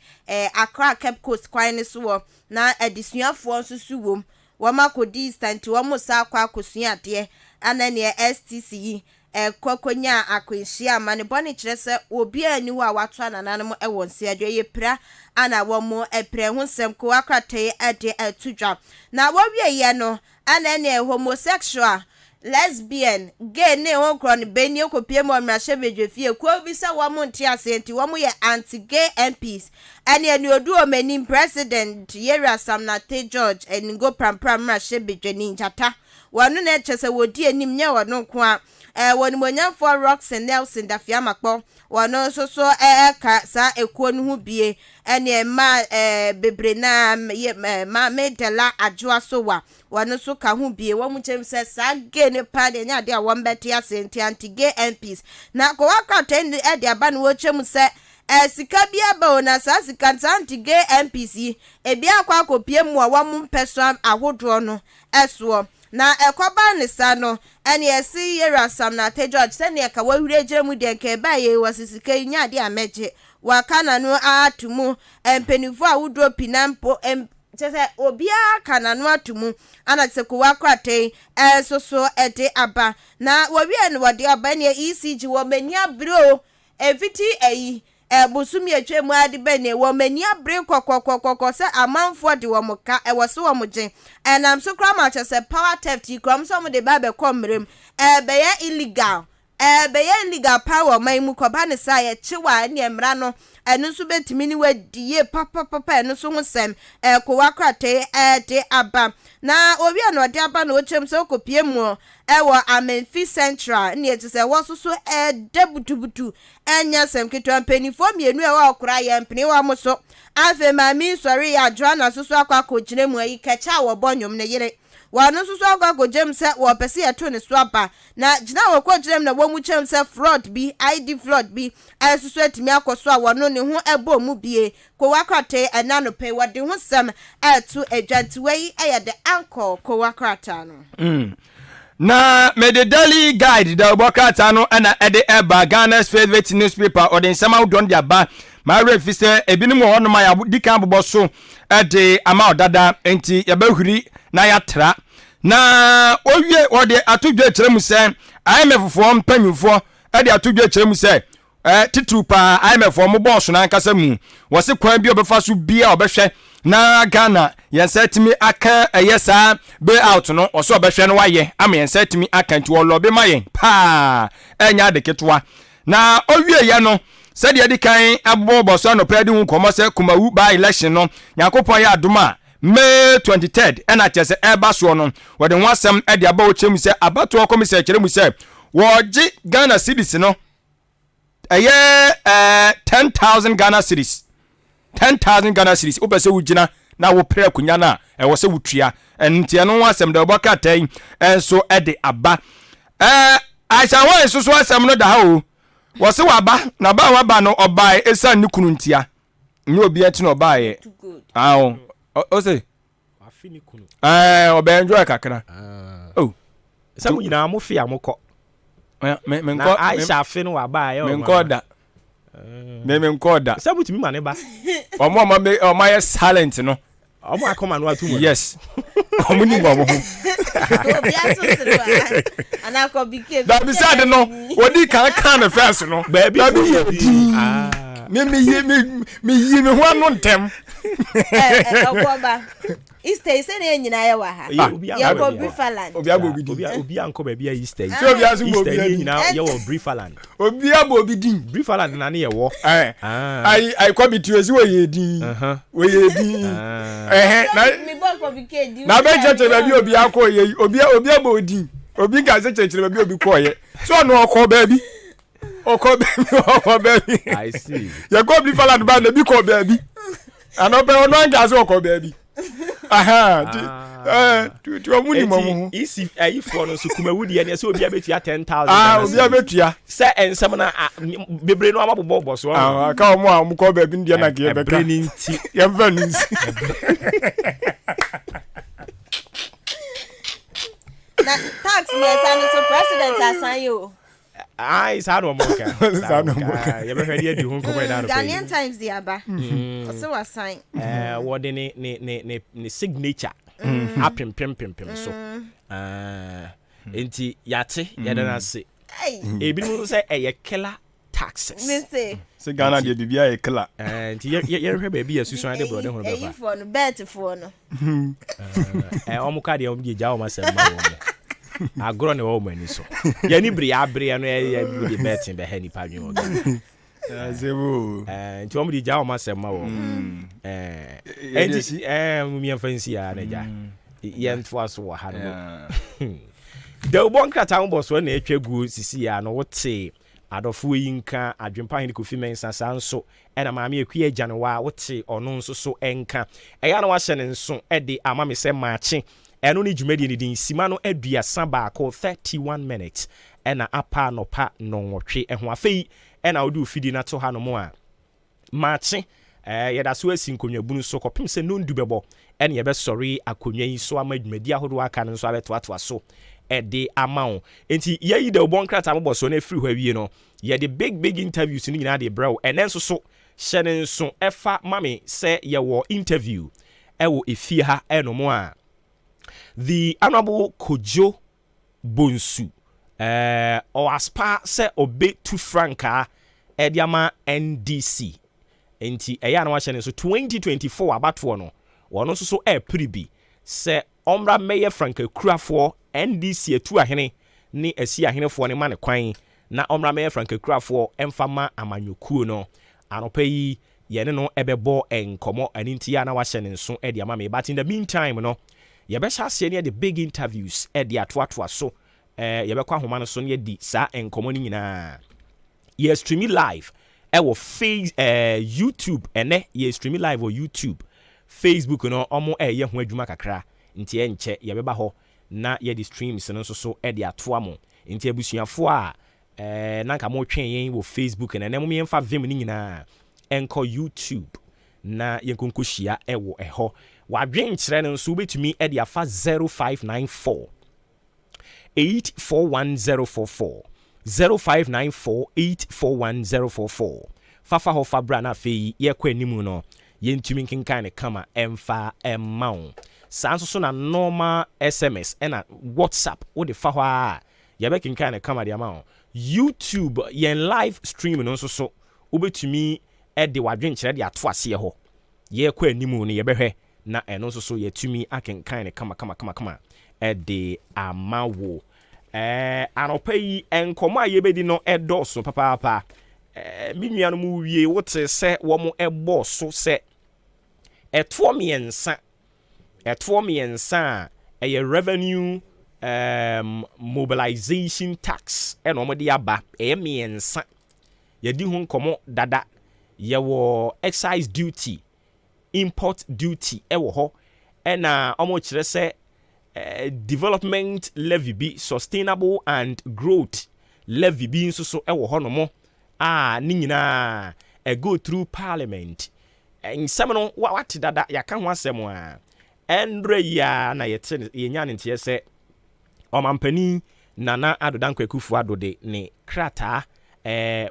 Accra Cape Coast kwan ne so na adisuafo nsusu wom wom akodi stand wom sa akwa akosua de anane STC kokonya akwanhia ma ne bone kire se obi aniwo a wato ananam wonse adwe ye pra ana womo epre husem ko akrate ade atudwa na wowie ye no ana ne homosexual lesbian gay ne honkron beni okopie mo mrahye bedwefie ko bi se womo ntiase nti womo ye anti gay MPs ani ani odu omani president Yera Samnate George enigo prampram mrahye bedwani njata wonu na chese wodi anim nya wono ko a wonu monyan for rocks and Nelson dafia makpo wono so ka sa ekuo no hu bie ene ma bebre na ma medela adwoa so wa wono so ka hu bie wo mu chem se sa ge ne pa de nya de a won beti asenti anti gay MPs na ko wakata ndi e de aba no wo chem se sika bia ba ona sa sika anti gay MPs e bia akwa kopie mu a wo mu peso ahodro no eso na ekoba ne sa no ene esi Yera Samnate George se ne ka wahire jeremu de ke ba ye wasisika nya de ameje wakana no atumu empenifo a wudro pinampo chese obia kana no atumu ana se ko wakrate so ede aba na wobia ne wode aba ne ECG wo mania bro eviti eyi busumi atwemu ade bene wo mani abre kokokokoko se amanfo de wo muka wo se wo mugye enam so kra ma chese power theft ikrom so mo de ba be komrem be ya illegal power mai mu ko ba ne sa ye chiwa ne emra no enu so betimi ni wadie papa enu so hosem ko wakrate de aba na obi an ode aba na ochem so kopie mu ewo Amenfi Central ne chese wo so debutubutu enya sem ketwa penifo mienu e wa okura ye mpene wa moso afa mami sori ya Joanna so akwa kogire mu ayi kecha wo bonyom ne yire wanu so akwa kojem se wo pese ye to ne so aba na gina wo kogire na wo mu chem se fraud bi ID fraud bi so atimi akoso a wono ne ho ebo mu bie ko wakrate enano pe wode ho sem to adwanti wei eye de anchor ko wakrata no na me the daily guide da obokata no na ede eba Ghana's favorite newspaper or the nsama don dia ba ma refise ebinim ho no ma ya dikan bobo so ede ama odada enti ya bahuri na ya tra na owie ode atudwe kyeremu se IMF-fo mpanyufo ede atudwe kyeremu se titru pa IMF-fo mo boss na nkasa mu wo se kwan bi obefa so bia obehwe na Ghana yensetimi aka eyesa be out no oso obehwe no waye ama yensetimi aka nti wo lobe mayen pa enya de ketwa na owie ye no se de dikan abobo so no pedi hu komo se kumawu by election no yakopon ya adoma May 23rd ena chese eba so no wo de wasem e de aba o chemu se abato okomise kyeremu se wo gi Ghana cedis no 10,000 Ghana cedis 10,000 Ghana cedis opese wugina na wo pre akunya na e wo se wutua enti eno wasem de oboka tai enso e de aba aisha wo so asem no da ha o wo se waba na ba waba no obai esan ni kunu ntia ni obi enti no obai awo o se afini kunu obai enjoy kakra oh se mu nyina mo fia mo ko men ko aisha afini waba yo men ko da men ko da se butimi mane ba o ma silent no omo akoma no atumo yes omo ni mo ho obi aso sirwa ana ko bike da bi sad no odi kan na first no baby me ho anu ntem Ogoba. Easter say na nyina ye wa ha. Ye go Brifaland. Obi anko ba bia Easter. So obi asu mo Easter nyina ye wo Brifaland. Obi abo obi din. Brifaland na ne ye wo. I come to esi we ye din. We ye din. Na be cheche ba bi obi akọ ye obi abo din. Obi ga se cheche ba bi obi kọ ye. So no okọ ba bi. Okọ baby. I see. You go Brifaland ba na bi kọ baby. Ano be ono ga se okọ baby. Tu amuni mamu. Isi ayifo no so kuma wudi ene se obi abetua 10,000. Obi abetua. Se ensem na bebre no amabobọ so. Ka omo a mko baby ndia na ge beka. Breninti. Ye vanis. Na tax me san so president asan yo. Is hard one more. You ever heard the home come down? Ghanaian Times the aba. Also was sign. What the signature. Apim pim so. Enti yate yadana say. Ebi mo say e killer taxes. Me say. Se Ghana de bibia e killer. Enti ye hwe ba bi asusu ade bro de ho ba. E for no bet for no. Omuka de omu je o ma se ma wo. Agro ne wo mani so. Ya ni bri abre no ya be betting be ha ni pa dwen o. Zebo. Nti omu di ja o ma se ma wo. Enti mi fancy ya na ja. Ye ntwa so wo ha no. De obon krata wo boso na etwagu sisi ya no wote adofo yinka adwempa hin Kofi Mensa sanso ena maame ekua agya no wa wote ono nso so enka. Eya na wa hye ne nso e de amame se maache. Eno ni dwumadi ni din sima no aduasa baako 31 minutes ena apa no pa no nwotwe eho afei ena odu fidi na to ha no mo a maache yeda so asinkonwa bunu so kopim se no ndu bebo ena ye be sori akonwa yi so ama dwumadi ahodo aka no so abetoatoa so de amount enti yeyi de obon krata mo boso na free hwawie no ye de big interviews ni nyina de bro enenso so hyene nso efa mame se ye wo interview ewo efie ha eno mo a the Honorable Kojo Bonsu or aspa se obe tu franka ediama NDC enti eya na wa hyene so 2024 abato no wono so pribi se omra meye franka kurafo NDC etu ahene ni esi ahenefo ne ma ne kwan na omra meye franka kurafo emfama amanyokuo no anopai yene no ebebo enkomo aninti ya na wa hyene nso ediama me but in the meantime no yebesha se ne the big interviews edi atoatoa so yebekwa ahoma no so ne di sa enkomo ni nyina ye stream live wo face YouTube ene ye stream live on YouTube Facebook no omo ye ho adwuma kakra nti enche yebeba ho na ye di streams no so edi atoa mo nti abusuafo a na nka mo twen yen wo Facebook na ne mo yemfa vim ni nyina enko YouTube na yenkonko hia wo eho wadwen kyerɛ no nso betumi e de afa 0594 841044 0594 841044 fafa ho fabra na afei ye kwa animu no yentumi nkenkan ne kama emfa emmao sanso so na normal SMS na WhatsApp wo de fa ho a ye be kenkan ne kama de amao YouTube yen live stream no nso so obetumi e de wadwen kyerɛ de ato ase ho ye kwa animu no ye behwe na eno so yetumi akenkan ne kama de amawo anopa yi enkomo ayebedi no edoso papa minua mu wie wote se wo mo ebo so se eto miensa eye revenue mobilization tax eno mo de aba miensa yedi hu nkomo dada ye wo excise duty import duty ewo ho ena omo kire se development levy bi sustainable and growth levy bi nso so ewo ho no mo ni nyina go through parliament nsem no what dada yaka ho asem a endre ya na yete yenya ne ntie se omampani nana adodan kwakufu adode ne krata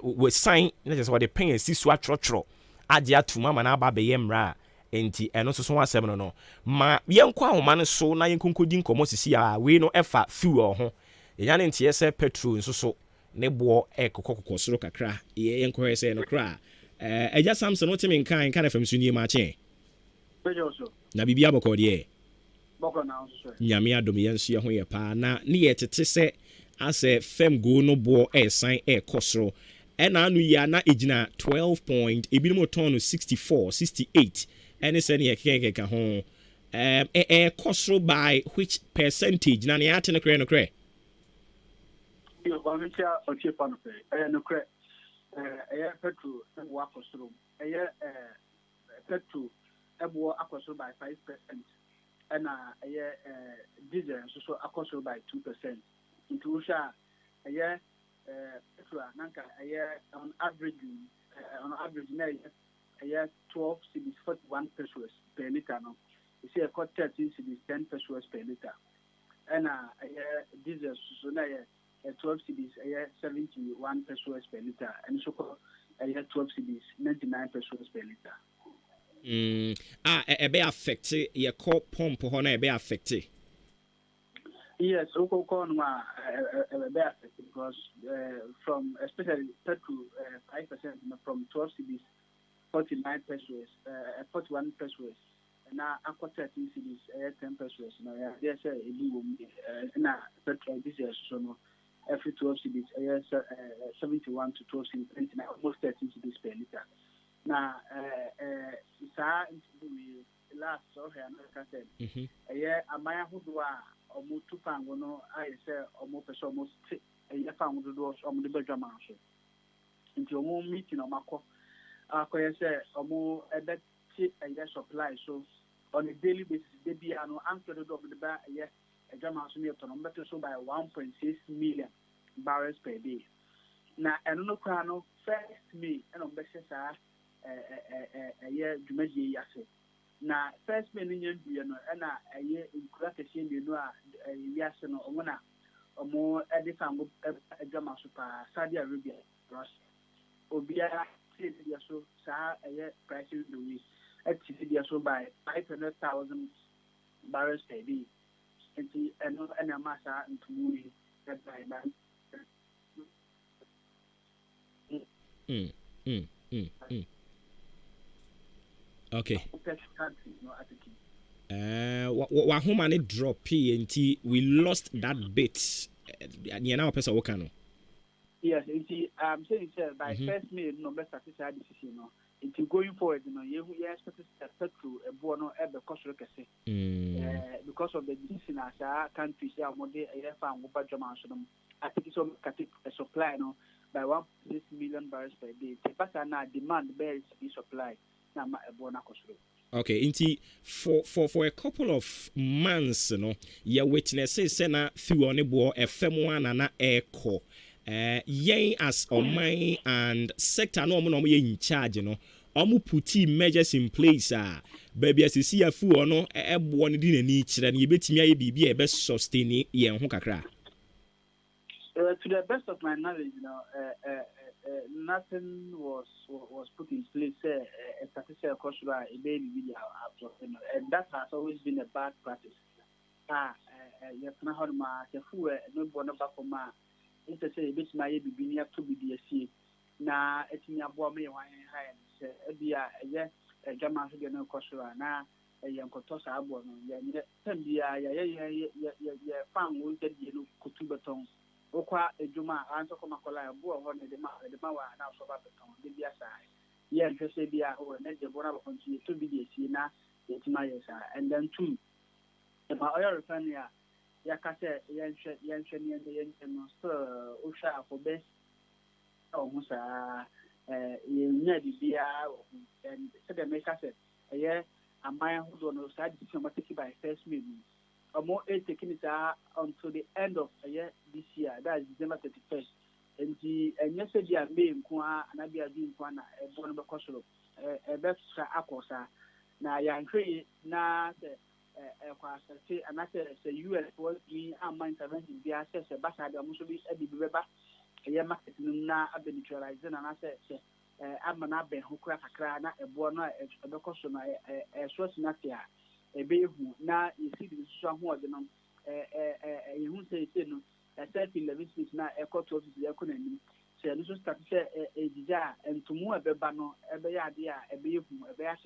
we sign na just what the pen sisu atrotro agye atuma ma na aba be yemra enti eno so asem no ma yenkwa ahoma no so na yenkonkodi nkomo sisi a we no efa fuel ho yenya ne ntie se petrol nso so ne bo ekokokoko soro kakra yenkwa se no kra eja Samson otimi nkan fam so ni Maakye na bibia bɔkɔ deɛ bɔkɔ na so nyame adom yɛn nso yɛ ho yɛ paa na ne yɛ tete sɛ asɛ fam go no boɔ ɛsan ɛkɔ soro ɛna anu yi na egyina 12 point ebinom tɔn no 64 68 ɛne sɛ ne yɛ keka ho ɛkɔ soro by which percentage na ne ate no korɛ yo wancha ochepa no pe no korɛ petrol ɛwɔ akɔ soro petrol ɛwɔ akɔ soro by 5%. ɛna diesel nso so akɔ soro by 2%. Nti wo hwɛ a petrol nanka on average na 12 cedis 41 pesos per liter no. You see 13 cedis 10 pesos per liter. ɛna diesel so na 12 cedis 71 pesos per liter. And so 12 cedis 99 pesos per liter. Ebe affect your core pump ho na ebe affect. Yes, oko no ebe affect because from especially petrol 5% from 12 cedis 49 pesos 41 pesos na akọ 13 cedis 10 pesos na there say edu na petrol diesel so no every 12 cedis 71 to 12 cedis 29 almost 13 cedis per liter. Na we last so here na said amaya hudu a omo tupango no I say omo person almost fan hudu omo de bedwama so nti omo meeting o makọ akoye say omo ebeti supply so on a daily basis they be ano anko do the ba edwama so me to no better so by 1.6 million barrels per day. Na eno no kwa no first me eno be say dwumadie yase na first man nyen duye no na nkura kese mienu a yase no omo na omo edifango adwama so pa Saudi Arabia Russia obia dia so sa price do we at dia so by 500,000 barrels per day enti eno na masa ntumuri that by Okay. Wahoma ne drop nti we lost that bit. Now person work no. Yes, nti saying by first May no best start decision no. Nti going forward no you expect petrol ebo no ebe cost kese. Because of the decision as our country say amode fan go badjama so no. I think so a supply no by 1.6 million barrels per day. But na demand bears be supply. Okay, inti for a couple of months, your witnesses say na through on bo FM1 na echo. Yen as Omai and sector no mo in charge, omu puti measures in place baby as you see a fu no ebo no di nani kire na yebetimi aye bibia e be sustain yen ho kakra. To the best of my knowledge, nothing was put in place. A statistical cost a baby video, and that has always been a bad practice. You can hold my fool, no one of my. It's a say, bitch, my baby being up to be the na it's me a boy, me, high, and be a German who get no cost. Now, a young Cotosa abon, found wounded yellow Kutubaton. Okwa ejuma anso koma kola bo ho ne de ma wa na so ba beton de bia sai ye nhwese bia o ne de bona ba konti to bi de si na yetima yesa and then two ma oil refinery ya ka se ye nhwe ne no so o sha for best o musa ye nya di bia and se de make say ye amaya hu do no sa decision ma take by first me more taking it until the end of this year, that is December 31st. And yesterday, I made Kwa and I be a dream Kwana, a born of a coastal, a best aquasa. Now, young tree, now, and I said, US was me and my intervention, the assess a bastard, I must be a bit better. A young market now, I've been neutralizing, and I said, I'm an abbey who crack a crana, a born a coastal, a source not here. Na you see the strong word you who say no a 11 6 na a court office economy say no start say a desire and to move a bebano a idea a be a bear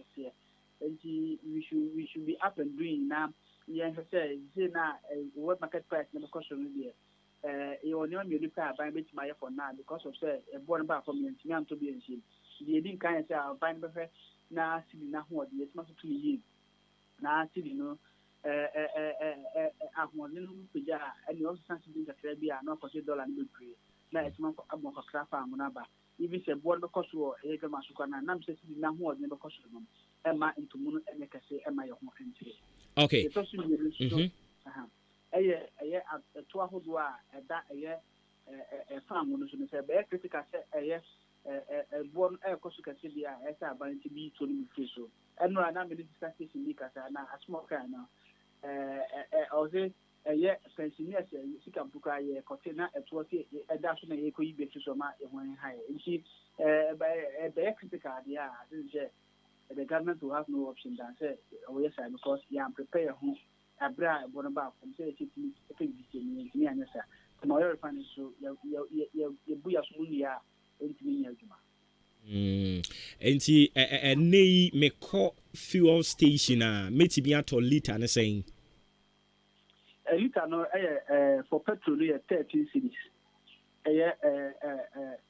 and we should be up and doing now. Yeah, say now what market price never cost there. You only me look at buying my for now because of say a born back from me to be in ship. The didn't kind of say I'll buy now see now what the it's not 2 years. Now see I want to and you also something that be not $40 and be free. Now it's not a more craft farm number. Even say born because war a Masukana and I'm saying now what never cost them. Emma into moon and make a say Emma your home and say. Okay. A 12 that a farm on the say, but critical say a born air Cosuka City as I bind to be to me so. And no, I'm not in because I'm a smoker now. Or say a year pensioners, you can book a container at what a dash in a eco be to some when high. And she by a critical, yeah, the government will have no option than say, oh yes, because you are prepared home. Abra Bonaba from say me and sir. Tomorrow financial you buya sunya into me yajuma. Enti nei me call fuel station meti bi ato liter na saying. A liter no for petrol 13 cedis.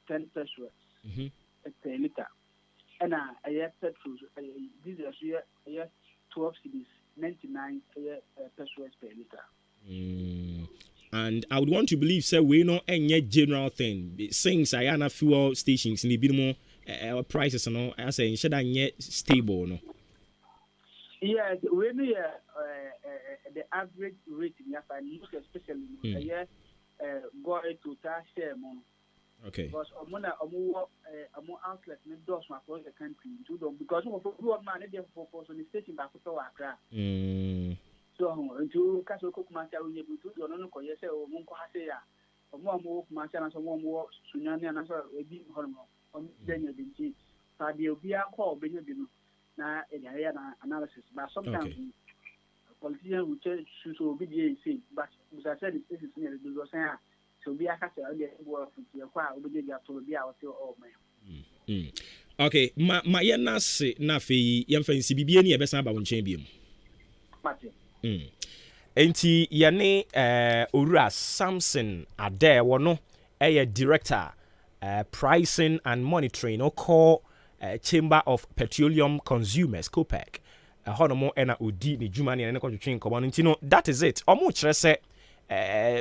10 pesos. A liter. And petrol diesel 12 cedis. 99 pesos per liter. And I would want to believe, sir, we know any general thing. Since I am fuel stations in the bit more prices and all, I say, should I get stable? No. Yeah, we know the average rate in Japan, especially go to share more. Okay. Because among outlets in those across the country to them because of one man they for on the station back to Accra. So into Castle Cook Master we able to do no ko yes o monko hase ya. Omo Master na so mo sunyane na so e bi hormo. On denya binti. Fa de obi akọ obenya bi no na e ya na analysis but sometimes politicians will change so obi dey say but as I said this is near the say so be a catch okay, ma yena se na fe yemfansi bibie ni ebesa ba wonchen biem. Enti yene Owura Samson Ade wono director pricing and monitoring or call Chamber of Petroleum Consumers COPEC. Honomo ena odi ni djuma ni ene ko twetwen komo nti no that is it. Omo kire se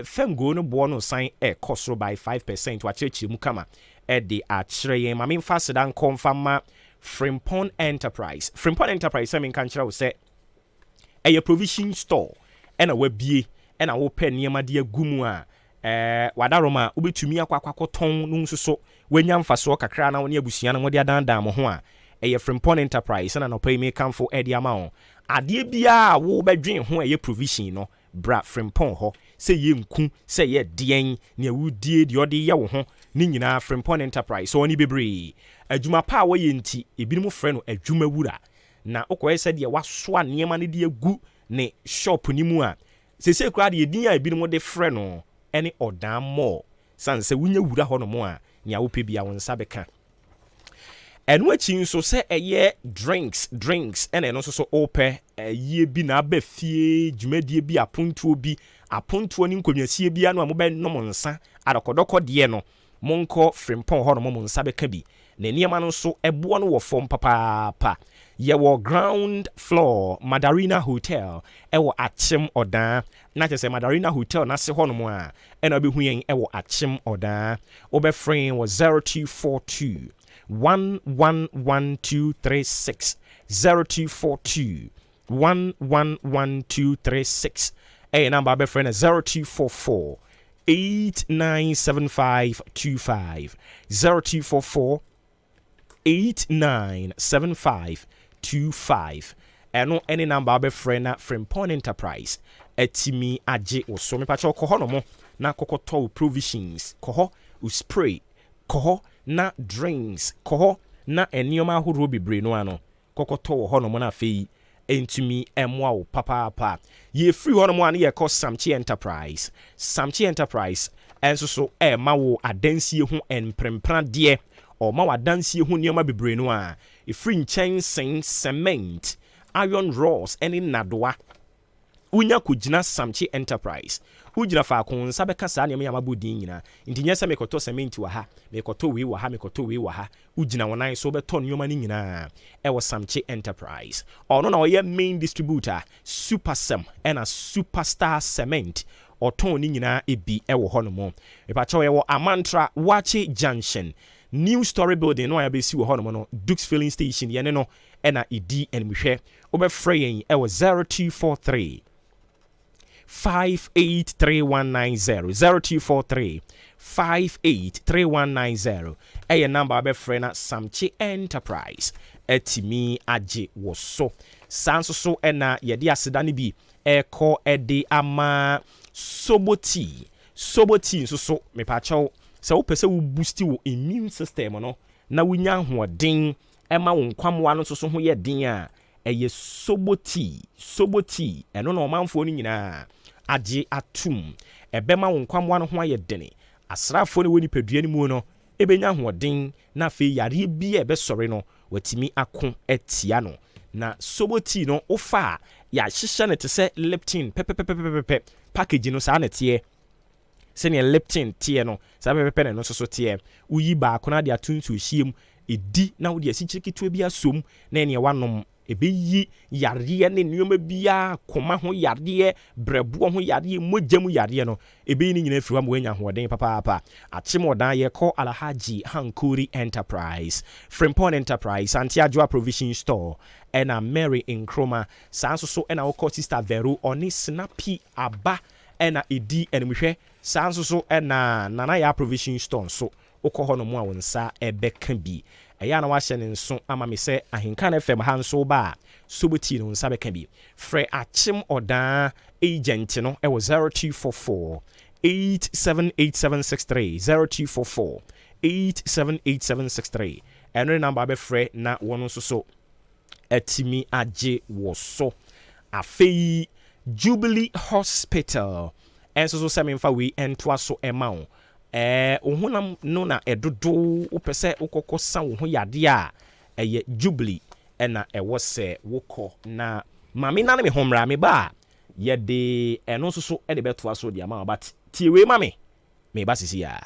fem go no bo no sign cost by 5% wa chechi mu kama de a kire yen ma me fa sedan confirm Frimpong Enterprise I mean kan kire wo se provision store ena wabie ena wo pe niema de agumu a wadaroma obetumi akwakoton no nsoso wanya mfaso kakra na woni abusua na wode adandan mo ho a Frimpong Enterprise na no pay me kamfo edi ama on ade bia wo bedwen ho provision no bra Frimpong ho se ye nku se ye den ne wudie de ode ye wo ho ni nyina Frimpong Enterprise so oni bebre adwuma pa wo ye nti ebinim frɛ no adwuma wura na okoye se de wasoa niema ne de agu ne shop ni mu a se kura de edin a ebinim de frɛ no ene odan mo san se wunya wura ho no mo a nya wo pe bia won sa beka and watching so say drinks and then also so open ye bi na ba fie dwumadie bi apontuo ni nkonwasie bi anu amoba no monsa adokodoko de no monko Frimpong ho no monsa beka bi na niema no so ebo no wo fom papa ye wo ground floor Madarina Hotel wo Achim Odan na che say Madarina Hotel na se ho no mo a ena obehu yen wo Achim Odan obefren wo 0242 111236 0242 111236 number be friend 0244 897525 0244 897525 eno any number be friend na Frimpong Enterprise etimi age oso me pa cho ko no mo na kokoto provisions ko spray ko na drinks ko na enioma ahoro bebre no ano kokoto ho no mo na fei entumi emwa wo papa ye free ho no mo an ye ko Samchi Enterprise enso so ma wo adansie ho emprempra de o ma wo adansie ho nioma bebre no a e free nchen cement iron rods any nadoa unya kujina samchi enterprise ujina fa ko nsa beka saa ne yama bodin nyina nti nyesa mekoto cement wa ha mekoto wi wa ha mekoto wi wa ha ujina wonan so beto nyoma ni nyina ewo samchi enterprise ono na oye main distributor super sem and a superstar cement oton ni nyina ebi ewo hono mo mepacho ewo amantra wachi junction new story building no ya be si wo hono mo no Dukes filling station ye ne no ena edi enmhwe obefrɛ yen ewo 0243 583190 0243 583190 eye number abefrɛ na Samchi Enterprise etimi age wo so sanso so ena yede aseda ne bi ekɔ ede ama soboti nso so mepacho sɛ wo pɛsɛ wo boost wo immune system no na wonya hoɔden ɛma wo nkwamwa no so ho yɛ den a ɛyɛ soboti ɛno na ɔmanfoɔ no nyinaa agye atum ɛbɛma wo nkwamwa no ho ayɛ dene asrafoɔ no wɔ nipadua no mu no ɛbɛnya hoɔden na afei yareɛ bi a ɛbɛsɔre no watimi ako atia no na soboti no wofa a yɛahyehyɛ no te sɛ leptin pɛpɛpɛpɛpɛ package no saa ne teɛ sɛnea leptin teɛ no saa pɛpɛpɛ ne no so teɛ woyi baako na de atonto hyiam edi na wode asikyire ketewa bi asom na ɛne wanom ebeyi yareɛ ne nneɛma bia koma ho yareɛ brɛboɔ ho yareɛ mogya mu yareɛ no ebeyi ne nyina firi wa ma wanya hoɔden papaapa akyemɔdan yɛkɔ Alhaji Hankuri Enterprise Frimpon Enterprise Santiago Provision Store ɛna Mary Nkroma saa nso so ɛna wokɔ Sister Vero ɔne Snappy Aba ɛna edi ɛnumhwɛ saa nso so ɛna Nanaya Provision Store nso wokɔ hɔ no mu a wo nsa ɛbɛka bi ɛyɛ na wahyɛ ne nso ama me sɛ Ahenkan FM ha nso ba soboti no nsa bɛka bi frɛ akyem ɔdaa agent no ɛwɔ 0244 878763 0244 878763 ɛno number bɛfrɛ na wɔn nso so atimi agye wɔ so afei Jubilee Hospital ɛnso so sɛ memfa wei ɛntoa so ɛma wo ohunam no na edodo wopɛ ukoko san wo ho yade a ɛyɛ Jubilee ɛna ɛwɔ sɛ wokɔ na mame na me homra me ba yɛde ɛno nso so ɛde bɛtoa so de ama but tie we mame me ba sisi ya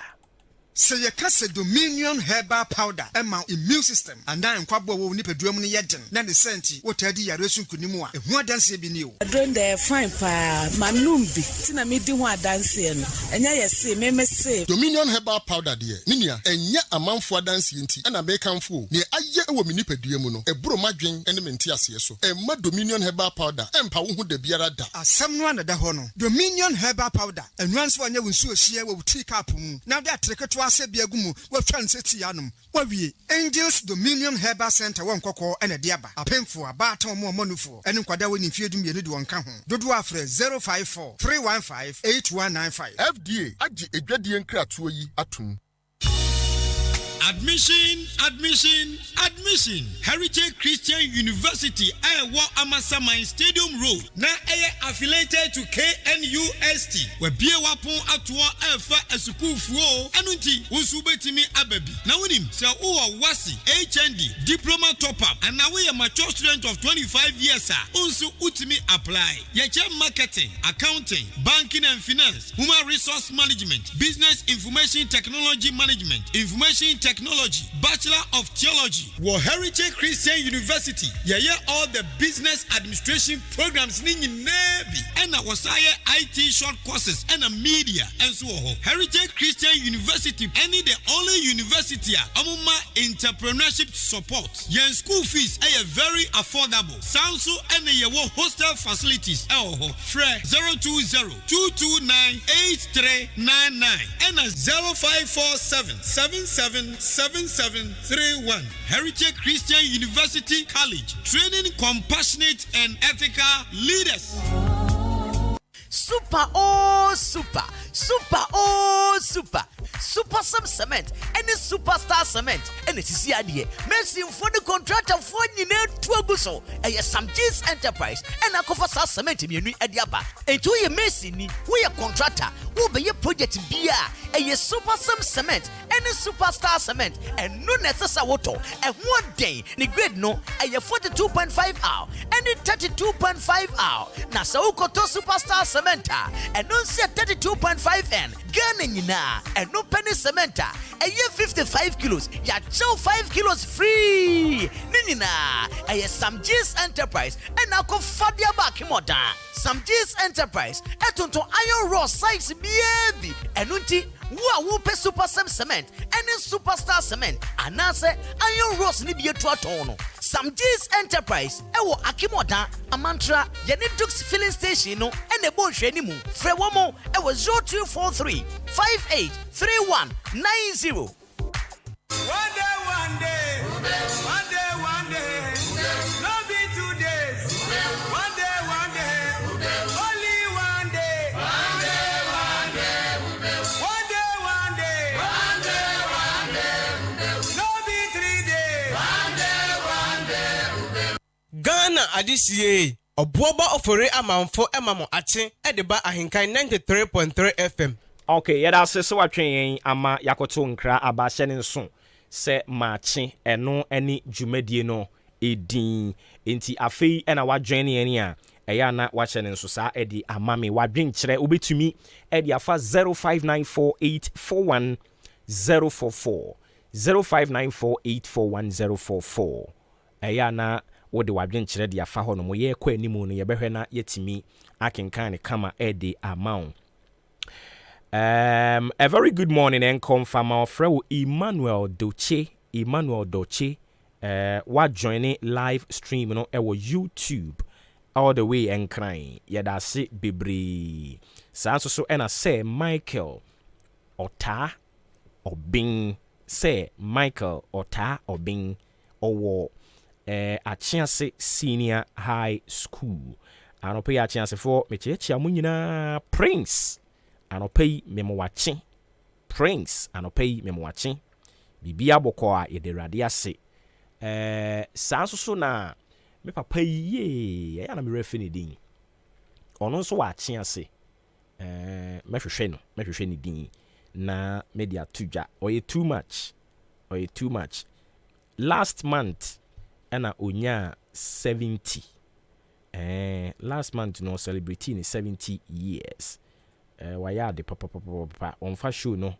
sɛ yɛka sɛ Dominion Herbal Powder ɛma immune system anaa nkwaboa wɔ nipadua mu no yɛ den na ne sɛnti wotadi yare so nkunimu a ɛho adanse bi ne o adron de fine pa manum bi tina me di ho adanse no ɛnya yɛ se me se Dominion Herbal Powder de ne nia ɛnya amanfo adanse nti ɛna bɛkanfo ne ayɛ wɔ me nipadua mu no ɛboro madwen ɛne mente aseɛ so ɛma Dominion Herbal Powder ɛmpa wo ho da biara da asɛm no anada hɔ no Dominion Herbal Powder ɛnuanso ɔnyɛ wo nsuo hye wɔ tea cup mu na de atreketo ase biagumu wafan seti yanum wawie Angels Dominion Herbal Center won kokko ene de aba apemfo abaton mo manufo ene kwada woni fiedum ye ne de won ka ho dodo afre 054 315 8195 FDA agi edwadie nkratoɔ yi atum Admission. Heritage Christian University, Amasaman Stadium Road. Na affiliated to KNUST. Where Bia Wapon Atua Alpha a school flow. Anunti, Usubetimi Ababi. Now with him, Sir Uwa Wasi, HND, diploma top up. And now we are mature student of 25 years, sir. Unsu Utimi apply. Yacha marketing, accounting, banking and finance, human resource management, business information technology management, information technology, Bachelor of Theology, War Heritage Christian University. Yeah, all the business administration programs in Navy and our IT short courses and a media and so on. Heritage Christian University, any the only university amuma entrepreneurship support. Your school fees are very affordable. Sounds so and your hostel facilities. Fre 020-229-8399 and a 0547 7731. Heritage Christian University College, training compassionate and ethical leaders. Super some cement and the superstar cement and it's the idea. Mercy for the contractor for you know to some Samchi's Enterprise and I cover cement in your new Adiaba. And to your Messi, we are contractor. wo be project bia eye super sam cement any superstar cement and no necessary water and one day the grade no eye 42.5 hour any 32.5 hour na so ukoto superstar cement and no see 32.5 n Ghana nyina and no penny cement eye 55 kilos ya chow 5 kilos free ninina eye some G's enterprise and na ko fadia back moda some G's enterprise etonto iron raw size baby enunti wo pe super cement any superstar cement anase iron rods ni bi etu aton no some G's enterprise ewo akimoda amantra yene dux filling station no ene bo hwe ni mu frɛ wo mo ewo 0243 583190 One day, no be 2 days. One day, only one day. One day, no be 3 days. Ghana adisiye obuoba ofore amanfo emamo ache edeba ahenkan 93.3 FM. Okay, yeah, that's so watching ama yakoto nkra aba hyene nso se maakye eno ani dwumadie no edin enti afei ena wadwen eni a eya na wahyene nso sa edi amame wadwen kyerɛ obetumi edi afa 0594841044 0594841044 eya na wode wadwen kyerɛ di afa ho no mo ye kwa animu no ye behwe na yetimi akenkan ne kama edi amount. A very good morning and come from our friend Emmanuel Doche. What joining live stream no our YouTube all the way and crying. Yeah, that's it, Bibri. So and I say Michael Ota or Bing. Say Michael Ota or Bing or a chance senior high school. I don't pay a chance for me Munina Prince. Anopei memo wachi Prince anopei memo wachi bibia bokwa ye de rade ase so na me papa ye ya na me refe ne din ono so wachi ase mehwehwe ne din na media tuja oye too much last month ana onya 70 last month no celebrating 70 years. Waya de papa onfa show no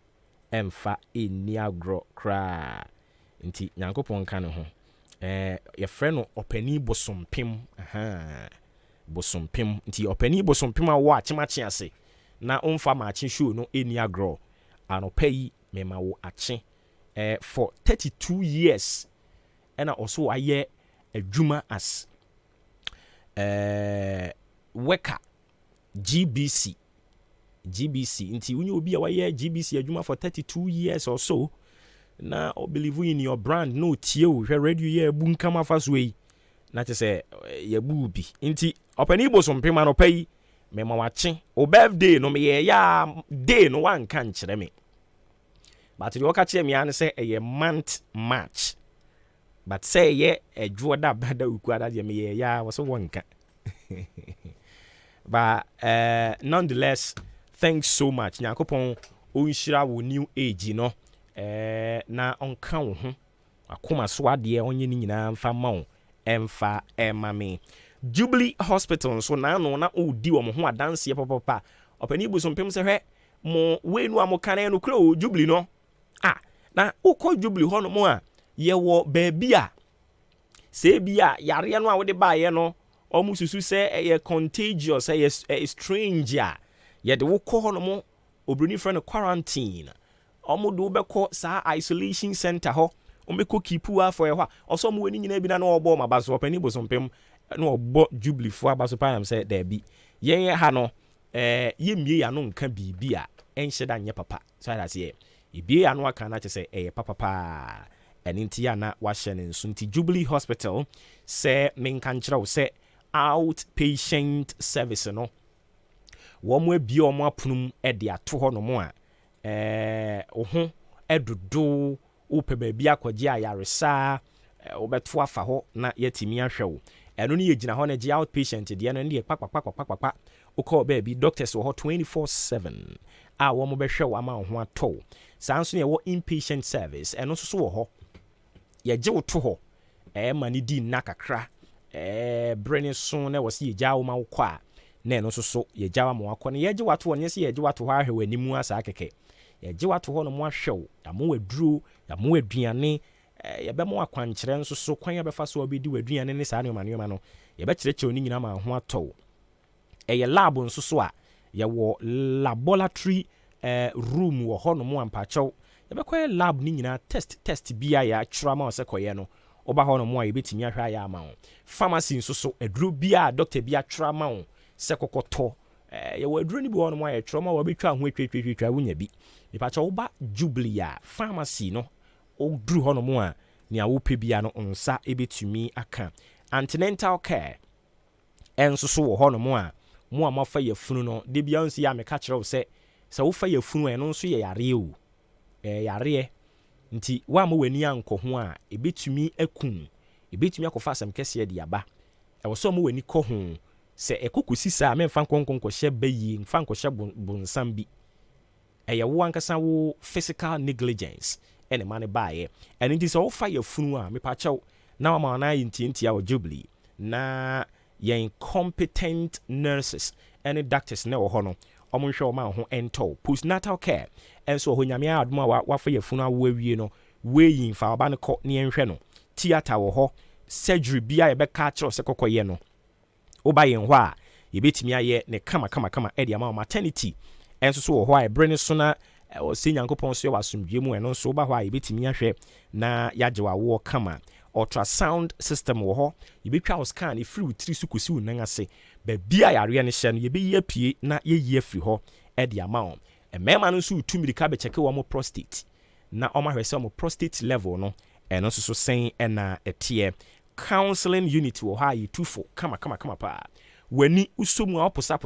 emfa eni agro kra nti nyankopon ka ne ho ye frɛ no opani bosompem bosompem nti opani bosompem a wo achemache ase na onfa maache show no eni agro anopai mema wo ache for 32 years and also aye adwuma as worker GBC nti unyo obi a waye GBC adwuma for 32 years or so na o believe in your brand no tie o hwe radio ye bu nkama fa so yi na te se ye bu bi nti opani bo so mpema no pai mema wache o birthday no me ye ya day no wan kan kire me but the oka kire me an say a month March but say ye adwo da bada ukuada de me ye ya was wonka but nonetheless thanks so much nyakopon onhyira wo new age no na onka wo ho akoma so ade onye ni nyina mfa ma wo emfa emame Jubilee Hospital so na no na odi wo ho adanse papa opani bu so mpem se hwe mo wenu amokane no kra o Jubilee no na ukọ Jubilee ho no mo a ye wo baabi a se bia yare no a wo de ba ye no omususu se ye contagious ye strange a ye de wo kọ ho no mo obroni friend quarantine omudu beko sa isolation center ho omeko kipu afọ ye ho oso mo wani nyina bi na obo mabaso opani bo so mpem na obo Jubilee fo abaso pa am se da bi yen ha no ye mie ya no nka bibi a enhye da nye papa so that ye ebie ya no aka na che se papa eninti ya na wa hye ne nso nti Jubilee Hospital se menka nkyerɛw se outpatient service no wo mo abie o mo apunum de ato ho no mo a ho edudu wo pe ba bia akɔgye ayaresa wo beto afa ho na yatimi ahwɛ wo ɛno ne yɛgyina hɔ no gye outpatient deɛ no ne yɛ kpakpakpakpakpakpa wokɔɔ baabi doctors wɔ hɔ 24/7 a wɔn bɛhwɛ wo ama wo ho atɔ saa nso ne yɛwɔ inpatient service ɛno nso so wɔ hɔ yɛgye wo to hɔ ɛma ne di nna kakra berɛ ne so na wɔ sɛ yɛgya wo ma wo kɔ a na ɛno nso so yɛgya wo ma wakɔ no yɛgye wato hɔ ne sɛ yɛgye wato hɔ ahwɛ wɔ animu asaa kɛkɛ yɛgye wato hɔ no mo ahwɛ wo yɛamo waduro yɛamo aduane yɛbɛma akwankyerɛ nso so kwan yɛbɛfa so wɔbɛdi w'aduane ne saa nneɔma no yɛbɛkyerɛkyerɛ wo ne nyina ma ho atɔ wo ɛyɛ lab nso so a yɛwɔ laboratory room wɔ hɔ no mo ampakyɛw yɛbɛkɔyɛ lab ne nyinaa test bia yɛatwerɛ ma wo sɛ kɔyɛ no woba hɔ no mo a yɛbɛtumi ahwɛ ayɛ ama wo pharmacy nso so aduro bia doctor bi atwerɛ ama wo sɛ kɔkɔtɔ yɛwɔ aduro no bi hɔ no mo a yɛtwerɛ ma wɔbɛtwa ho atwatwatwa wonya bi mepakyɛ woba Jubilee a pharmacy no woduru hɔ no mo a nea wopɛ bia no nsa ɛbɛtumi aka antenatal care ɛnso so wɔ hɔ no mo a mofa yɛfunu no de bia nso yɛ a meka kyerɛ wo sɛ wofa yɛfunu ɛno nso yɛ yareɛ o yareɛ nti wa ma w'ani ankɔ ho a ɛbɛtumi akun ɛbɛtumi akɔfa asɛm kɛseɛ de aba ɛwɔ sɛ ɔmo w'ani kɔ ho sɛ ɛkɔkɔsi saa memfa nkɔnkɔnkɔhyɛ bayi mfa nkɔhyɛ bonsam bi ɛyɛ wo ankasa wo physical negligence ɛne ma ne baeɛ ɛno nti sɛ wofa yɛfunu a mepakyɛw na wama na ayɛ ntiantia wɔ Jubilee na yɛn competent nurses ɛne doctors ne wɔ hɔ no ɔmo nhwɛ ɔma ho ɛntɔ postnatal care ɛnso ɔhɔ nyame adom a wafa yɛfunu awo awie no weyi mfa ɔba no kɔ ne yɛnhwɛ no theatre wɔ hɔ surgery bia yɛbɛka kyerɛ sɛ kɔkɔyɛ no woba yɛn hɔ a yɛbɛtumi ayɛ ne kama ɛde ama maternity ɛnso so wɔ hɔ a ɛberɛ ne so na ɔsɛ nyankopɔn so yɛ wɔ asomdwe mu ɛno nso woba hɔ a yɛbɛtumi ahwɛ na yɛagye wɔ awoɔ kama ultrasound system wɔ hɔ yɛbɛtwa wo scan ɛfiri wo tiri so kɔsi wo nan ase baabi a yareɛ no hyɛ no yɛbɛyi apue na yɛyi afiri hɔ ɛde ama wo mmarima no nso wotu mmirika bɛkyɛke wɔ mo prostate na ɔmahwɛ sɛ ɔmo prostate level no ɛno nso so sɛn ɛna ɛteɛ counseling unit wɔ hɔ a yɛtufo kama paa w'ani wosɔ mu a woposa a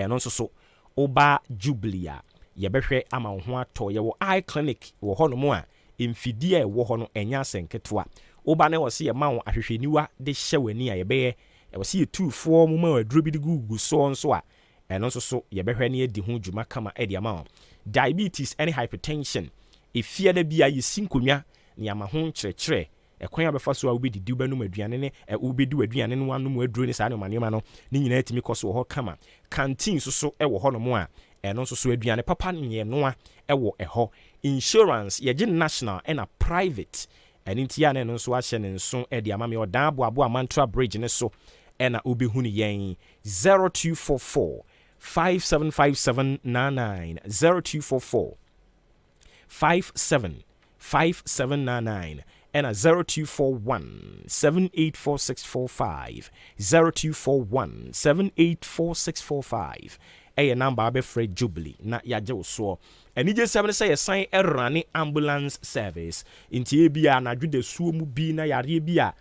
ɛno nso so woba Jubilee a yɛbɛhwɛ ama wo ho atɔ yɛwɔ eye clinic wɔ hɔ no mu a mfidie a ɛwɔ hɔ no ɛnya asɛnketewa woba na ɛwɔ sɛ yɛma wo ahwehwɛniwa de hyɛ w'ani a yɛbɛyɛ ɛwɔ sɛ yɛtuufoɔ mu ma waduro bi de gugu soɔ nso a ɛno nso so yɛbɛhwɛ ne yɛdi ho dwuma kama ɛde ama wo diabetes ne hypertension ɛfie da bi a yɛsi nkonnwa ne yɛama ho nkyerɛkyerɛ ɛkwan a bɛfa so a wobɛdidi wobɛnom aduane ne wobɛdi w'aduane no wanom aduro ne saa nneɔma no ne nyinaa tumi kɔ so wɔ hɔ kama canteen nso so ɛwɔ hɔ no mu a ɛno nso so aduane papa nyɛnoa ɛwɔ ɛhɔ insurance yɛgye national ɛna private ɛne nti a na ɛno nso ahyɛ ne nso ɛde ama me ɔdan aboaboa mantra bridge ne so ɛna wobɛhu ne yɛn 0244 575799 0244 575799 ɛna 0241 784645 0241 784645 ɛyɛ number abɛfrɛ Jubilee na yɛagye wo soɔ ɛnigye sɛm ne sɛ yɛsan ɛrane ambulance service nti ebia anadwo da suo mu bi na yareɛ bi a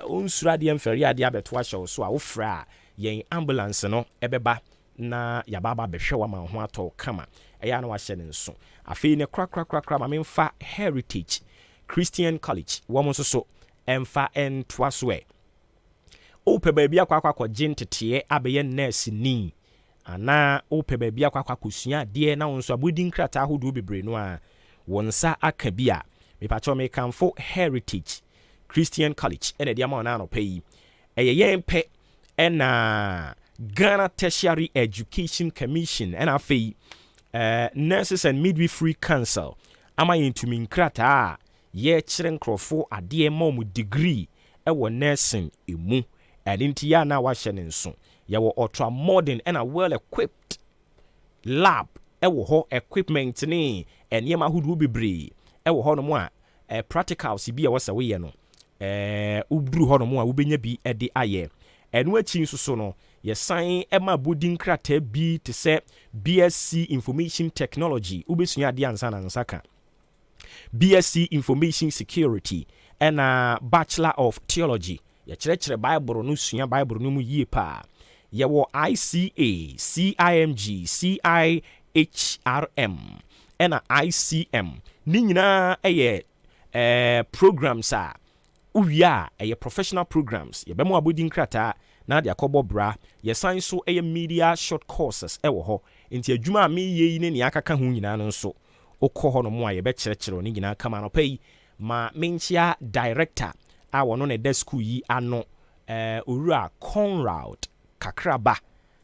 ɔnsuro adeɛ mfɛre adeɛ abɛto ahyɛ wo so a wofrɛ a yɛn ambulance no ɛbɛba na yɛababa bɛhwɛ wa ma ho atɔ kama ɛyɛ na wahyɛ ne nso afei ne krakrakrakra ma memfa Heritage Christian College wɔn nso so ɛmfa ɛntoa so ɛ wopɛ baabi akɔgye nteteɛ abɛyɛ nurse ni anaa wopɛ baabi akɔsua adeɛ na wo nso abɔdi nkrataa ahodoɔ bebree no a wɔn nsa aka bi a mepakyɛw mekamfo Heritage Christian College ɛna ɛde ama wɔn anɔpɛ yi ɛyɛ yɛn pɛ ɛna Ghana Tertiary Education Commission ɛna afei Nurses and Midwifery Council ama yɛn tumi nkrataa a yɛkyerɛ nkurɔfoɔ adeɛ ma wɔn degree ɛwɔ nursing emu ɛde nti yɛ a na wahyɛ ne nso yɛwɔ ultra modern ɛna well equipped lab ɛwɔ hɔ equipment ne nneɛma ahodoɔ bebree ɛwɔ hɔ no mu a practicals bi a wɔsɛ woyɛ no woduru hɔ no mu a wobɛnya bi ɛde ayɛ ɛno akyi nso so no yɛsan ɛma bodi nkrataa bi te sɛ BSc Information Technology wobɛsua adeɛ ansa na nsa ka BSc Information Security ɛna Bachelor of Theology yɛkyerɛkyerɛ Bible no sua Bible no mu yie paa yɛwɔ ICA, CIMG, CIHRM ɛna ICM ne nyinaa ɛyɛ programs a uya eye professional programs ye bemo abodi nkrata na de akobo bra ye san so eye media short courses ewo ho enti adwuma me ye ne ne akaka ho nyina no nso okọ ho no mo a ye be kyerɛkyerɛ ne nyina kama no pay ma menchia director a wono ne de school yi ano Owura Conrad Kakraba,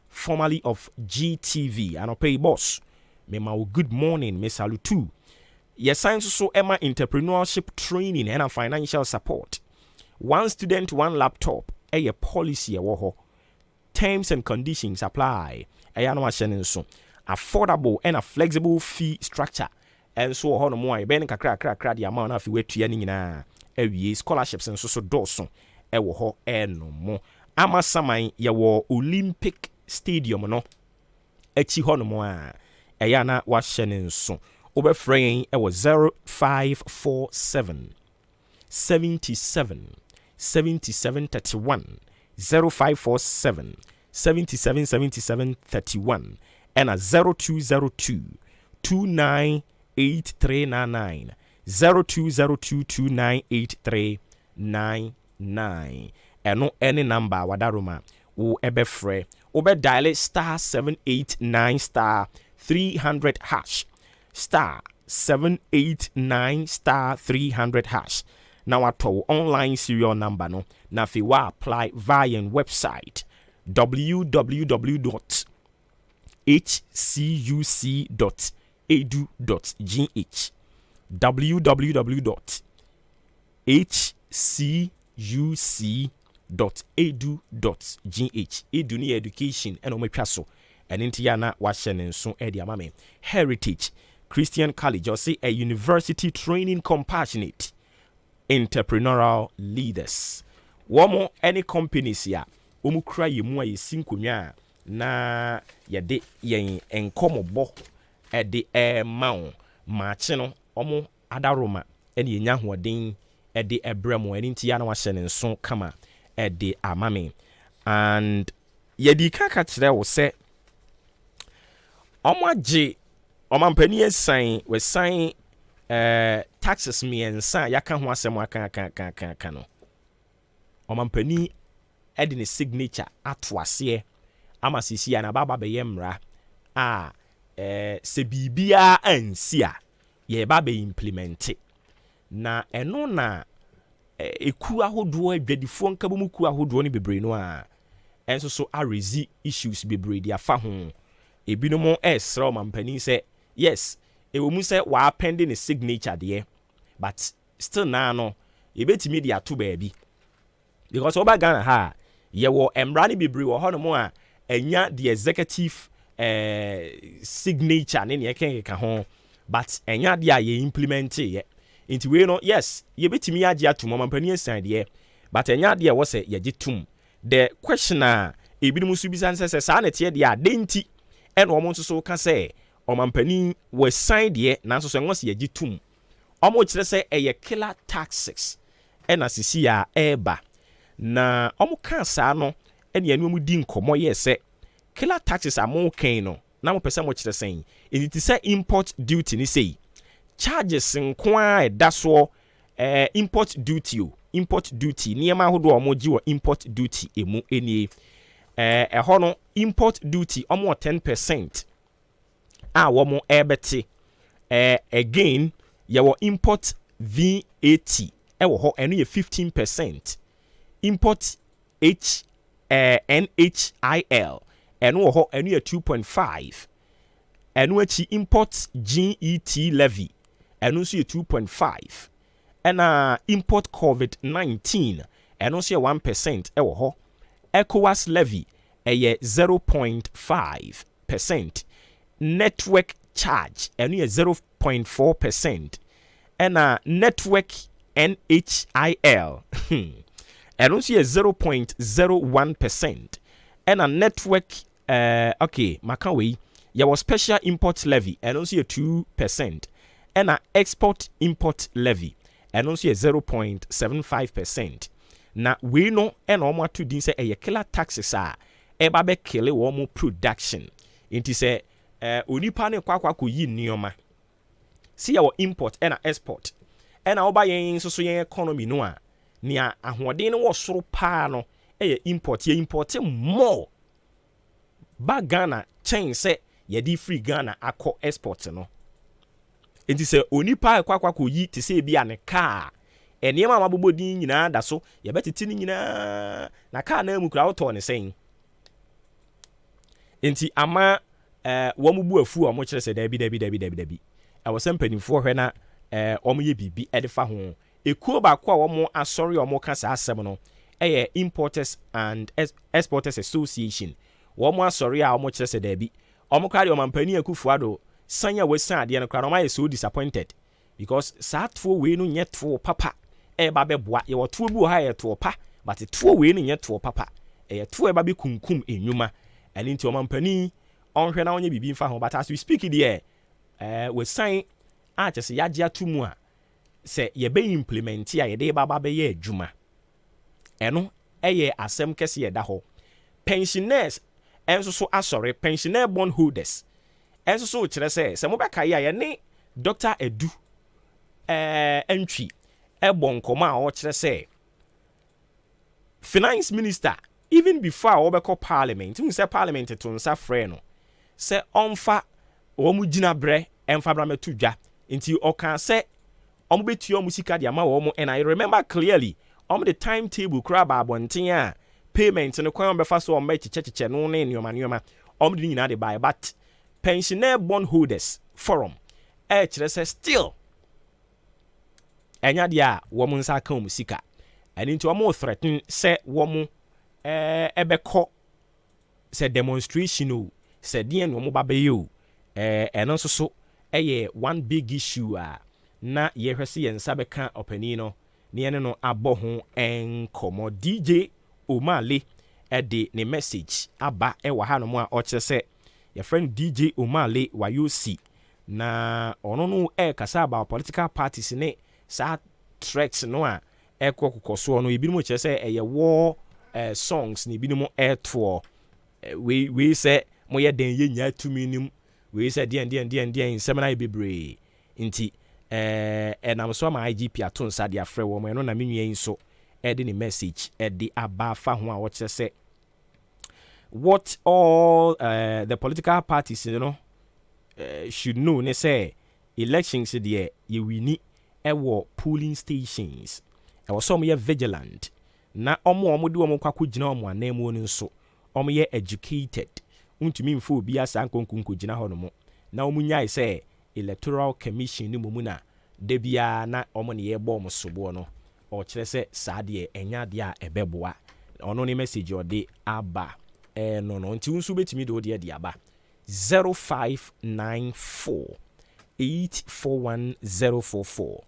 formerly of GTV and pay boss me ma good morning me salutu. Yes, science so Emma entrepreneurship training and financial support. One student, one laptop. A policy woho. Terms and conditions apply. So affordable and a flexible fee structure. And so on more ben kakra the amount of we training na scholarships and so doso. Ewo ho no mo. Ama saman yawo Olympic Stadium no. Echi ho no mo a. Eyana wa hyene so. Obefrain ewo 0547 77 31 0547 77 31 and a 0202 298399 0202 298399 eno any number wadaruma wo ebefre obe dial star 789 star 300 hash star 789 star 300 hash. Now at our online serial number no na fi wa apply via website www.hcuc.edu.gh www.hcuc.edu.gh edu ni education and ometwa so and inti na wa hyene nso e dia mame Heritage Christian College or say a university training compassionate entrepreneurial leaders. Womo any companies ya omu kra yemu aye sinkonwa na yede yen enkomobo e de mawo maache no omo adaroma ene yenya hoden e de ebremo ene ntia na wa hyene nso kama e de amame and yedi kaka kire wo se omo age omampani esan we san taxes miensa yaka ho asem aka no omampani edine signature atoase ama sisi ya na baba be yemra a se bibia ansia ye baba implement na eno na eku ahodo adwadifo nka bomu ku ahodo ne bebre no a enso so arezi issues bebre dia fa ho ebinom esra omampani se yes ewo mu se wa pending signature there but still now no e betimi dia to baabi because oba Ghana ha ye wo emra ne bebre wo ho no mo a enya the executive signature ne ne ka ho but enya dia ye implement ye into we no yes ye betimi age atum mampani asan there but enya dia wo se ye gitum the questioner ebinom su bisan se sa na tie dia denti en wo mo so ka se omampani we sign there nanso so enwose ye gitum omo kire se eye killer taxes en asisi ya eba na omo kan sa no ene anu mu di nkomo ye se killer taxes amo kan no na mo pese mo kire sen enti se import duty ni sei charges nkwa edaso import duty niema hodo omo gi wo import duty emu enie ho no import duty omo 10% womo ebeti again yawo import VAT ewo ho enu ye 15% import NHIL enu ho enu ye 2.5 enu echi import GET levy enu so ye 2.5 ena import COVID-19 enu so ye 1% ewo ho ECOWAS levy eye 0.5% network charge and you 0.4% and network NHIL and also 0.01% and a network okay Makawi your special import levy and also 2% and a export import levy and also 0.75%. Now we know and almost to din say a killer taxes are eba be kill wo production into say onipa ne kwakwa ko yi nioma si ya wo import and export and oba yen so yen economy no a nia ahoɔden no wɔ soro paa no import more ba Ghana chain sɛ yɛde free Ghana akɔ export no enti sɛ onipa akɔ yi te sɛ bi a ne car nneɛma a mabobɔ din nyinaa da so yɛbɛtete ne nyinaa na car na mu kura wotɔ ne sɛn enti ama wɔn mu bu afu a wɔn kyerɛ sɛ dabi ɛwɔ sɛ mpanimfoɔ hwɛ na wɔn yɛ biribi de fa ho ekuo baako a wɔn asɔre a wɔn ka saa asɛm no ɛyɛ Importers and Exporters Association wɔn asɔre a wɔn kyerɛ sɛ dabi wɔn kora de wɔn mpanin Akufo-Addo sanya wɔsan adeɛ no kora wɔn ayɛ so disappointed because saa toɔ wei no nyɛ toɔ papa ɛba bɛboa yɛwɔ toɔ bi wɔ ha yɛ toɔ pa but toɔ wei no nyɛ toɔ papa ɛyɛ toɔ ɛba bɛ kunkum enyuma ɛne nti wɔn mpanin ɔnhwɛ na wɔnyɛ biribi mfa ho but as we speak deɛ wɔsan a kyerɛ sɛ yɛagye ato mu a sɛ yɛbɛ implement a yɛde baba bɛyɛ adwuma ɛno ɛyɛ asɛm kɛse yɛda hɔ pensioners ɛnso so asɔre pensioner bond holders ɛnso so kyerɛ sɛ mobɛka yi a yɛne Dr. Edu entry ɛbɔ nkɔmɔ a ɔkyerɛ sɛ finance minister even before a wɔbɛkɔ parliament sɛ parliament to nsa frɛ no sɛ ɔmfa wɔn gyina brɛ ɛmfa bra mɛto dwa nti ɔka sɛ ɔmo betua ɔmo sika de ama wɔn and I remember clearly ɔmo the timetable kura ba abɔnten a payment no kwan bɛfa so ɔmo kyekyɛ no ne nneɛma ɔmo de nyinaa de buy but pensioner bond holders forum kyerɛ sɛ still ɛnya deɛ a wɔn nsa ka ɔmo sika ɛne nti ɔmo threaten sɛ wɔn ɛbɛkɔ sɛ demonstration o sɛ deɛ no ɔmo ba bɛyɛ o ɛno nso so ɛyɛ one big issue a na yɛhwɛ sɛ yɛn nsa bɛka ɔpanin no ne yɛne no abɔ ho nkɔmmɔ DJ Omale ɛde ne message aba ɛwɔ ha no mu a ɔkyerɛ sɛ yɛfrɛ no DJ Omale Wayosi na ɔno no ɛkasa about political parties ne saa tracks no a ɛkɔ kokɔsoɔ no ebinom kyerɛ sɛ ɛyɛ war songs ne ebinom ɛtoɔ wei sɛ moyɛ den yɛ nya tumi nim wei sɛ deɛn nsɛm na yɛ bebree nti ɛnam so ama IGP ato nsa de afrɛ wɔ mo ɛno na me nua yi nso ɛde ne message ɛde aba fa ho a wɔkyerɛ sɛ what all the political parties should know ne say elections deɛ yɛwini ɛwɔ polling stations ɛwɔ sɛ ɔmo yɛ vigilant na ɔmo de ɔmo kwakɔ gyina ɔmo anan mu no nso ɔmo yɛ educated ntumi mfo obi asa nkonkonko gyina hɔ no mo na ɔmo nyae sɛ electoral commission ne mu na da bia na ɔmo ne yɛbɔ ɔmo soboɔ no ɔkyerɛ sɛ saa deɛ ɛnya deɛ a ɛbɛboa ɔno ne message ɔde aba no nti nso betumi de ɔde ade aba 0594 841044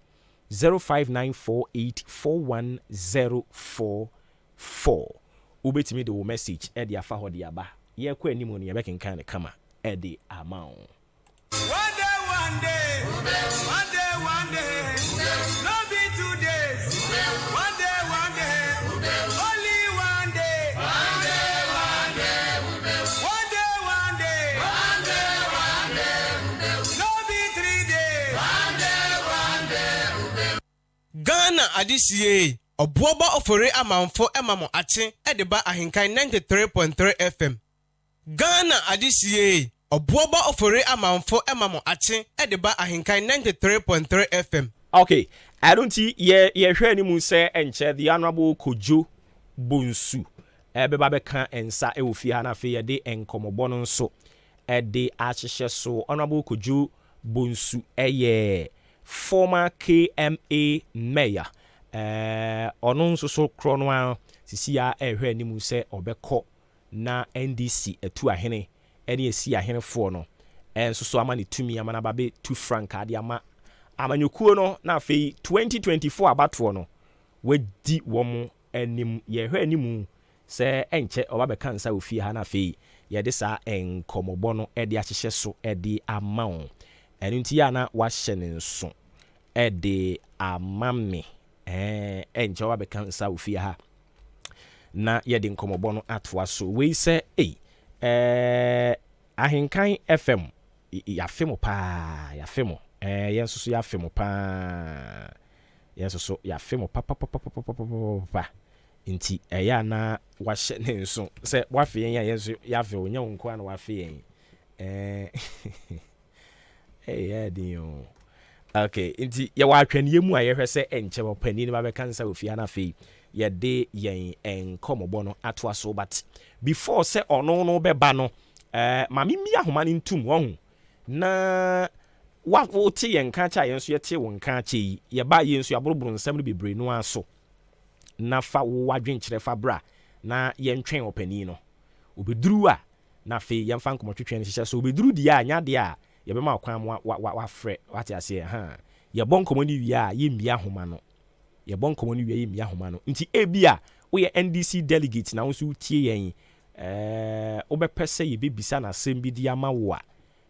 0594 841044 wobetumi de wo message ɛde afa hɔ de aba yɛkɔ anim no yɛbɛkenkan ne kama ɛde ama wo One day, no be 2 days. One day, only one day. One day, no be 3 days. Ghana adisiye obuoba ofore amanfo emamo ache edeba ahenkan 93.3 FM. Ghana adisiye obuoba ofore amanfo emamo ache edeba ahenkan 93.3 FM. Okay, I don't see ye hwe ni mu se enche the honorable Kojo Bonsu beba beka ensa e ofie ha na fe ye de enkomobo no nso e de ahyehye so honorable Kojo Bonsu former KMA mayor ono nso so kro no a sisi ya hwe ni mu se obekọ na NDC etu ahene ene esi ahene fo no enso so ama ne tumi ama na babe 2 franc ade ama amanyukuo no na afei 2024 abato no wadi womo anim ye hwe animu se enche obabeka nsa ofie ha na afei ye de sa enkomobo no e de ahyehye so e de ama won enu nti ya na wa hye ne nso e de amame enche obabeka nsa ofie ha na ye de nkomobo no atwa so we se Ahenkan FM yafemo pa yafemo yenso so yafemo pa Yes, so ya film papa. Inti eya na wahye ne nso. Se wafe yen ya yenso ya fe onya wonko na wafe yen. Yeah, dio. Okay, inti ya watwene mu a ye hwese enche bo pani ne ba be kansa ofia na fe. Ye de yen enkomobo no atwa so, but before say ono no be ba no mami mi ahoma ne ntum wo na wa wote yen ka cha yen so yete won ka che yi ye ba yen so aboroboro nsam no bebre no aso na fa wo wadwen kire fa bra na yen twen opani no obeduru a na fe yen fa nkomotwetwe ne hye so obeduru dia anya de a ye be ma kwan wa frɛ wate ase ha ye bon komoni wi a ye mbi ahoma no ye bon komoni wi a ye mbi ahoma no nti ebia wo ye NDC delegate na wo so tie yen obepese ye bebisa na sembi di ama wo a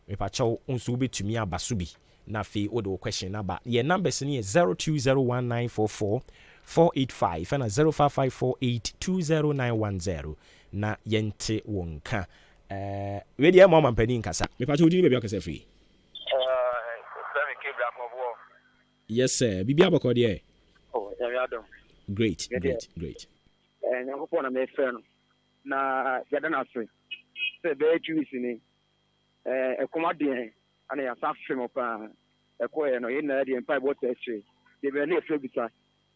mepacho unso betumi abaso bi na fe wo de question na ba ye numbers ni 0201944485 and 0554820910 na yente wonka we dey mama mpani nkasa mepacho odi be akasa free yes sir bibi abako dey great nyankopɔn na mefrɛ no na yɛda no ase sɛ bɛyɛ twisi ni ɛkɔmadeɛ ana yɛasa fɛ mɔ paa ɛkɔɛ no yɛnna deɛ mpa bɔ tɛsɛ de bɛ ne ɛfrɛ bisa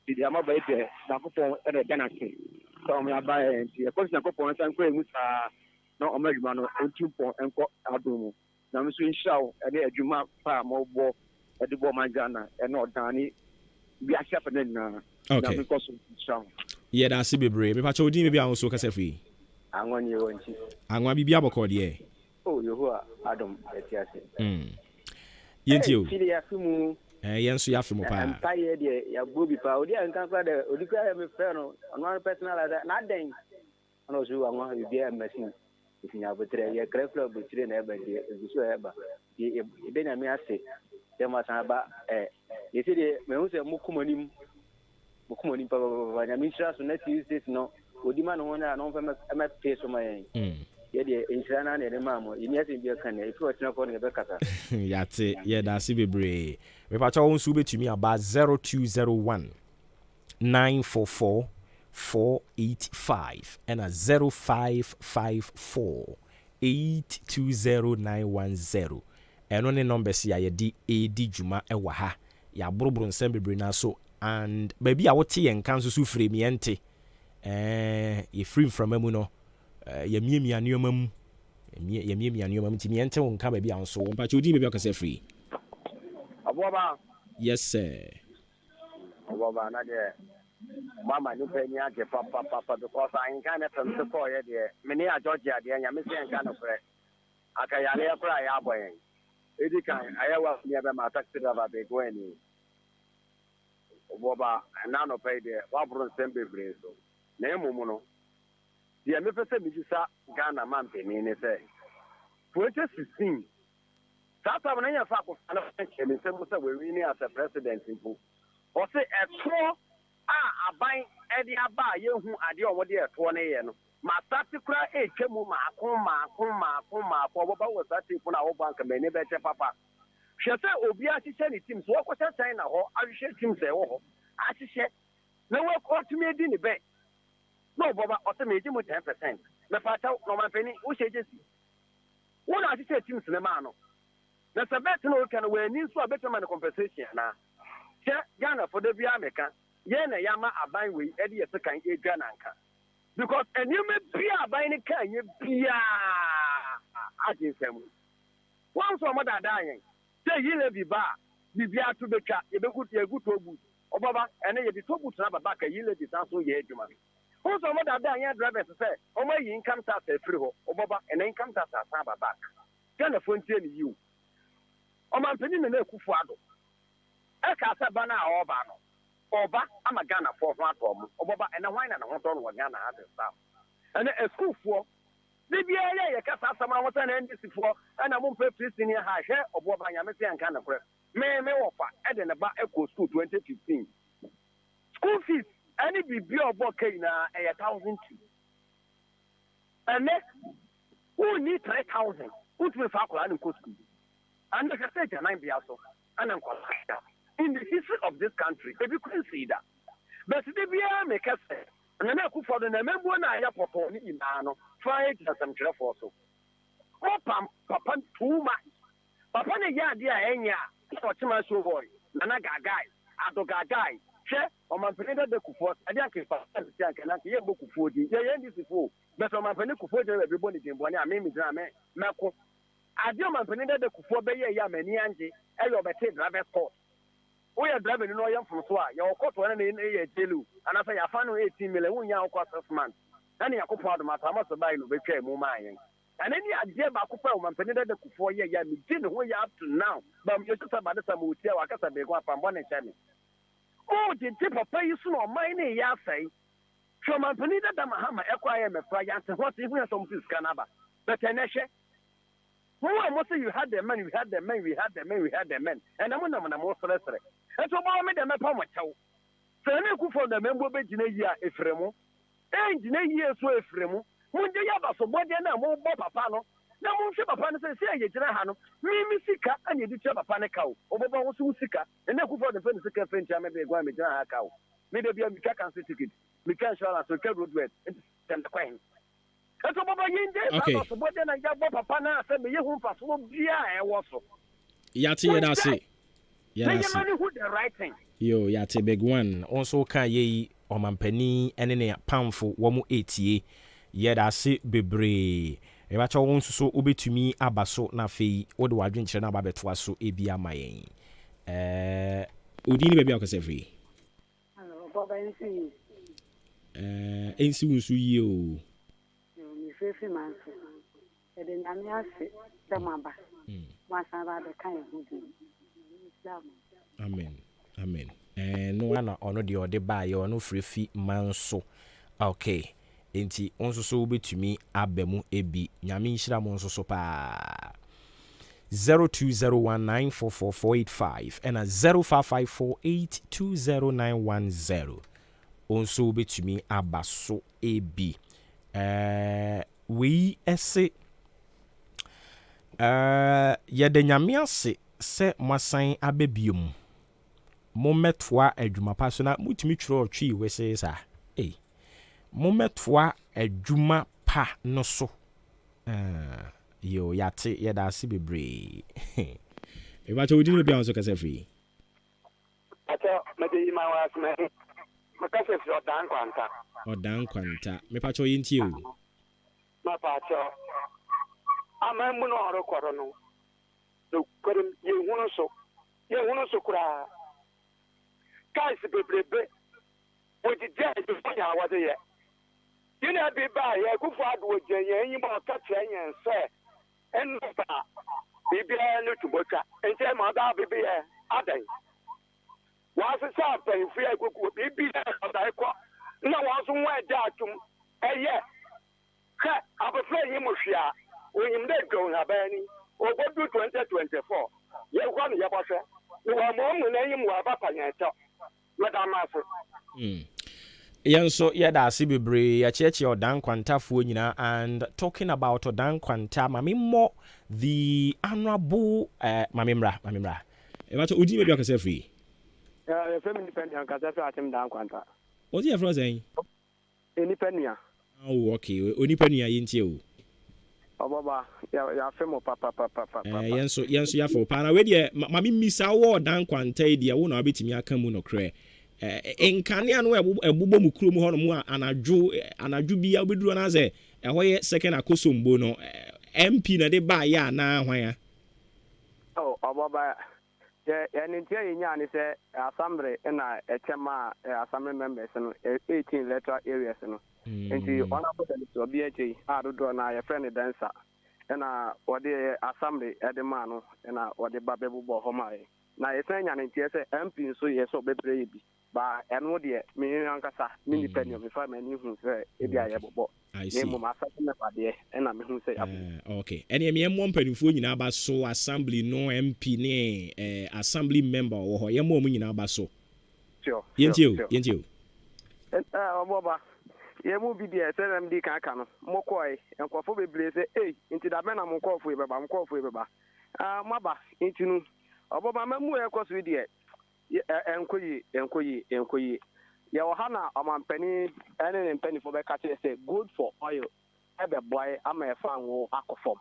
de ama ba yɛ nyankopɔn ɛna yɛda no ase sɛ ɔmo aba nti ɛkɔ nyankopɔn san kɔ emu saa na ɔmo adwuma no ɔntu pɔ ɛnkɔ adom mu na me so nhyira wo ɛne adwuma paa mɔbɔ ɛde bɔ mangya na ɛna ɔdane bi ahyɛ fɛ ne nyinaa na me kɔ so nhyira wo yeah, that's a bebre. Me pacho di me bi anso kasa free. Angon ye wonchi. Angon bibi aboko de. Oh, Yehowa Adam etiase. Yenti o. Fili ya fimu. Yenso ya fimu pa. Am taye de ya bobi pa. Odi an kan kwa de odi kwa me fe no. Ono personal na den. Ono so angon bibi am machine. Ifinya botre ye creflo botre na eba de eguso eba. Ye be na me ase. Dem asan ba yesi de me hu se mukumonim papa na mintra so na Tuesdays no odima no na no fema pay so my ye de insira na ne ma mo yimi ase bi kan e fi otina ko ne be kasa yate ye da se bebre me pa chawo nsu betumi aba 0201 944 485 and a 0554 820910 eno ne numbers ya ye di edi juma ewa ha ya boroboro nsem bebre na so and baby I wote yen kan so free me ente ye free from amu no ye miemia nneoma mu ye miemia nneoma mu ti me ente won ka baby anso won pa chodi baby akase free aboba yes sir aboba na de mama ni pe ni age papa because I can from the call ye de me ni a Georgia de nya me se en kan frɛ akayale akra ya aboyen edi kan ayawa ni aba ma taxi driver be go ani Boba na no pay de wabro sembe brezo na emumu no dia me pese mi sa Ghana man peni ne se 2016 tata na nya fa ko na chemi se mo se we win as a president mpo o se eto aban e de aba ye hu ade o mo de eto ne ye no ma statikura etwemu ma ko boba wo statiku na wo bank me ne be che papa hwese obi ahyehyɛ ne team so wɔkɔhyɛ China hɔ ahyehyɛ team sɛ ɛwɔ hɔ ahyehyɛ na wɔkɔtumi edi ne bɛ na ɔbɔba ɔsɛ meji mu 10% na fata na ɔmampani wohyɛ gyesi wɔn ahyehyɛ team sɛ maa no na sɛ bɛt na ɔka no wɔani nso a bɛtuma ne compensation na hyɛ Ghana fɔ da bi ameka yɛn na yɛama aban wei ɛde yɛ sekan edwa nanka because nneɛma bia aban ne kan yɛ bia agye nsɛm wɔn nso ɔmo daadaa yɛn say yile bi ba bibia to betwa ye bekuti eguto obu obaba ene ye bi to butu na baba ka yile bi san so ye adwuma ho so mo da da anya drivers say o ma yi income tax afiri ho obaba ene income tax asan baba ka na fontie ni yiu o ma mpeni me na ekufu ado e ka sa ba na oba no oba ama Ghana for ho ato mo obaba ene hwan na ho to no Ghana ha de sa ene eskufuo bibia ye kasa asama wota na ndc fo ana mo mpe prison ya ha hwe oboba nya mese anka na kore me wofa e de ne ba eco school 2015 school fees any bibia obo kai na 1000 and next who need 3000 who to fa akola na school and the say ja 9 bia so ana nkola in the history of this country. If you consider, but the BR make us say, and then I could for the member when I have performed in Nano, try it as some trap also. Oh, Papa, too much. Papa, the idea, Enya, for Chima show boy, Nanaga guy, Adoga guy, Che, or my friend the Kufo, I don't care for I hear book of 40, this is full, but on my friend Kufo, everybody in one, I mean, Mako. I do my friend the Kufo, Yamani, and your better driver's court. We are driving in Oyan from Swa, your court one in a Telu, and I say I found 18 million young quarters month. And you could part of my Thomas by the Became Mumayan. And any idea about Cooper, my penny the Kufoya, you didn't way up to now, but you just about the Samu, Wakasa Begua from one and Chami. Oh, the tip of pay you soon or mine, ya say. So my penny that Mahama acquire a fire, and what if we have some Canaba? But Teneshe. Who I must say you had the men, we had the men, we had the men, we had the men, and I'm one of the most celestial. And so I made them a power chow. So I know for the member of Genesia Efremo, and Genesia so Efremo, when they have a so what they are more Papano. Now, Monsieur Papano says, say, Hano, me Sika, and you did have a panicow, over Sika, and then for the second French, I may be going to a cow. Maybe be a Mikakan ticket, Mikan Shalas, so Kerwood Red, and the Queen. Okay. Yati Yadasi. Yo, Yati big one. Also, can ye or Mampeni and any poundful 180 Yadasi Bebre. If I want to so obey to me, Abaso na fee, or do I drink China Babetwa so Abia my Udini baby, I can say free. Hello, Bob, ain't you. Free man, and then I say, the mamba. Once I had a kind of Amen. Amen. And no one honor the other by your no free man so. Okay. Enti onso so be to me abemu ebi nyame nhira mo nso so pa 0201944485 and 0554820910 onso be to me abaso ebi we ese yede nyame ase se masan abebiom mometwa adwuma pa so na mutumi twro twi we se sa mometwa adwuma pa no so yo yate yeda ase bebre e ba to wudi be bianso kase free ato mede ma wa asme makase fi odan kwanta me pa cho yinti o ma pa cho ama mu no oro kworo no do kwerim ye hunu so kura guys bebrebe wo di je do ya wade ye you know be by ye ku fa do je ye yin mo ka che yen se en ba bibia no tuboka ente ma da bibia adan wa se sa pa fi ye ku bibia da ko na wa so wa da atum eye ka abofra yin mo hwia oyim de go na bani ogodu 2024 ye kwa no ye bose ni wa mo mu na yin wa papa yen to madam aso Yanso yada ase bebre ya cheche odan kwantafo nyina and talking about odan kwanta mami mo the honorable mamimra e ba to odi me bi akase free FM independent akase free atem dan kwanta odi e frozen independent oh okay onipania yintie o obaba ya femo papa yanso ya for para we de mami misa wo odan kwanta e de wo na obetimi aka mu no kre enkane anu ebubo mu kuro mu ho no mu anadwo bia obeduro na ze ehoye second akosombo no MP na de ba ya na hwan ya oh obaba ya nintia yinya ni se assembly na echema assembly members no 18 electoral areas no enti ona potential to be echi adodo na ya friend dancer na wode assembly edema no na wode ba bebubo ho mai na yesanya nintia se MP so yeso bebre bi ba eno de me ankasa me independent me fa mani hu se e bia ye bobo ne mo ma fa na ba de na me hu se abu okay ene me mo mpanifo nyina ba so assembly no MP ne assembly member wo ho ye mo nyina ba so sure yentio oboba ye mu bi de SMD kan aka no mo koi enkofo bebre se inti da me na mo nkofo e beba maba intinu oboba mamu e koso de enkoyi yɛwɔ ha na ɔmampani ɛne ne mpanimfoɔ bɛka kyerɛ sɛ good for oil ɛbɛboae ama ɛfa ngo akɔ fam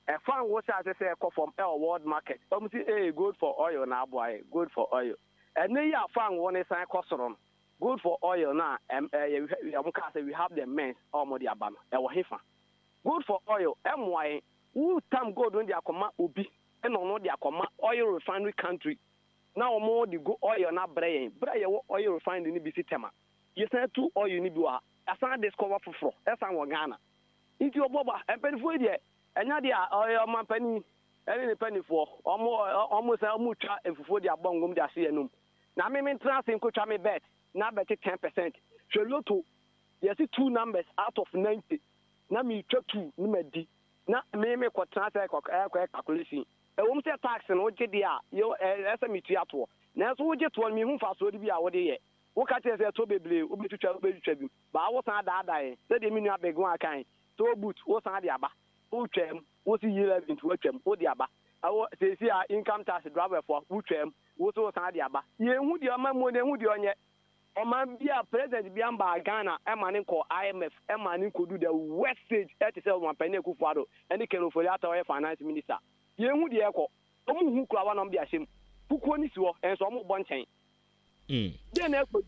ɛfa ngo sɛ ase sɛ ɛkɔ fam ɛwɔ world market ɔmo si good for oil na aboae good for oil ɛne yi afa ngo ne san kɔ soro no good for oil na ɔmo ka sɛ we have the men ɔmo de aba no ɛwɔ hefa good for oil ɛmoae wo tam gold no de akɔma obi ɛna ɔno de akɔma oil refinery country na ɔmo de go oil na brɛ yɛwɔ oil refinery ni bi si tema yɛsan tu oil ni bi wɔ ha asan discover foforɔ ɛsan wɔ Ghana nti ɔbɔba mpanimfoɔ deɛ ɛnya deɛ ɔyɛ ɔmampani ɛne ne mpanimfoɔ ɔmo san ɔmo twa efufuo de abɔ ngom de ahyɛ enum na me ntra ase nkotwa me bet na bɛte 10% hwɛ loto yɛsi 2 numbers out of 90 na me twa 2 ne ma di na me kɔtena sɛ ɛkɔ calculation ɛwɔm sɛ tax no gye deɛ a ɛsɛ me tua toɔ nanso wogye toɔ no mehu mfasoɔ de bi a wode yɛ woka kyerɛ sɛ ɛtɔ bebree wobɛtwitwa bi baa wo san daadaeɛ sɛdeɛ me nua bɛgu akan tɔ boot wo san de aba wotwam wo si year 11 wotwam wo de aba ɛwɔ sɛsi a income tax driverfoɔ wotwam wo so wo san de aba yɛhu deɛ ɔma mu yɛhu deɛ ɔnyɛ ɔman bi a president bi amba Ghana ɛma ne nkɔ IMF ɛma ne nkɔdu the west stage ɛte sɛ ɔmampani Akufo-Addo ɛne Kenofoli Atta ɔyɛ finance minister yɛhu deɛ ɛkɔ ɔmo hu kura wa nom de ahyɛm fukuo ni si hɔ ɛnso ɔmo bɔ nkyɛn deɛ na ɛkɔ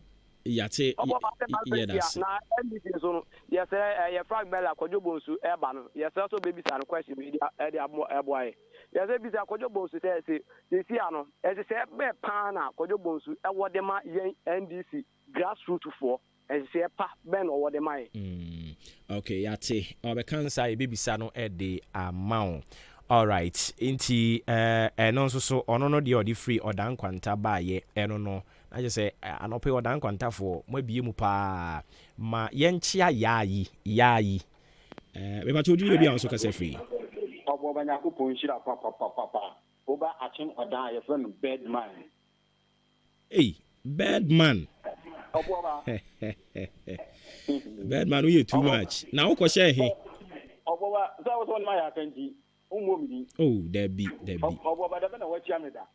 yate yɛdas na NDC so no yɛsɛ yɛ frag bella Kwadwo Bonsu ɛba no yɛsɛ so bebisa no question bi ɛde ɛboae yɛsɛ bisa Kwadwo Bonsu sɛ sɛsi ano ɛsɛ sɛ ɛbɛ paa na Kwadwo Bonsu ɛwɔ de ma yɛn NDC grassroots foɔ ɛsɛ sɛ ɛpa bɛn na ɔwɔ de ma yɛ okay yate ɔbɛka nsa yɛbɛbisa no ɛde ama wo alright nti ɛno nso so ɔno no deɛ ɔde free ɔda nkwanta baayɛ ɛno no na kyerɛ sɛ anɔpɛ ɔda nkwantafoɔ moabie mu paa ma yɛnkyea yaayi mepatɛ wodwene baabi a wo so kasa firi ɔbɔba Nyankopɔn nhyira papapapa woba akyem ɔdan a yɛfrɛ no Birdman Birdman Birdman woyɛ too much na wokɔhyɛ he ɔbɔba sɛ wo sɛ ɔnema yɛ akanti womɔ medi dabi ɔbɔba dɛbɛ na wakyia me da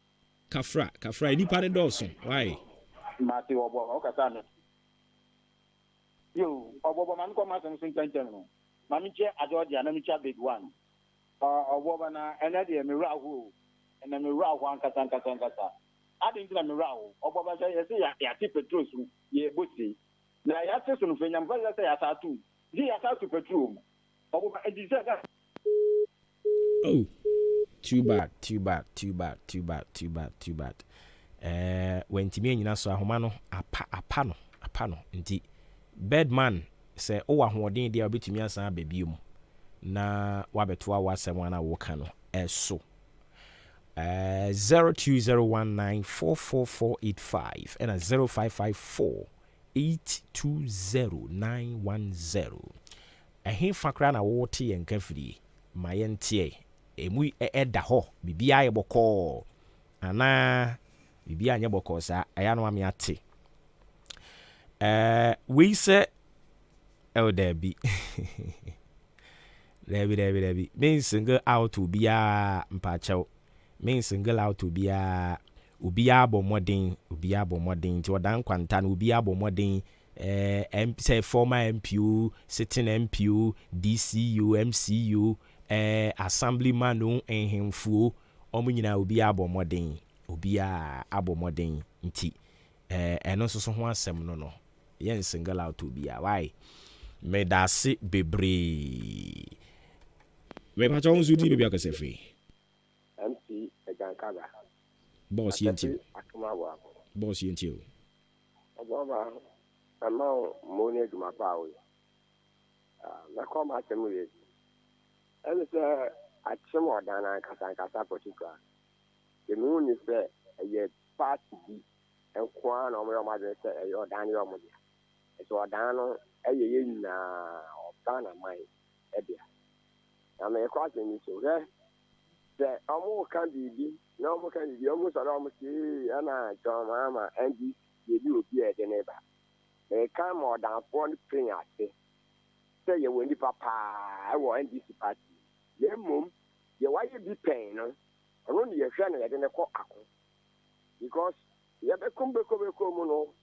kafra nipa ne dɔɔso why mate ɔbɔba wokasa no yo ɔbɔba ma nkɔ masɛm so ntɛntɛm no ma mekyɛ adɔɔde na mekyɛ big one ɔbɔba na ɛnɛ deɛ mewura aho ɛna mewura aho ankasa ade nti na mewura aho ɔbɔba sɛ yɛsɛ yɛate petrol so yɛbɔse na yɛate so no fɛ nyamfa sɛ yɛasaato nti yɛasaato petrol mu ɔbɔba ɛdi sɛ too bad. When Timmy nyina so ahoma no apa no nti Birdman sɛ owa hoɔden deɛ obetumi asan babiem na wabɛtoa wasɛm ana woka no ɛso 0201944485 and 0554820910 ɛhe fakra na wote yɛn kafiri ma yɛntie emu ɛda hɔ bibia yɛ bɔkɔɔ ana bibia nyɛ bɔkɔɔ saa ɛya no ame ate we sɛ dabi dabi men single out obia mpakyɛw men single out obia bɔ mmɔden nti ɔdan kwanta no obia bɔ mmɔden say former MPO sitting MPO DCU MCU assemblyman no ehemfuo ɔmo nyina obia abɔ mmɔden nti ɛno nso so ho asɛm no yɛn single out obia why me dase bebree me pa chon su di bebia kase free MC Egankaga boss yentio Obama ama mo ne duma pa o na come asem we and say akyem odana kasa particular the moon is say a party bi enko na o ma de say e odan yo mo dia so odan no eye nyina obana mai e dia na me kwa ni so re the omo kan bibi na omo kan bibi omo so na omo si ana joma ama ndi ye bi obi e de neba e kan mo dan phone pin ate say ye woni papa e wo NDC party ye mum ye wa ye bi pen no ono ne ye hwe na ye de ne ko ako because yɛbɛkom bɛkɔ mu no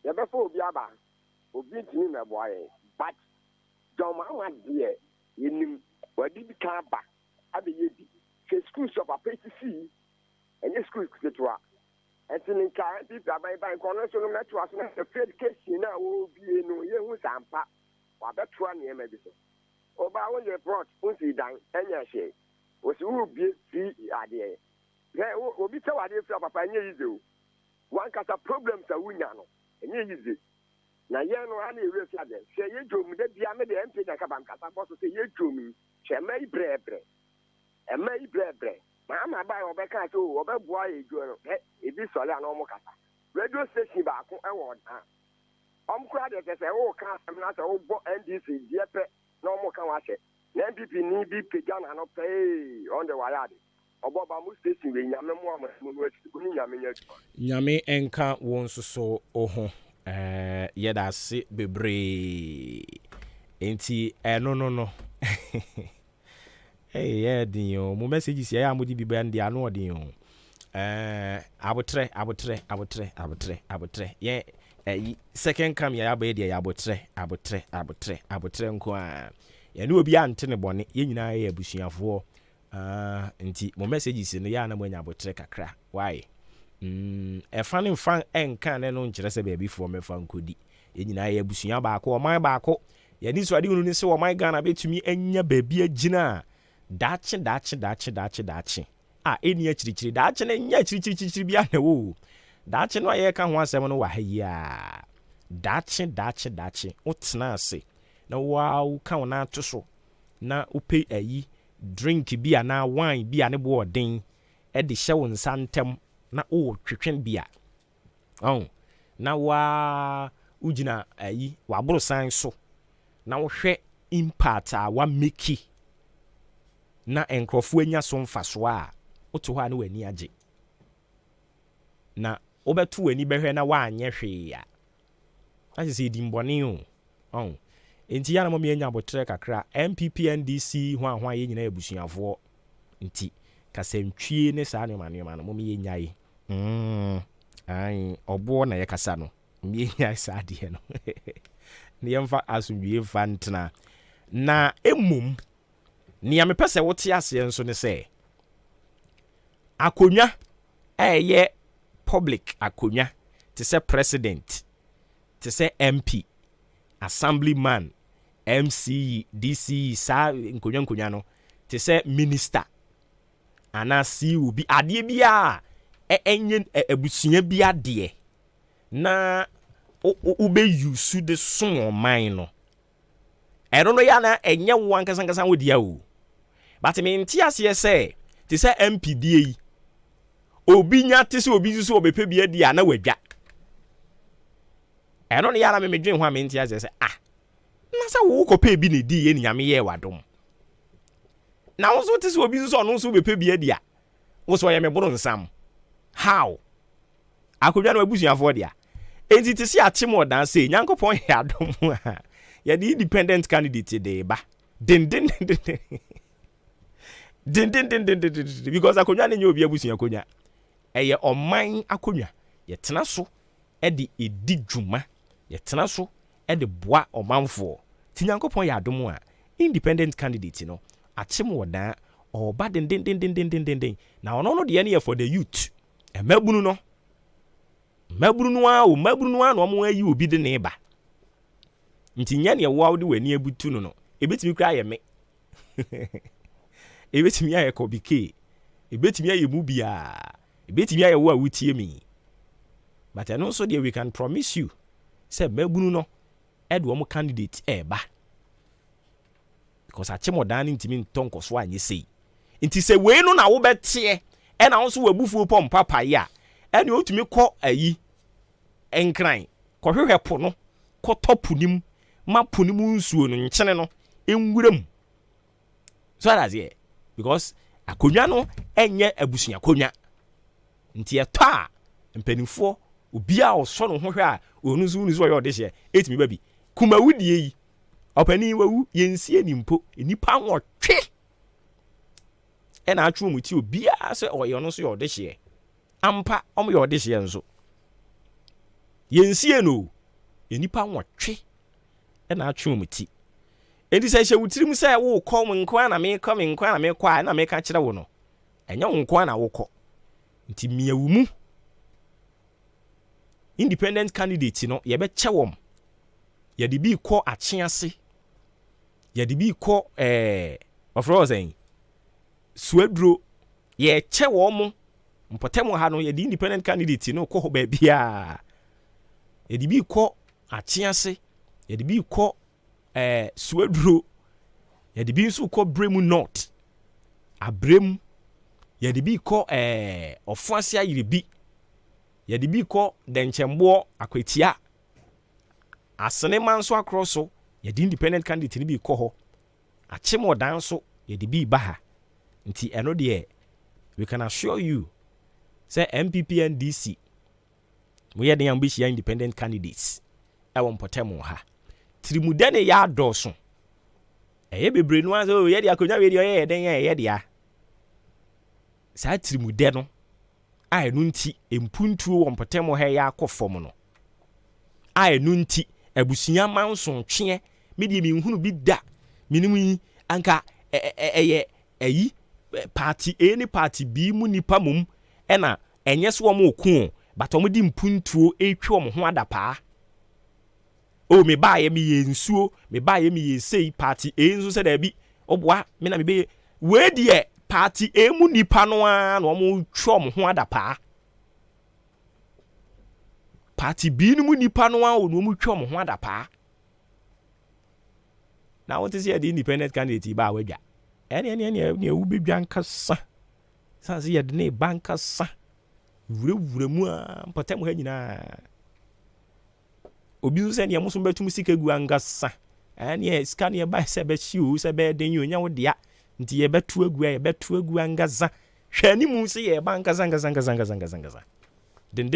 yɛbɛfa obi aba obi ntumi mɛboa yɛn but dɔmama deɛ yɛnim wɔde bi ka aba abɛyɛ bi hwɛ schools of apɛtisi ɛnyɛ schools ketewa ɛnti ne nka ntipi aban nkɔno nso no mɛtoa so na free education a wɔbie no yɛhu sampa wabɛtoa nneɛma bi so ɔbaa woyɛ prot wonsi dan ɛnyɛ hwee wɔsi wobie fi adeɛ obi sɛ wadeɛ firi papa ɛnyɛ yize o wankasa problems a wonya no ɛnyɛ yize na yɛn no ana ɛwura fi adeɛ hwɛ yɛ dwom da bia me deɛ mpe nyaka bankasa bɔ so sɛ yɛ dwom yi hwɛ ɛma yi brɛbrɛ maama baa ɔbɛka sɛ ɔbɛboa yɛ dwo no ebi sɔre a na ɔmo kasa radio station baako ɛwɔ ɔdan ɔmo kora deɛ kyɛ sɛ woka asɛm na sɛ wobɔ ndc deɛ pɛ na ɔmo ka wahyɛ na npp ni bi pagya na no pɛɛ ɔnde wayɛ ade ɔbɔ ba mo station wɛ nyame mo ama mo no akyi ko ni nyame nya adwuma nyame enka wɔn soso oho yɛda ase bebree enti no yeah dinyo mo message si ya mo di biba ndi ano odin abotre yeah second come ya ba dia ya abotre nko a ya ne obi ante ne bone ye nyina ya abusuafo nti mo message si no ya na mo nya abotre kakra why ɛfa ne mfa enka ne no nkyerɛ sɛ baabi fo mefa nkodi ye nyina ya abusua baako ɔman baako ya ni so ade unu ni sɛ ɔman Ghana betumi anya baabi agina dache eni achirichiri dache na nya achirichiri bia na wo dache no aye ka ho asem no wa ha yi a dache utena ase na wow ka wona ato so na upe ayi drink bia na wine bia ne bo odin e de hye won santem na o twetwen bia na wa ugina ayi wa boro san so na wo hwe impact a wa make na enkrofo anya so mfaso a oto ho a na wani age na obeto wani behwe na waanye hwe a ase se dimbone o enti ya na mo me anya botre kakra MPP NDC ho ye nyina abusuafo enti kasantwie ne saa ne manema no mo me nyae ai obo na ye kasa no me nyae saa de no ne yemfa asundwie mfa ntena na emum ni ame pese wote ase nso ne se akonwa eye public akonwa te se president te se MP assemblyman MC DC sa nkonwa no te se minister ana CEO bi ade bia enye abusua bia de na ube use de so man no ero no ya na enye wo ankasa wo dia o but me nti ase say ti say MPD yi obi nya ti se obi so obepe bia dia na wadwa ero no ya na me dwen ho a me nti ase say na sa wo kope bi ne di ye ni nyame ye wadom na wo so ti se obi so no so obepe bia dia wo so ye me boro nsam how akodwa na abusuafo dia enti ti se achimo dan say nyankopon ya adom a ya the independent candidate de ba din because akonwa ne obi abusuan akonwa eye oman akonwa ye tena so e de edi dwuma ye tena so e de boa omanfo ti nyankopon ya adom a independent candidate no achimo dan oba din na ono no de ne for the youth e mabunu no a no mo ayi obi de ne ba nti nya ne wo awde wani abutu no ebetimi kra ye me ebetimi aye ko bike ebetimi aye mu bia ebetimi aye wo a wutie mi but no so there we can promise you say mabunu no edo mo candidate ba because achemo dan ntimi ntonko so anye sei nti se we no na wo bete e na wo so wabufuo pom papa ya ene otumi kɔ ayi enkran kɔ hwehwɛ po no kɔ topunim mapunim nsuo no nkyene no enwuram so that's it because akonwa no enye abusua konwa nti eto a mpanimfo obi a oso no ho hwɛ a onu nso yɛ ɔde hye etimi ba bi kuma wudie yi opani wawu yensie nimpo nipa nwɔtwe ɛna atwo mu ti obi a sɛ ɔyɛ no so yɛ ɔde hye ampa ɔmo yɛ ɔde hye nso Yensie no. Enipa nwotwe. Na atwe mu ti. Enti se hye wutirim se wo kɔ mu nkwa na me kɔ me nkwa na me kɔ na me ka kyerɛ wo no. Enya wo nkwa na wo kɔ. Nti miawu mu. Independent candidate no ye be kye wom. Ye de bi kɔ akye ase. Ye de bi kɔ ofro zen. Suadro ye kye wom. Mpotemo ha no ye de independent candidate no kɔ ho ba bia. Ye de bi kɔ akye ase. Ye de bi kɔ Suadro. Ye de bi nso kɔ Bremu North. Abrem. Ye de bi kɔ Ofuase Ayiribi. Ye de bi kɔ Denchembo Akwetia. Asene man so across so ye de independent candidate ni bi kɔ ho. Achemo dan so ye de bi ba ha. Nti eno de we can assure you say MPP and DC we ye de ambitious independent candidates e won potemo ha. Trimude ne ya doso. Eye bebre no aso ye de akonya we de ye den ye de a. Sa trimude no a enu nti empuntuo won potemo ha ya akofom no. A enu nti abusunya manso twe me de mi nhunu bi da minimi anka eyi party A ni party B mu nipa mum ena enye so mo ku but omo di mpuntuo etwe omo ho adapa. O me ba ye mi ye nsuo me ba ye mi ye sei party A nso se da bi oboa me na me be we de party A mu nipa no a na omo twe omo ho adapa. Party B ni mu nipa no a o no mu twe omo ho adapa. Na what is here the independent candidate ba wadwa. Ene u bedwan kasa. Sanse ye de ne banka sa. Wure mu a mpatam ha nyina. Obi nso se ne muso betum sika gu angasa. Ene sika ne ba se be chiu se be den yo nya wo dia. Nti ye betu agu angasa. Hwa ni mu se ye banka zanga. Den.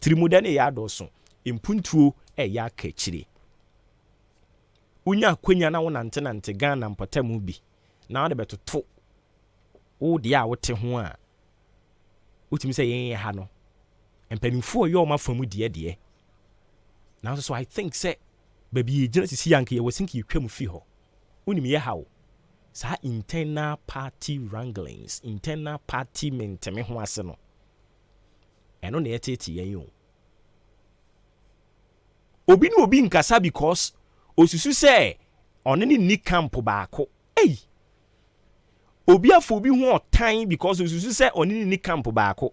Trimuda ne ya doso. Impuntuo ya kachire. Unya kwenya na wonante Ghana mpatamu bi na wode betoto wo de a wote ho a utimi se yen ha no empanifo yo mafamu de na so I think say baby ejina sisi yanke ye wasinki yetwam fi ho unimi ye hawo sa internal party wranglings internal party menteme ho ase no eno na yetete yen yo obi nkasa because osusu se onene ni camp baako obi afo bi ho otan because osusu se onene ni camp baako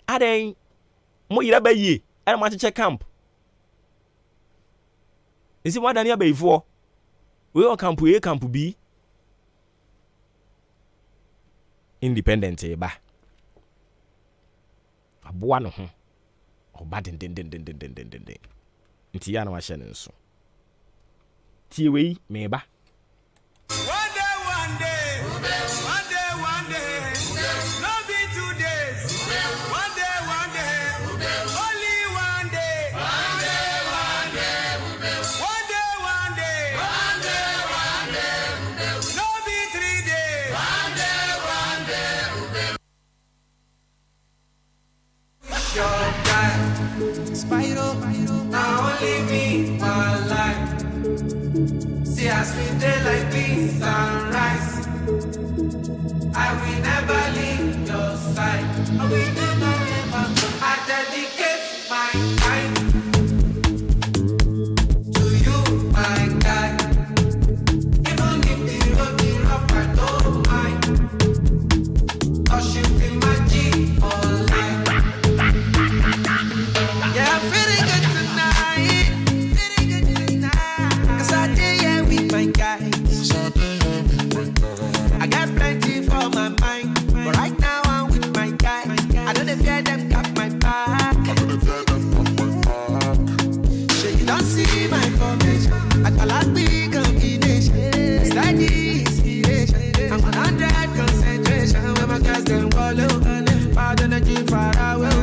aden mo yira ba yie e ma cheche camp isi mo adani abaifo we o camp A camp B independent ba aboa no ho oba den nti ya na wa hye ne nso tiwe meba one day no be 2 days one day only one day no be 3 days your time Spyro now only me my life. See as we day like beans and rice. I will never leave your side. I will never. I dedicate my time to you, my guy. Even if the road is rough, I don't mind. 'Cause you be my G for life. Yeah, I'm feeling good tonight. My guys, I got plenty for my mind, but right now I'm with my guys. I don't fear them got my back. So you don't see my formation. I call out big combination. Steady inspiration. I'm 100 concentration. When my guys them follow, bad energy far away.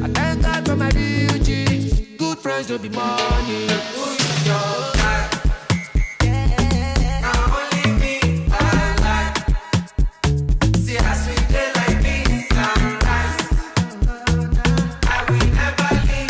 I thank God for my real G's. Good friends don't be money. Who is your guy? As we play like beans and rice, I will never leave.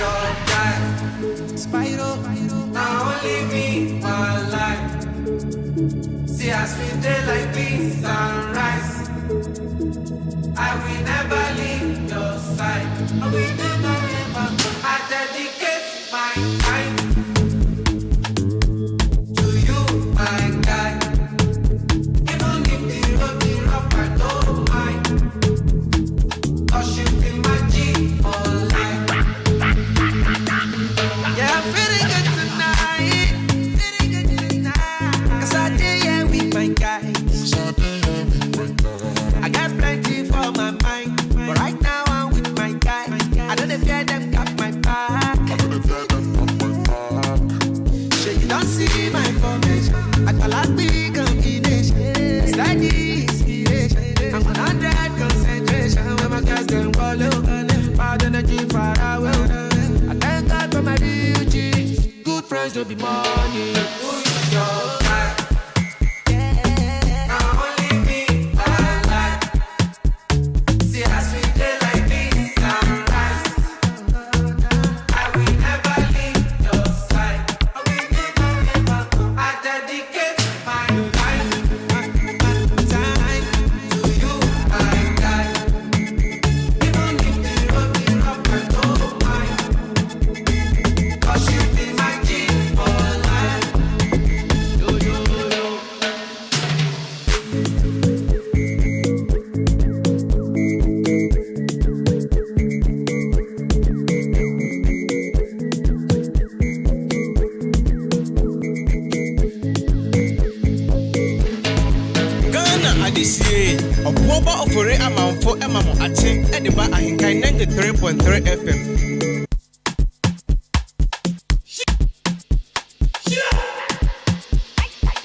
your guy. Spyro, now only me, one life. See us we day like beans and rice. I will never leave your side. I will never. I dedicate my time to you, my guy. Even if the road is rough, I don't mind. 'Cause you be my G for life. Yeah, I'm feeling good tonight. Feeling good tonight. 'Cause I did yeah with my guys. I got plenty for my mind, but right now I'm with my guy. I don't fear them got my back. Sure you don't see my formation. I call out big combination. Steady inspiration. I'm 100 concentration. When my guys then follow, bad energy far away. I thank God for my beauty. Good friends don't be money. Who is your guy? Ofore amanfo emamo ache ediba Ahenkan 93.3 FM.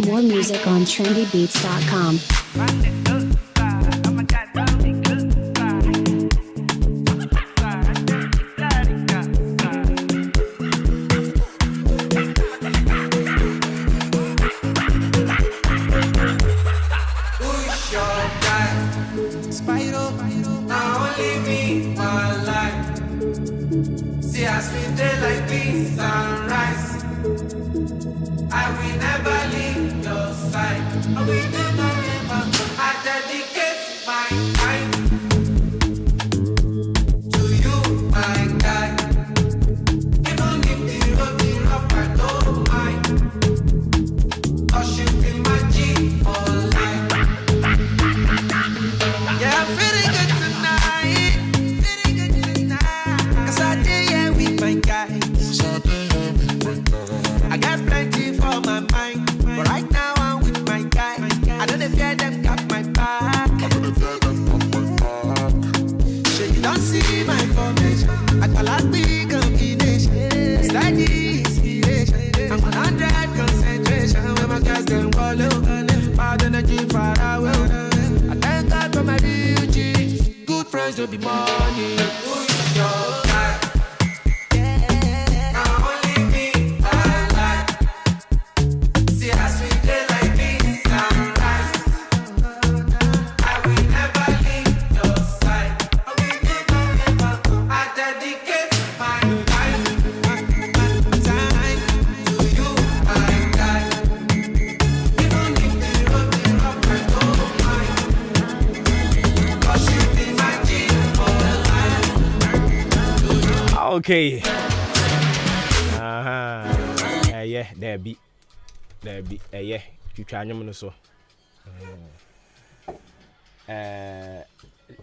More music on trendybeats.com. Spyro, now only me, one life. See us we day like beans and rice. I will never leave your side. I will never. I dedicate my time to you, my guy. Even if the road is rough, I don't mind. 'Cause you be my G for life. Yeah, I'm feeling good tonight. Feeling good tonight. 'Cause I did yeah with my guys. I got plenty for my mind, but right now I'm with my guy. I don't fear them got my back. Sure you don't see my formation. I call out big combination. Steady inspiration. I'm 100 concentration. When my guys then follow, bad energy far away. I thank God for my beauty. Good friends don't be money. Who is your guy? Now only me, one life. See us we day like beans and rice. I will never leave your side. I will never. I dedicate my time to you, my guy. Even if the road is rough, I don't mind. 'Cause you be my G for life. Okay. Yeah, there be. Yeah. Twitwa anyom no so.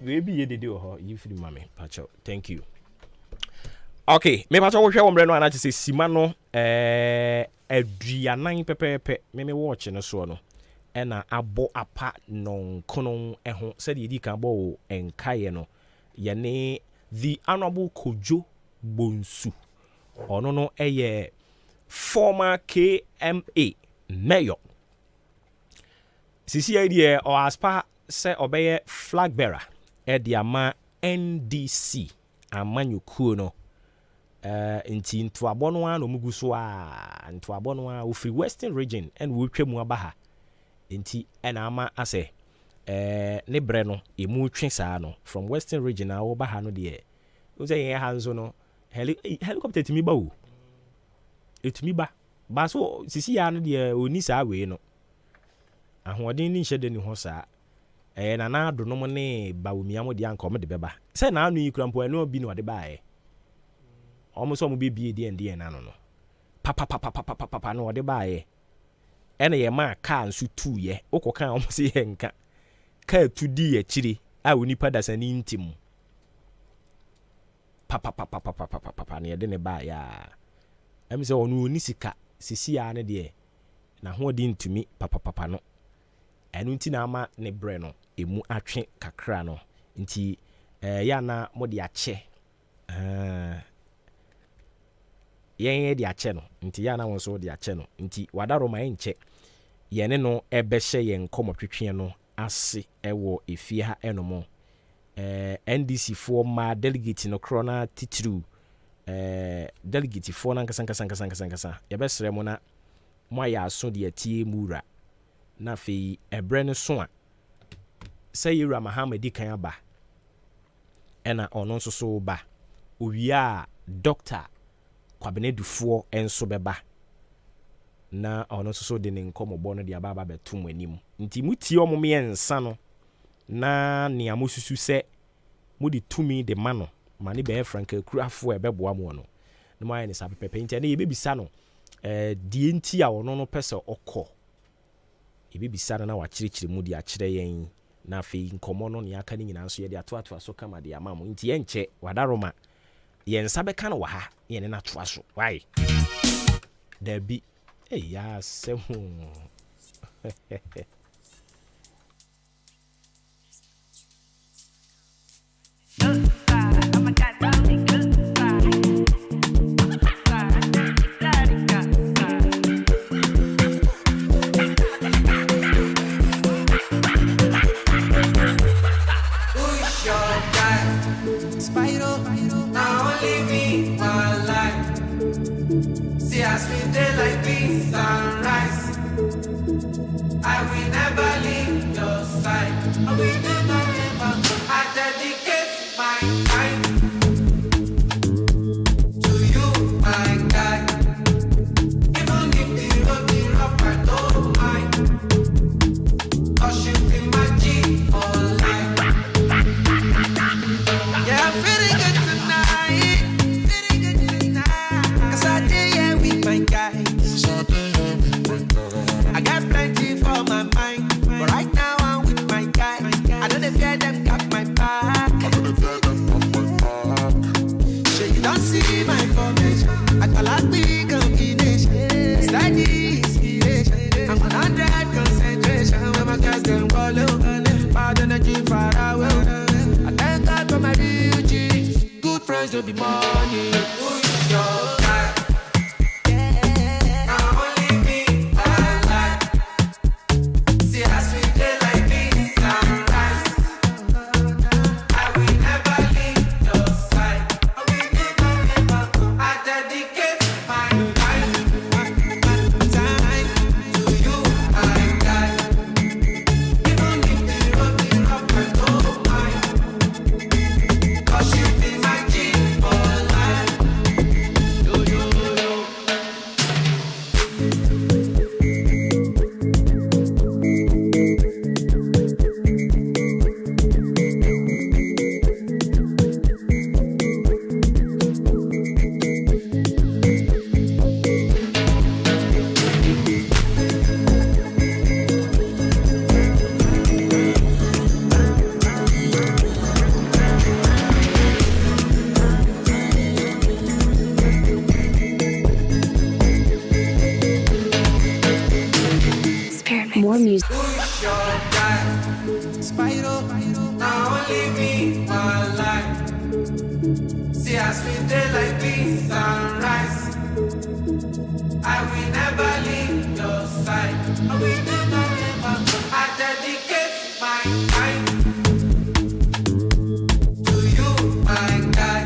We be ye dede ho, you free mame, pacho. Thank you. Okay, me pacho wo hwe wo mre no ana say sima no aduanan pepepe me watch no so no. Ena abo apa non kono eho said ye di kan bo enkaye no. Ye ne the honorable Kojo Bonsu. Ono no eye former KMA mayor. Sisi idea or aspa say obeye flag bearer ediama NDC amanyukuo no nti ntoabo no a no mugu so a ntoabo no a ofri western region and we twemu abaha nti ena ama ase ne bre no emu twe saa no from western region a wo baha no de o say yen hanzo no helicopter to me bow. It me ba. Baso sisi ya no de oni saa we no. Ahoden ni hye de ni ho saa. Na na do no mo ne ba wo miamo de anka o me de beba. Se na anu yi krampo eno bi no de ba e. Omo so mo be bie de ende na no no. Papa no de ba e. Ena ye ma car nso tu ye. Okoka omo se ye nka. Car tu di ye chiri. A oni pada sani ntim. Papa ne de ne ba ya. Em se onu oni sika sisi ya ne de na ho de ntumi papa no. Enu nti na ama ne bre no emu atwe kakra no. Nti ya na mo de ache. Yen de ache no. Nti ya na won so de ache no. Nti wadaro ma enche. Yene no ebehye yen komotwetwe no ase ewo efie ha enomo. NDC for ma delegate no krona titru delegate for na nkasa yebesere mo na mo ya aso de atie mura na fe ebre ne so a say yura Muhammad kan aba ena ono nso so ba owia doctor kwabenedufoɔ enso beba na ono nso so de ne nkomobo no de aba betum anim nti mutie omo me ensa no na ni amosusu se mudi tumi de mano mani be franka kurafo ebeboa mo no na mai ne sabe pepe nti na yebebisa no die nti a ono no pese okọ yebebisa na wa kirikiri mudi a kire yen na afei nkomo no ne aka ni nyina so ye de atoato so kama de amamo nti ye nche wadaroma yen sabe ka no wa ha ye ne na toa so why there be ya semu More music. Spyro, now only me, my life. See us we day like beans and rice. I will never leave your side. I will never. I dedicate my time to you, my guy.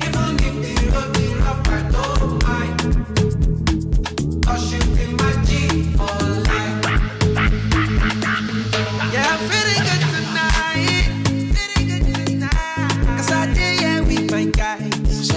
Even if the road is rough, I don't mind. 'Cause you be my G for life. Yeah, I'm feeling good tonight. 'Cause I did, yeah, with my guys.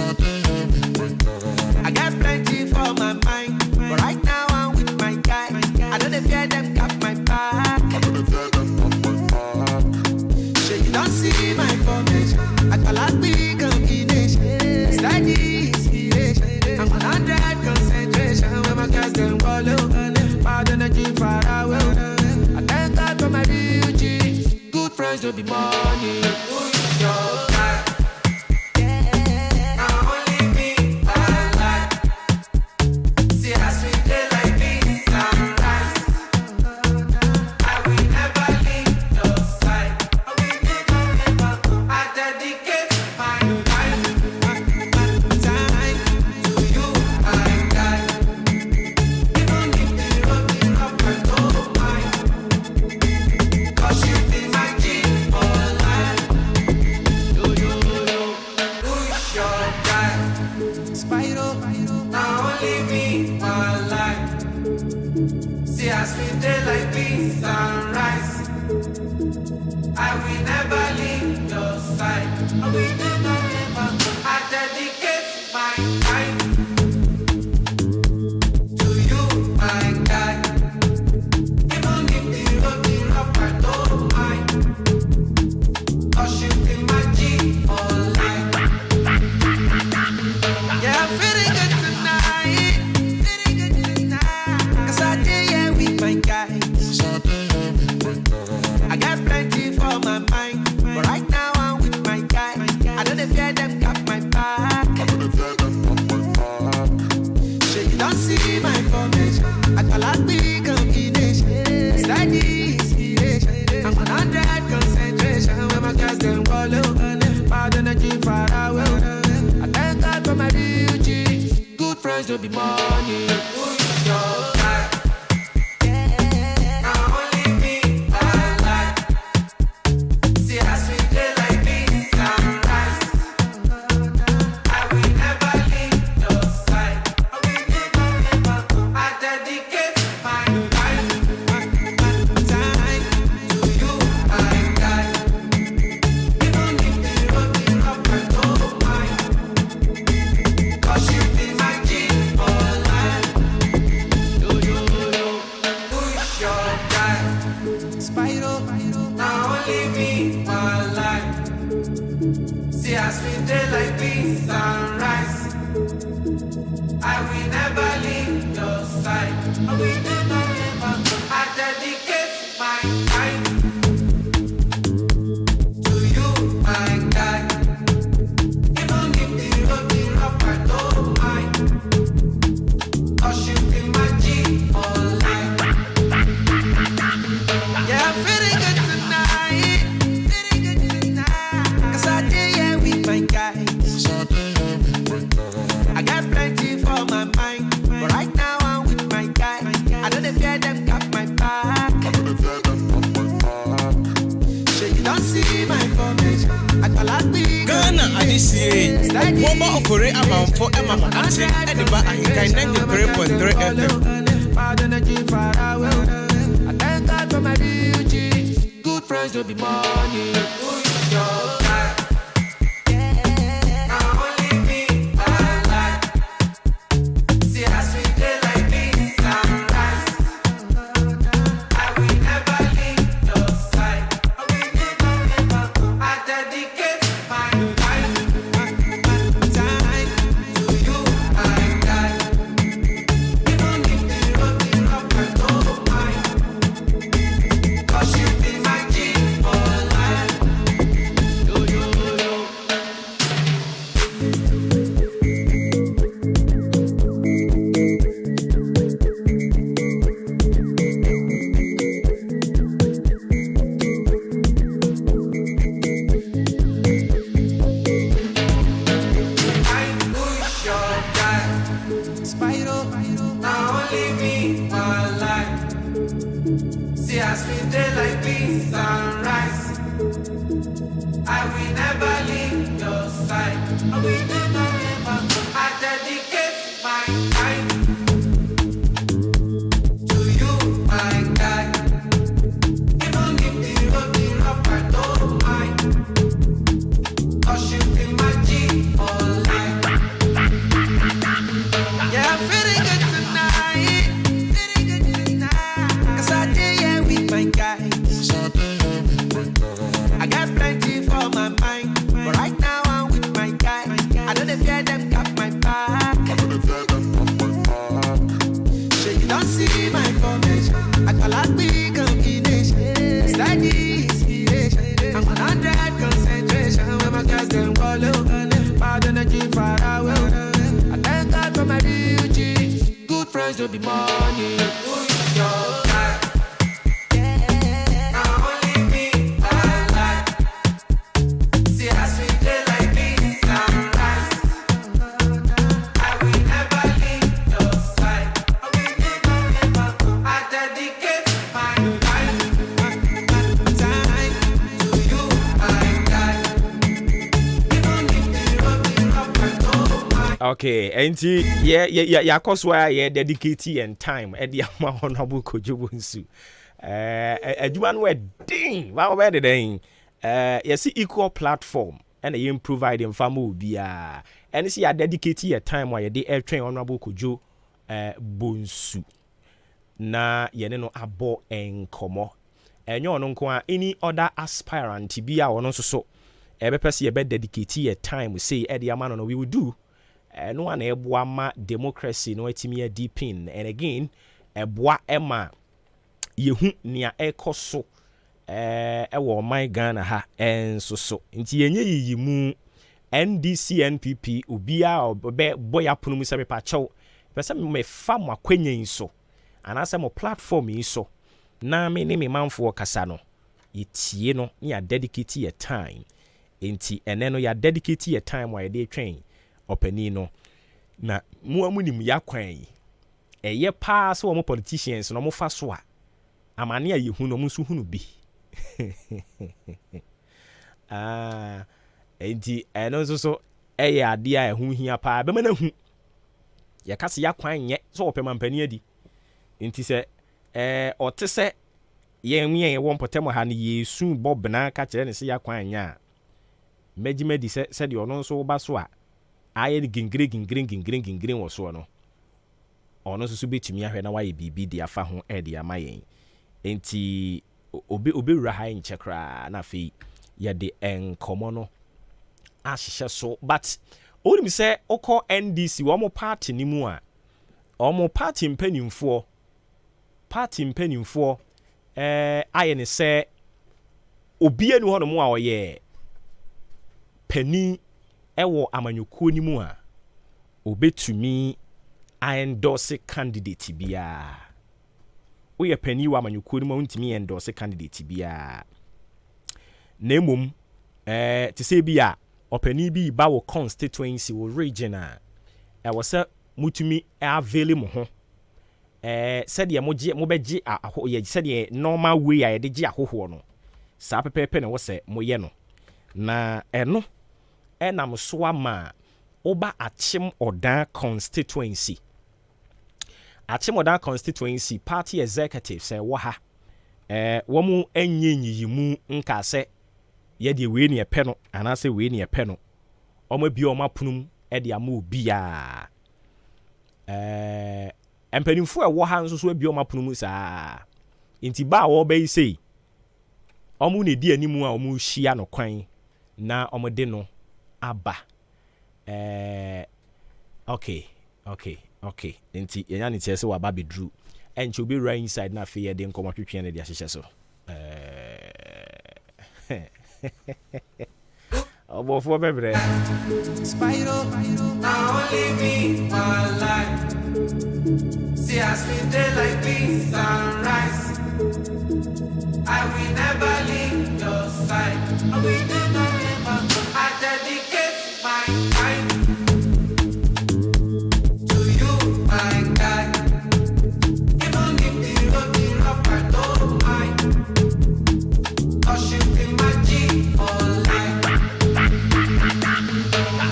Spyro, now only me, my life. See as we day like beans and rice. I will never leave your side. I will never, never. I dedicate my time to you, my guy. Even if the road is rough, I don't mind. 'Cause you be my G for life. Yeah, I'm feeling good tonight. Feeling good tonight. 'Cause I did, yeah, with my guys. I got plenty for my mind, but right now I'm with my guy. I don't fear them got my back. So you don't see my formation. I got like big combination. Steady inspiration. I'm 100 concentration. When my guys them follow, bad energy far away. I thank God for my real G's. Good friends will be money. Who is your guy? To be money. Who is your guy? Now only me, I like. See as we day like beans and rice. I will never leave your side. I will never, never. I dedicate my time to you, my guy. Even if the road is rough, I don't mind. Okay, and yeah, cause why yeah dedicate and time at the honorable Kojubunsu. One word ding, wow, where the ding. Yes, equal platform and you provide them famu bia. And see, I dedicate your time while you air train honorable Kojo Bunsu. Na yene no abo enkomo. Enyo no nko any other aspirant bia ono so. Ebe pese ye be dedicate your time we say e the amano no we will do. No one eboa ma democracy no etimi deepin and again eboa ema yehu nia ekoso ewo my Ghana ha enso so nti yenye yiyimu NDC NPP obia obe boya punu se me pa chew pese me fa mo akwanyen so anase mo platform yi so na me ne me manfo kasa no yetie no ya dedicate your time nti ene no ya dedicate your time while dey train opani no na muamunim yakwan eye pa so wo politicians no mo fa so a amane ayehu no mo so hunu bi enti eno so eye ade a ehu hia pa be mana hu ye kase yakwan nye so wo pema mpani adi enti se ote se ye nwie wo mpotem ha ne yesu bobna ka kire ne se yakwan nya megimedi se de ono so ba so a aye gingire wo so no ono so betumi ahwe na waye bibi de afa ho de amayen enti obi wura ha nche kra na fe ye de enkomo no ahihye so but onim se okọ NDC wo mo party ni mu a omo party mpanimfo aye ne se obi anu ho no mu a oye pani ewo amanyukuo ni mu a obetumi endorse candidate bia oye pani wa amanyukuo ni mu ntimi endorse candidate bia na mum te se bia opani bi ba wo constituency wo region a wo se mutumi avail mo ho said ye mo beji ye said ye normal way a ye de gi ahoho no sa pepepe na wo se mo ye no na eno enam so ama oba achim odan constituency party executive say wo ha wo mu enyenyiyimu nka se ye de we ne epe no anase we ne epe no omo bi omo apunum e de ama obi a empanimfo wo ha nso so bi omo apunum saa nti ba wo be sei omo ne di animu a omo hia no kwan na omo de no aba okay nti yenya ne tiese wa ba bedru enche obi right inside na fe ye de nkomo twetwe ne de ahyehyɛ so obofo bebre Spyro now only me one life see as we dey like beans and rice I will never leave your side I will never I dedicate my time to you my guy even if the road is rough I don't mind cause you be my G for life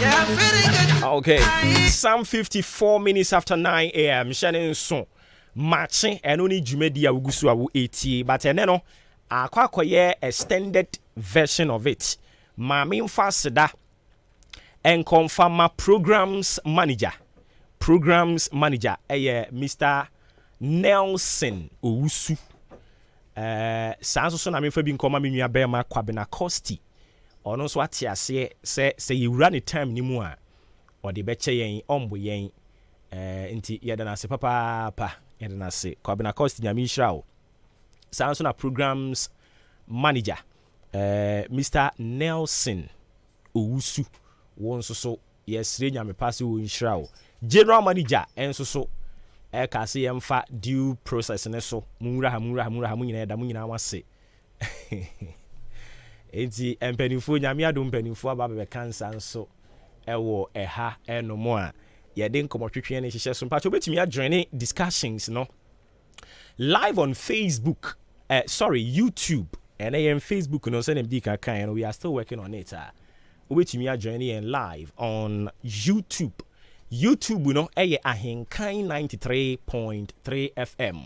yeah I'm feeling good okay some 54 minutes after 9 a.m. Shannon so matching and only jumedi a wugusu awu 80 but eneno akwakoye extended version of it Mami Mfasida and confirm my programs manager Mr. Nelson Owusu sanso so na me fa bi nkoma me nua bema Kwabena Costi ono so ate ase se yewura ne time ni mu a ode beche yen ombo yen nti yeda na se papa yeda na se Kwabena Costi nyame nhyira sanso na programs manager Mr. Nelson Owusu won so yesre nyame pass wo nhyira general manager enso so ka se yemfa due process ne so munwura ha munyina da munyina wase enti empanifo nyame adom mpanifo aba be cancer nso ewo eha enomo a yede nkomotwetwe ne hyehyɛ so mpacho betimi adjoin discussions no live on Facebook YouTube and I am Facebook no send them we are still working on it. Ubetumi joining live on YouTube YouTube no ɛyɛ Ahenkan 93.3 FM.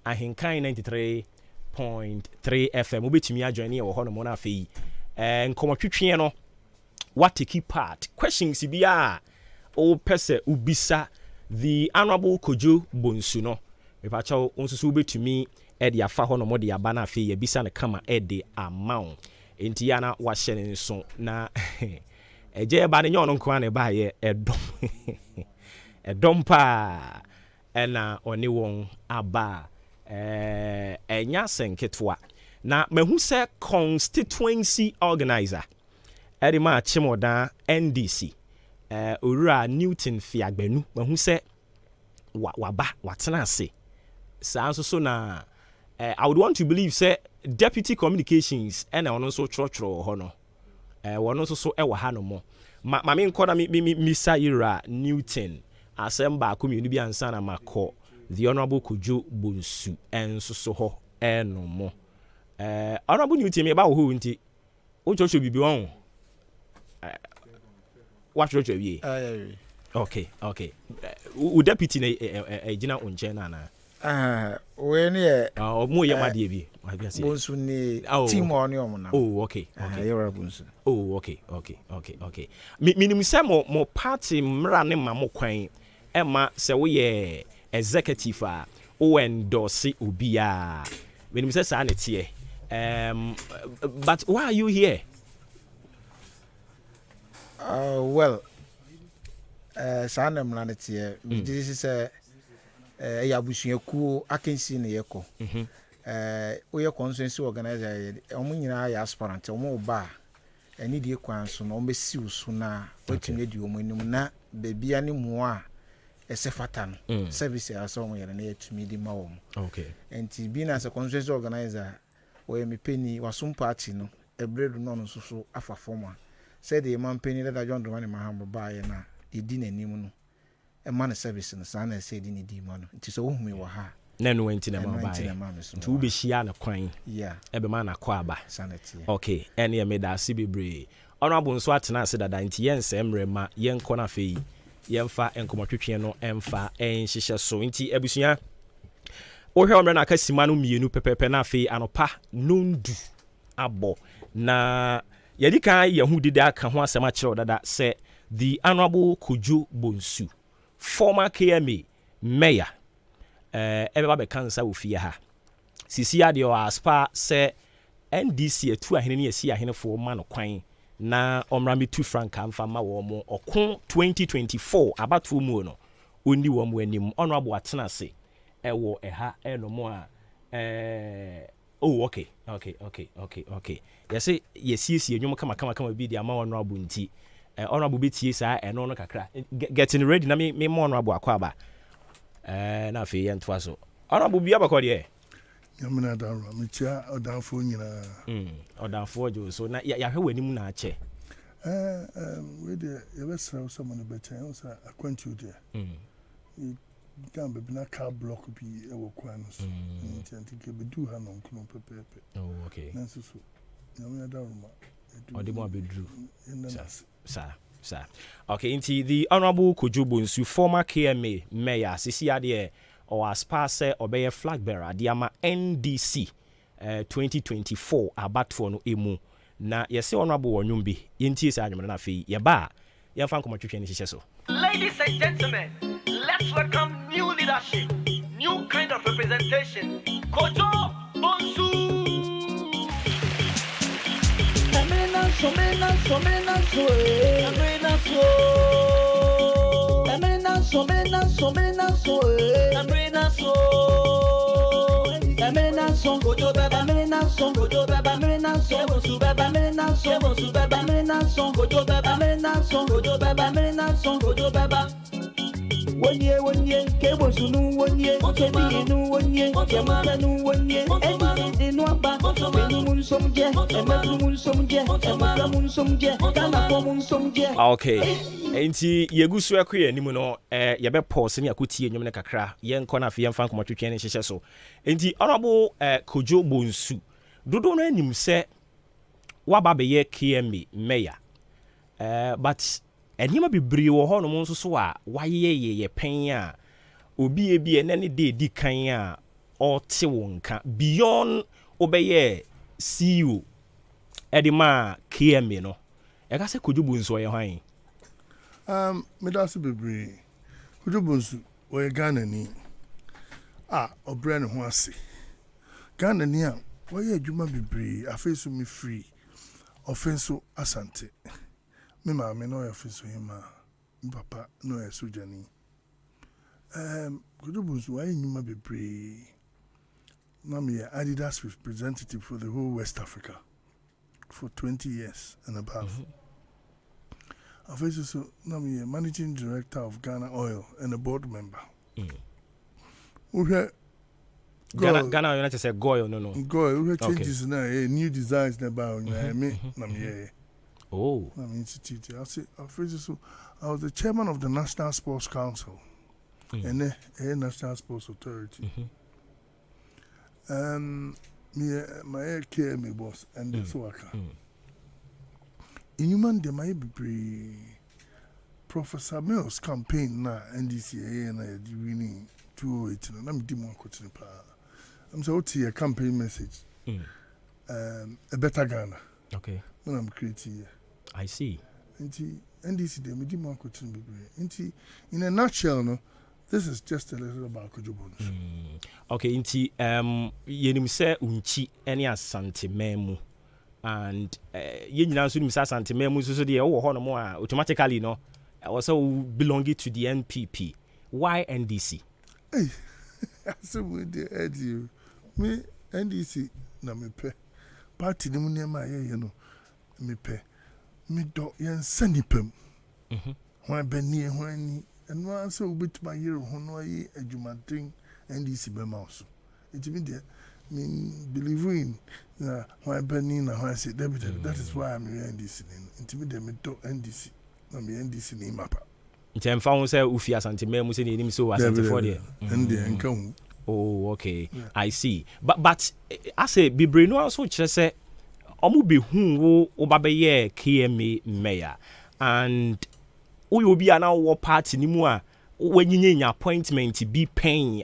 Ahenkan 93.3 FM. Wobɛtumi ajoin yɛ wɔ hɔ no mo na afei. Nkɔmɔtwetwe no what take part. Questions bia o pese ubisa the Honorable Kojo Bonsu no. Mepacha onsusu wobɛtumi ɛde afa hɔ no mo de aba na afei yɛbisa no kama ɛde amount. Enti ya na wahyɛ ne nso na ɛgye ba ne nyɛ ɔno nko a ne ba yɛ ɛdɔm ɛdɔm pa ɛna ɔne wɔn aba ɛnya sɛnketoa na mahu sɛ constituency organizer ɛde ma Chimoda NDC owura Newton Fiagbenu mahu sɛ waba watena ase saa nso so na I would want to believe say deputy communications and ono so trotro ho no wono so e wa ha no mo ma me nkoda mi Mr. Ira Newton asemba community bi ansa na makọ the Honorable Kojo Bonsu enso so ho eno mo Honorable Newton me ba wo ho nti o chocho bibi won what chocho wie okay u deputy na gina onche na na when ye mo ye ma de bi Bonsu ni team on yom na okay you're Bonsu okay minimum say mo party mra ne ma mo kwan e ma se wo ye executive a o endorse obi a minimum say sa na tie but why are you here? Well sa na mra na tie this is ya busuaku akensi ne yeko oye consensus organizer omo nyina ya aspirant omo ba ani die kwan so no mesi usu na watumi di omo anim na bebia ne mu a esefata no service aso omo yere na yatumi di ma wo okay enti bi na as consensus organizer oye me peni wasum party no ebredu no so so afa forma said the man peni da John Dramani Mahamba ba ye na edi nanim no man service no sana said in di man nti so hu me wo ha na no enti na ma ba nti wo be hia na kwan ebe ma na kwa aba sanity okay ene me da se bebre Honorable nso atena ase dada nti yense mre ma yenko na fei yemfa enkomotwetwe no emfa enhyehyɛ so nti abusua wo hwe omre na akasima no mienu pepepe na fei anopa nondu abo na yedi kan yehudide aka ho asema kire dada se the Honorable Kojo Bonsu former KMA mayor everybody cancer ofia ha sisi ade o aspa se NDC atu ahene ne asi ahene fo ma no kwan na omra metu franka amfa ma wo mo okon 2024 abatu mu no oni wo mo anim honorable atena se ewo eha eno mo a oh okay yesi enwom kama bi di ama honorable nti honorable betie sa eno no kakra getting ready na me honorable akwaba na fe yentwa so honorable bia bakode yamna dawo metia odanfo nyina odanfo jo so na ya hwe wani mu na ache we de yebesra so man bechen so akwantu de gambe bina car block bi e wo kwan so nti ke bedu ha no nkono pepepe okay na so yamna dawo ma ode mo abedru Sir. Okay, into the Honorable Kojo Bonsu, former KMA mayor, sisi ade or aspase obeye flag bearer, diama NDC 2024 abatfo no emu. Na yesi Honorable Wonyumbi, yenti sa anyum na fe yeba, yemfa nkomotwetwe ni hyehyɛ so. Ladies and gentlemen, let's welcome new leadership, new kind of representation. Kojo Bonsu. One year, cable soon, 1 year, no 1 year, Yamana, no 1 year, and they know about moon some jet, and moon some jet, and moon some jet, and some jet. Okay. Enti yegusu akwe animu no yebe pause ne akotie enwom ne kakra ye nkɔ na fe yemfa nkomotwetwe ne hyehyɛ so. Enti Honorable Kojo Bonsu dodo no anim sɛ waba be ye KMA mayor but ɛnneɛma bebree wɔ hɔ no mo nso so a wayɛ pɛn a obi ebi ɛnɛ ne de di kan a ɔte wo nka beyond obɛyɛ CEO ɛde ma KMA no ɛka sɛ Kodwobo nso ɔyɛ hwan medase bebree Kodwobo nso ɔyɛ Ghanani a ɔbrɛ ne ho ase Ghanani a wɔyɛ adwuma bebree afei so me free ɔfe so asante me maame no ɔyɛ afe so hima me papa no ɔyɛ sojani Kodwobo nso wɔyɛ nnwuma bebree na meyɛ Adidas representative for the whole West Africa for 20 years and above. After so, now I'm a managing director of Ghana Oil and a board member. We have Ghana Oil, not to say Goil, no. Goil, we have changes now, new designs about me. Oh, I'm institute. I say, so I was the chairman of the National Sports Council and the National Sports Authority. My KMA boss and the Swaka. In human, there might be Professor Mills campaign now, NDCA and I winning 208. And I'm doing one. I'm so a campaign message. A better Ghana. Okay. When I'm creating. I see. NDC, they made more coaching. In a nutshell, no. This is just a little about Kodwobo. Okay, inti yenim se unchi any asante memu and ye nyina so nim se asante memu so de wo ho no mo a automatically no also belonging to the NPP. Why NDC? Hey, so we dey head you. Me NDC na me pe. Party ni mu nema ye no. Me pe. Me do yen sanipem. Ho bani ho ani. And once so bit my year honoy a jumating NDC by mouse. It mean believe in why Benny and I say that is why I'm NDC. Intimidate me to NDC. I'm NDC name mapper. In time found say Ufia Santimem was in him so as for there. And the income. Oh, okay. Yeah. I see. But I say Bibre no also just say omu be who obabe KMA mayor and we will be an hour party anymore when you need appointment to be paying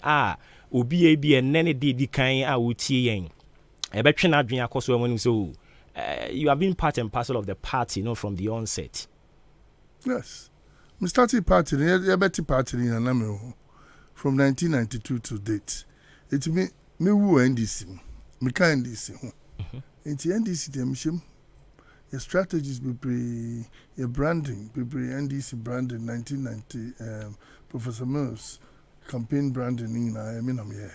obi be a nene di kind yen a between adrian akoso when so you have been part and parcel of the party, from the onset. Yes, we started party party in Anamio from 1992 to date. It me who NDC me kind NDC it's NDC the your strategies be your branding, be NDC branding 1990 Professor Mills campaign branding in I mean I'm here.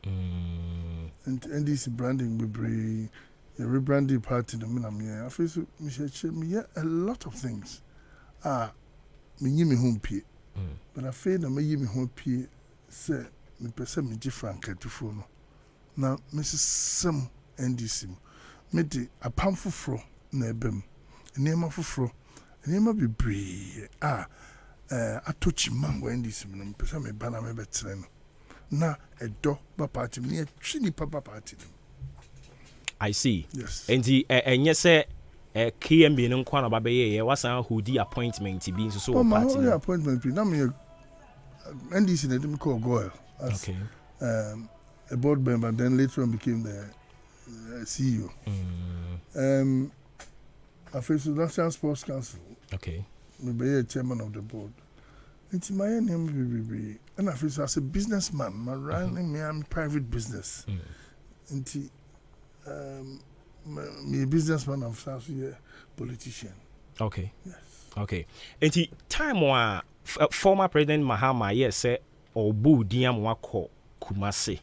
And NDC branding be your rebranding party I mean I'm here. I feel so me a lot of things. Me home pay. But I feel that me home pay say me person me different to phone. Now Mrs. Sam NDC me de a pamphlet fro na ebem nneema foforo nneema bebree atochi mango NDC no pesa me bana me betre no na edo ba party me atwi papa party. I see. Yes. And the enye se KMB no kwa na ba be ye wasan hodi appointment bi so party no appointment bi na me NDC na dem call Goyle as okay. A board member, then later on became the CEO. I face the National Sports Council. Okay. Maybe a chairman of the board. It's my name, and I face as a businessman. My running me, I'm private business. Me a businessman of South here, politician. Okay. Yes. Okay. And the time wa former President Mahama yes said Obu Diam wako Kumasi.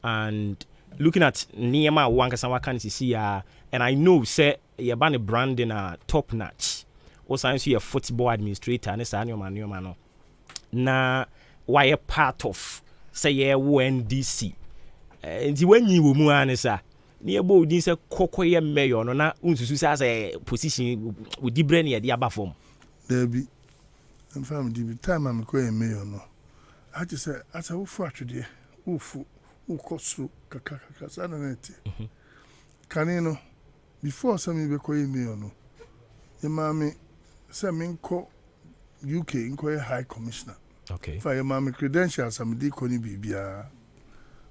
And looking at Niema Wankasa Wakan see and I know say your banner branding top notch. Also I see a football administrator and it's annual na why a part of say yeah NDC. And when you were muanesa nearby this a cocoa mayor no na unsusu as a position with the brain the above form. There be and family the time I'm going mayor no. I just say as a fracture there. Ufu ukosu kakaka sana nete. Kanino before some be call mayor no. Your mommy say me ko UK inquire high commissioner. Okay. For your mommy credentials, I'm the Connie Bibia.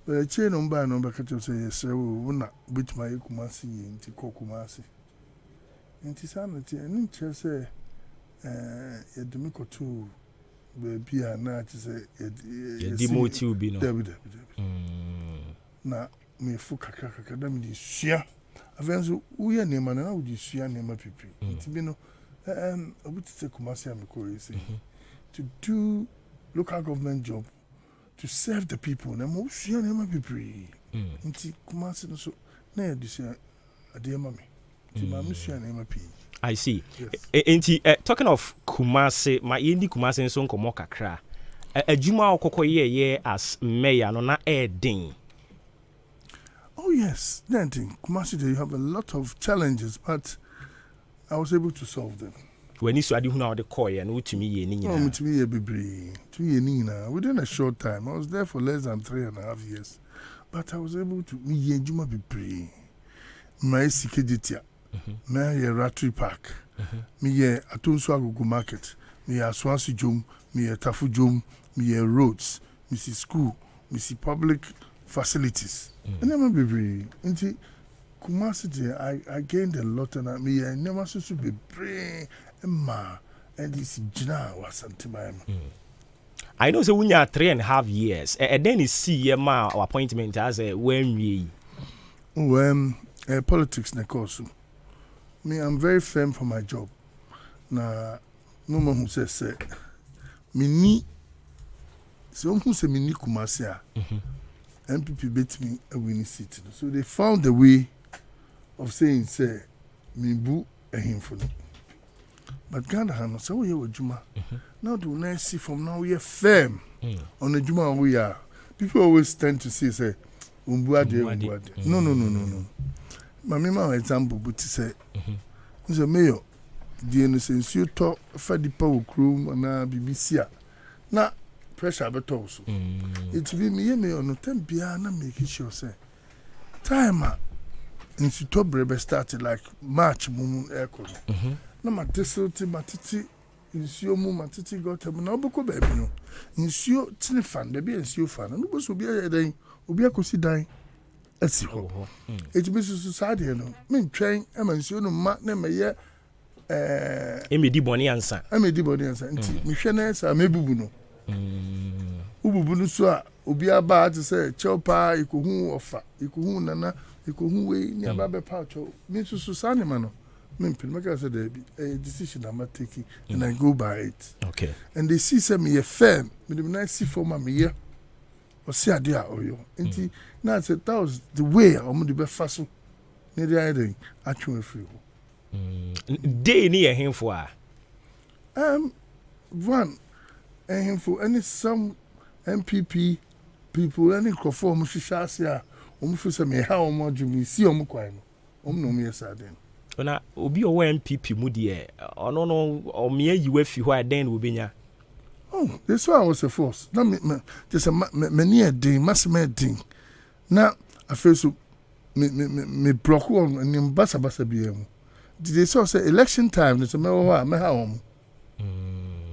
But a chain on by number catch of say, sir, will not which my Kumasi into Kokumasi. And Tisanity and in say, a Demico too. Be a night to say, Demote you be no. Na me fuka kakadam di sua avenzo uye ne ma na udi sua ne ma pipi ntibi no obuti se Kumasi amekori say to do local government job to serve the people na mo sua ne ma pipi nti Kumasi no so na e disia ade ma me nti ma me sua ne ma pi. I see. Yes. Talking of Kumasi, my Indi Kumasi nso nkomo kakra. Adwuma okoko ye as mayor no na ding. Oh yes, then Kumasi, you have a lot of challenges, but I was able to solve them. When you said how the coy and utimi ye ni na. Oh, utimi ye bebre. Tu ye ni na. Within a short time, I was there for less than 3.5 years, but I was able to me ye juma bebre. My sikeditia. Me ye Ratri Park. Me ye Atunsu Agogo Market. Me ye Aswansi Jom. Me ye Tafu Jom. Me ye roads. Me see school. Me see public facilities. And I'm be into Kumasi. I gained a lot, and I never supposed to be brave and this Jina was something. I know so when you are 3.5 years, and then you see your appointment as a when we politics na course. Me, I'm very firm for my job. Na no one who says me ni so who say me ni Kumasi MPP bet me a winning seat. So they found a way of saying, say, me boo a him for them. But Ghana has so we are Juma. Now do not see from now we are firm on the Juma we are. People always tend to say, Umbuade. No. My mama example, but to say, Mr. Mayor, the innocence you talk, Fadi Power Crew, and BBC. Now, pressure but also it be me on no time bia na make sure say time in October started like March mum aircon na matisi matiti insuo mu matiti got na oboko baby no insuo tini fan be insuo fan no bo so bia dan obi akosi dan asi ho it be so society no me twɛn e ma insuo no ma na me ye emedi boni ansa nti me hwɛ na sa mebubu no ububu no so a obi aba ati say chopa ikohu ofa ikohu nana ikohu we ni aba be pa cho me so sane ma no me mpin make say there be a decision I'm taking and I go by it. Okay. And they see say me a firm me dem na see for me here o see ade a oyo nti na say that was the way I'm the be faso ne dey ide atwe free ho dey ni ehemfo a one and for any some MPP people any conform shasha feel me how much you see kwan no me saden ona obi o MPP mu de ono no o me ayiwa fi ho den wo benya. Oh, this one was a force na me just a many a day massime din na afi so me block on ni mbasa bia mu did they say election time no me ho me ha wo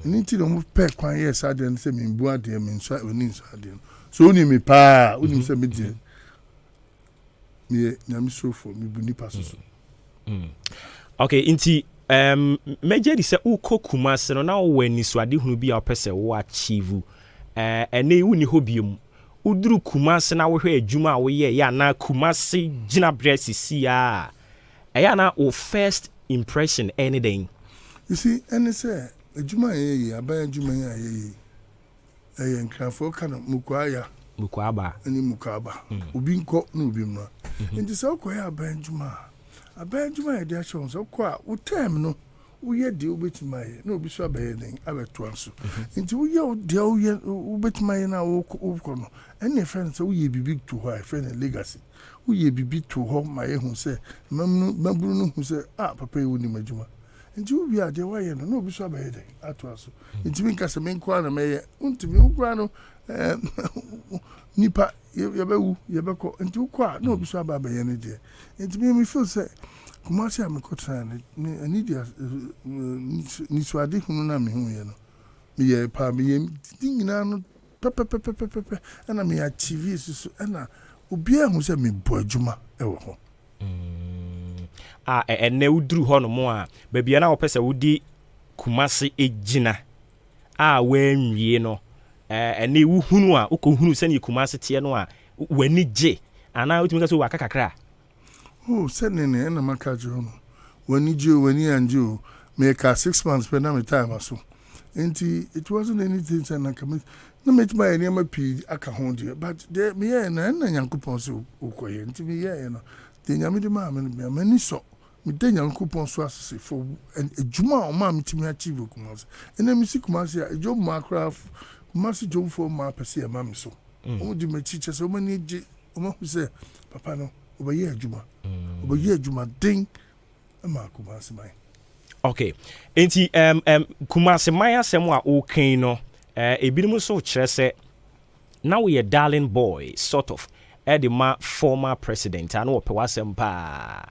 Ninti no move pe kwan yes ade say me mbu ade me nso oni nso ade so oni me pa oni say me die me nyame so for me bu nipa so. Okay, inti meje di say uko Kumasi no na wo ani so ade hunu bi a opese wo achieve ene uni hobium uduru Kumasi na wo hwe adwuma a wo ye ya na Kumasi gina bresi ya ya na o first impression anything. You see, and say Juma ye abaya Juma ye nkrafo kana mukwaba ani mukaba obi nko na obi mra nti se okoya abaya Juma ye dia chon so kwa wo time no wo ye de obetima ye na obi so abaya den abeto anso nti wo ye de wo ye obetima ye na wo ko no ene friend so wo ye bibi to ho friend legacy wo ye bibi to ho ma ye hu se maburu no hu se papa ye woni majuma nti wo bia de wa ye no obi so abaya den ato aso nti mi nkasa me nkwa na me ye ntimi wo kwa no nipa yebewu yebeko nti wo kwa na obi so abaya ne de nti mi feel say Kumasi am kotra ni dia ni swadi hunu na me hu ye no me pa me nyina no pepepepepepe na me achieve so na obi ahu se me bo adwuma e wo ho ene uduru ho no mo a ba bia na wo pese wodi Kumasi ejina wanwie no ene wu hunu a ukohunu se ne Kumasi tie no a wani je ana utumi ka so waka kakra se ne na maka je no wani je wani anjo me ka 6 months pe na me time so enti it wasn't anything say na come na me tuma ene ma pi aka ho de but de me ye na Nyankopon so ukoye enti me ye no de nyame de ma me ni so me de Nyankopon so asese for ejuma o ma me timi achieve Kumasi ene mi si Kumasi a job ma craft Kumasi job for ma pese e ma me so o di me teacher so mani je o ma hu se papa no obaye adwuma ding ma Kumasi mai. Okay. Enti Kumasi mai asem a o kan no ebinim so kire se now we a darling boy sort of the former president and wo pe wasem pa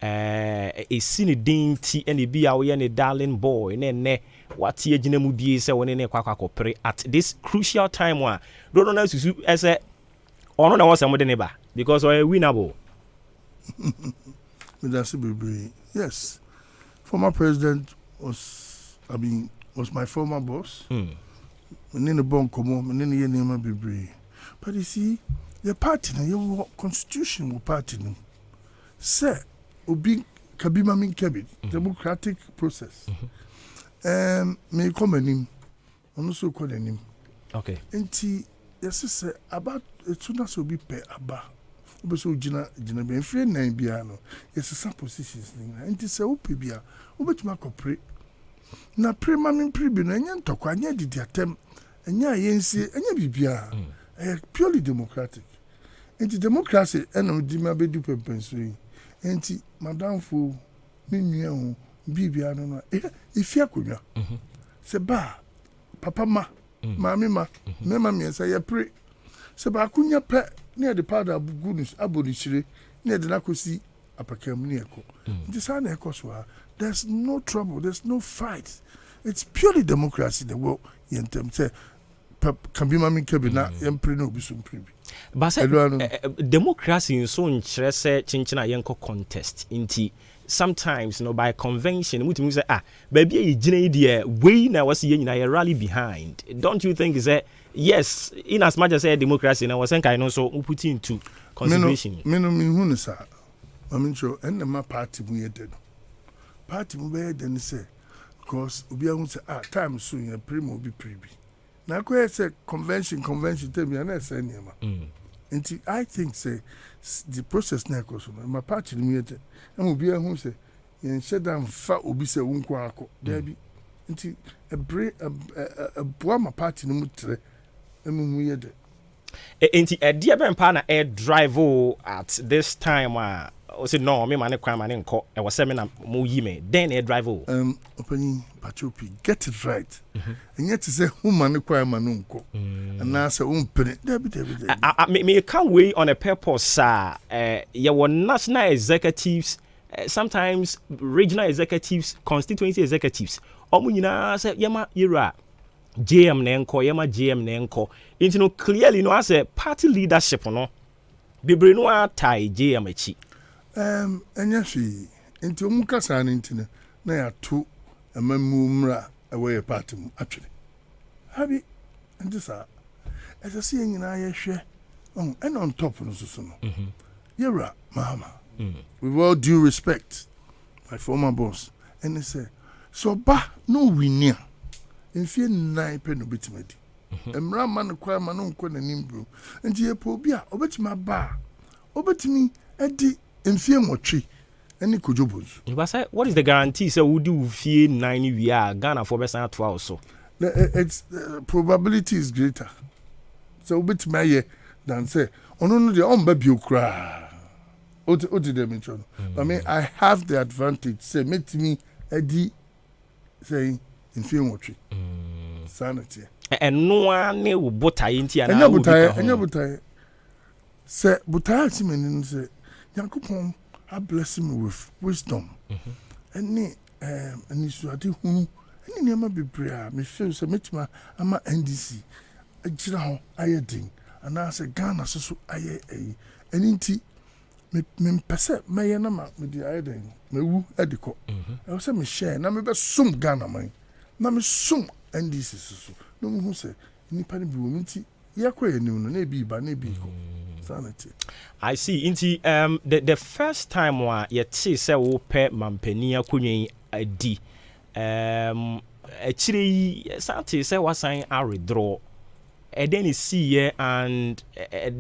sini din ti ene bi a wo ye ne darling boy ne what ye gina mu die se woni ne kwakakopere at this crucial time wa don't know susu ese ono na wasem de ne ba because we winnable. Yes, former president was my former boss. In the bon komo, in the name of Bibri. But you see, your party, your constitution will party. Sir, Obi Kabima min Kabit, democratic process. May come in him, and also call him. Okay. And yes, sir, about as soon as Obi pay Abba. So Gina be free na biano. Yes, some positions. And it's a opibia. Obetuma kopre. Na prema min pribi na nya ntokwa nya didi atem. Enya yensi enya bibia. Purely democratic. Enti democracy ena di ma bedu pempenso yi. Enti madam fo minua ho bibia no no ifia konwa. Se ba papa ma mami ma mema mi se ye pre. Se ba kunya pe na de powder goodness abodishire na de nakosi apakam ni eko. Enti sa na eko so ha. There's no trouble, there's no fight. It's purely democracy the world in terms say can be mami kabina yempre no bisum pribi. But say democracy in so nkyere say chinchina yenko contest inti sometimes by convention we say baby e gina dey we na was ye nyina rally behind. Don't you think is that yes in as much as say democracy na was kind no so put into consideration. Me no hunu sa. Mami cho en ma party mu yede no. Party mu be den say because obi ahun say time soon ya primo be pribi na ko say convention tell me na say niema nti I think say the process na ko so my party mu yete na obi ahun say yen shedam fa obi say wonko akọ da bi nti a boa my party no mu tre mu yede nti dia ben pa na air drive at this time o say no me man kwan man nko e was me na mo yi me then air drive opani pachopi get it right and yet say woman kwan man nko and na say umpene David me can weigh on a purpose your national executives sometimes regional executives constituency executives omo nyina say yema yera JM nenko yema JM nenko into no clearly no as a party leadership no bebre no atai JM achi enya hwe nti omukasa ne ntina na ya to amamumra away party mu atwere habi nti sa asasi nyina ya hwe and on top no so no yera mama with all due respect my former boss and they say so ba no winia enfie nine pe no betimadi emra man kwa man nko nanim bro nti ye po bia obetima ba obetimi edi enfie nwotwe any kojobos. But say, what is the guarantee? So we do fee 9 we are Ghana for best 12 also. It's probability is greater. So bit my than say no the on baby cry. Oti dem mention. I mean I have the advantage. Say make me edi say in fear watch. Sanity. And no one will butai into and butai. Say butai simenin say Yankopon bless me with wisdom. And ni and you ati hu Any name be prayer, me feel so much ma ama NDC. A jira aye ding, and I say Ghana so aye a. And inti me pese me yanama with the aye ding, me woo ediko. I was me share, na me be sum Ghana man. Na me sum NDC so. No me who say, nipa ni bi wo minti, yakwe enu no, ne bi ba, ne bi ko. Sanity. I see. Inti the first time wa yeti se wo pe mampani akonwen adi actually santi se wasan a withdraw then is see and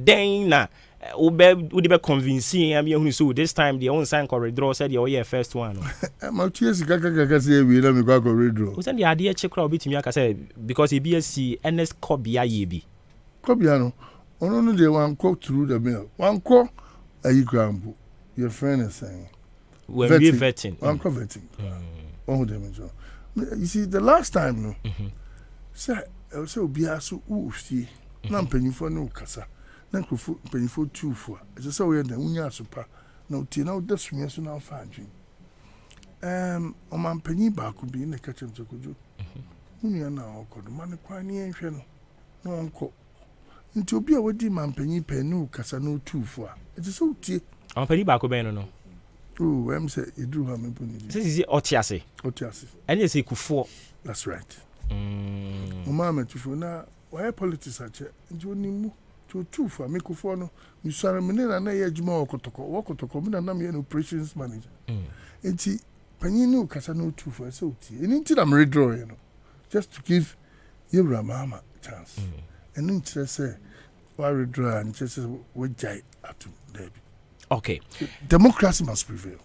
then na would be convincing am you so this time the own sign withdraw said your year first one ma tiesi kaka say we na me go withdraw we send the idea check crowd bitimi aka say because e BSc NS Kobia ye bi Kobia no ono no dey one go through the mail one call ayi grambo your friend is saying when we vetting one call vetting oh them so you see the last time no say obia so ufi na mpanyifo no kasa na nkofo mpanyifo tuufo e say we da unya asopa na utie na udasumia so na fa adwen o mampanyi ba ko bi na kache mtokoju unya na okodo mane kwa ni enhwe no na onko nti obi a wodi mampanyi penu kasa no tuufo a e say utie mampanyi ba ko ben no oh em say edru ha meponi this otiase and say kufo that's right mama tufu na why politics ache nti onimu to tufu amekufo no misare menena na ye adwuma okotoko me na me operations manager nti panyinu kasa no tufu say utie nti na me redraw you know just to give Yura mama chance and nti say why redraw and just we jai atu debi. Okay. Democracy must prevail.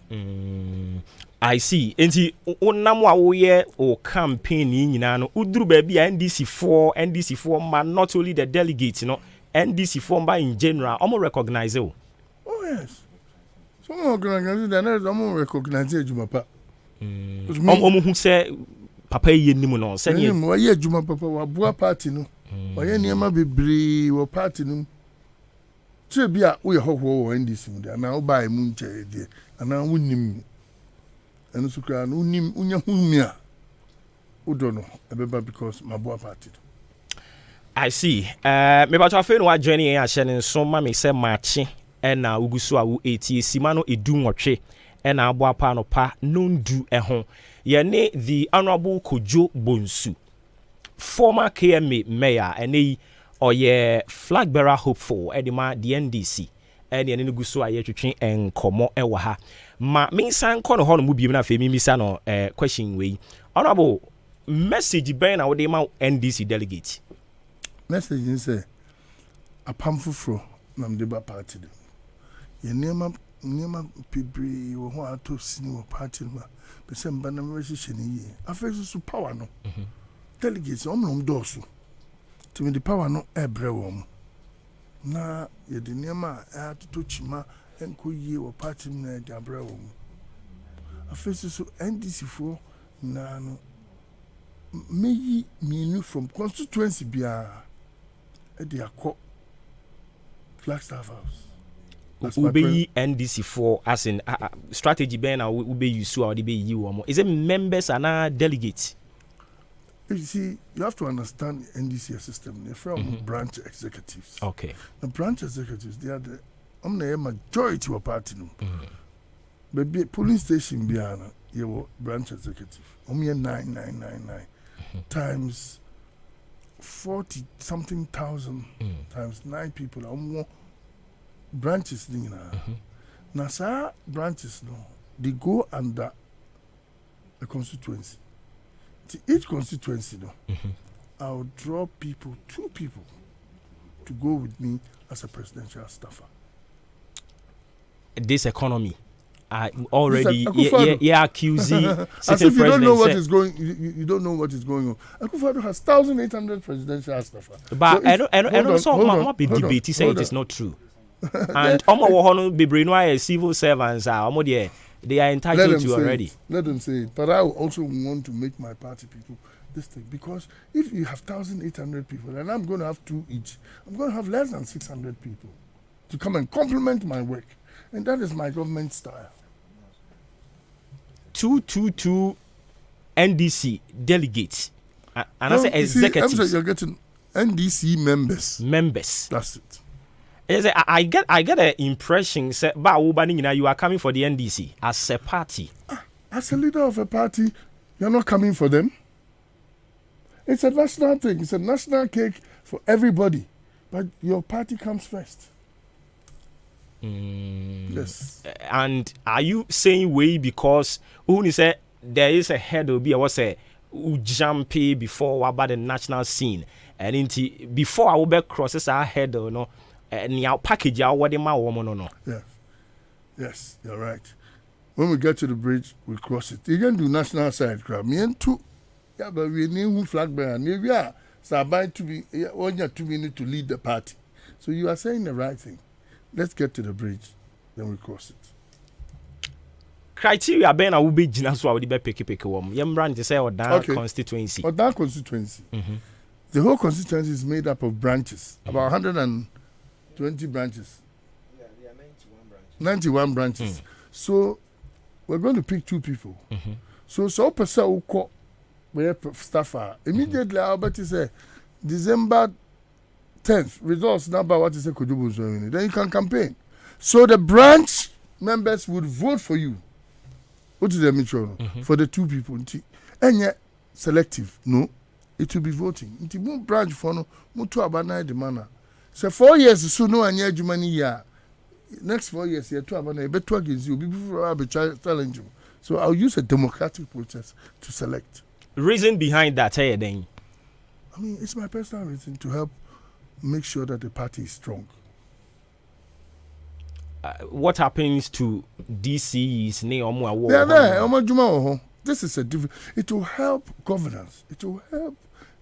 I see. Enti onam wa wo ye o campaign ni nyina no uduru ba bia NDC4 man not only the delegates no NDC4 ba in general omo recognize o. Oh yes. So organize that na omo recognize ejuma pa. Omo hu se papa ye nimu no se ni mo ye ejuma papa wa bua party no. Wa ye niema bebre wo party no. Bia we hoho wo NDC mu na wo bai mu nche de ana wunnim eno sukra no unnim unya hunmi a udo no ebeba because mabua party. I see. Me ba to afa no wa journey a hye ne so ma me se maakye na uguso a wo eti sima no edu nwotwe na abo apa no pa nondu ho ye ne the honorable Kojo Bonsu former KMA mayor ene oye flag bearer hopeful edima the NDC ene ne guso aye twetwe enkomo ewa ha ma minsan ko no ho no mu biem na fe mi misa no question we honorable message ben na wo de ma NDC delegate message is say apamfufro na mdeba party de ye nema pibri wo ho ato sini wo party ma be se mba na me hye ne yi afesu su power no delegates omnom dosu to me the power no ebre wo na ye de nema atoto chima enko yi wo party na de abre wo afesu su NDC fo na no meyi minu from constituency bia e de akọ Flagstaff House Ube NDC4 as in strategy ben na ube use or be yi wo. Is it members and delegates? You see, you have to understand the NDC system. They're from branch executives. Okay. The branch executives, they are the majority of party. But police station biana, you branch executive. 9,999 times 40 something thousand times 9 people. Branches now sa branches no they go under a constituency. To each constituency no I'll draw people, 2 people to go with me as a presidential staffer. This economy already accusing as if you don't know what is going you don't know what is going on. Akufo-Addo has 1,800 presidential staffer. But so I don't be debate say it is not true. And civil servants are they are entitled to already. Let them say it. But I also want to make my party people this thing, because if you have 1,800 people and I'm going to have 2 each, I'm going to have less than 600 people to come and complement my work, and that is my government style. 222 NDC delegates, and I say executives. I'm saying you're getting NDC members. Members. That's it. I get an impression say you are coming for the NDC as a party. As a leader of a party, you're not coming for them. It's a national thing. It's a national cake for everybody. But your party comes first. Yes. And are you saying way because when you say there is a head will be I was say jumpy before about the national scene and before I will be crosses our head or no and your package our what my woman no. Yes, you're right. When we get to the bridge, we cross it. You can do national side crowd. Me and two. Yeah, but we need who flag bearer. We are so about to be 2 minutes to lead the party. So you are saying the right thing. Let's get to the bridge, then we cross it. Criteria ben I will be jina so I will be pick wom. Yem brand to say Odan constituency. Odan constituency. The whole constituency is made up of branches, about 120 branches. Yeah, there are 91 branches. So we're going to pick 2 people. So person who call where staffer immediately I'll bet you say December 10th results number what is a Kojobo zone. Then you can campaign. So the branch members would vote for you. What is the mutual for the 2 people? And yet selective. No, it will be voting. It will branch for no mutu abana the manner. So 4 years so no and yet money year. Next 4 years you 2 abana bet 2 against you. People be challenge you. So I'll use a democratic process to select. Reason behind that, hey, then. I mean, it's my personal reason to help make sure that the party is strong. What happens to DC's This is a different. It will help governance. It will help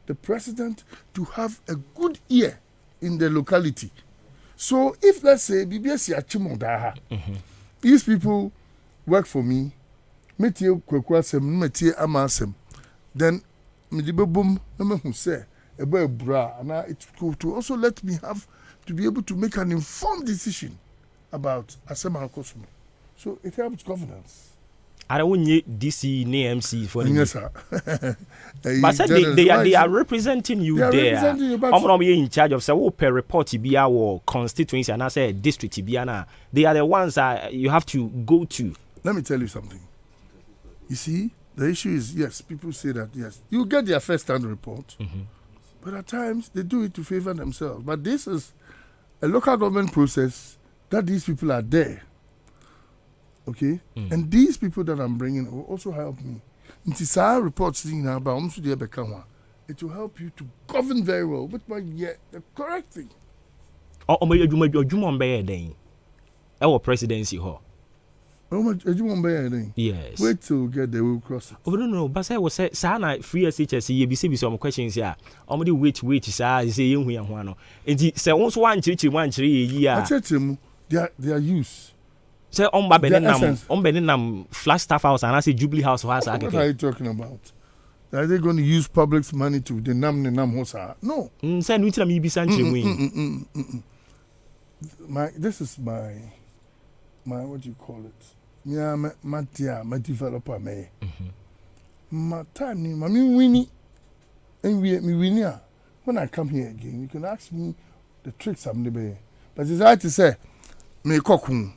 the president to have a good ear in the locality. So if let's say BBS Yachimodaha, these people work for me, metie kwakwasem, metie amasem, then midibebum no me say ebe bra, and it could to also let me have to be able to make an informed decision about Asema Kosumo. So it helps governance. I don't need DC MC for yes, sir. But said they are representing you there. Representing you, I'm in charge of say per report to be our constituency and I say district to be they are the ones that you have to go to. Let me tell you something. You see, the issue is yes, people say that yes, you get their first-hand report, but at times they do it to favor themselves. But this is a local government process that these people are there. Okay, and these people that I'm bringing will also help me. It reports it will help you to govern very well, but the correct thing. Our presidency ho. Yes. Wait till get there, we'll cross it. Oh no, but I was say sana free SHS you be some questions here. Wait say you no. And say once one year. They are used. Say on Beninam Flagstaff House and I say Jubilee House. What are you talking about? Are they going to use public's money to the Nam Hosa? No. Say no me be this is my what do you call it? My developer me. My time ni winnie. And me winnie. When I come here again, you can ask me the tricks I'm doing. But it's hard to say me kokun.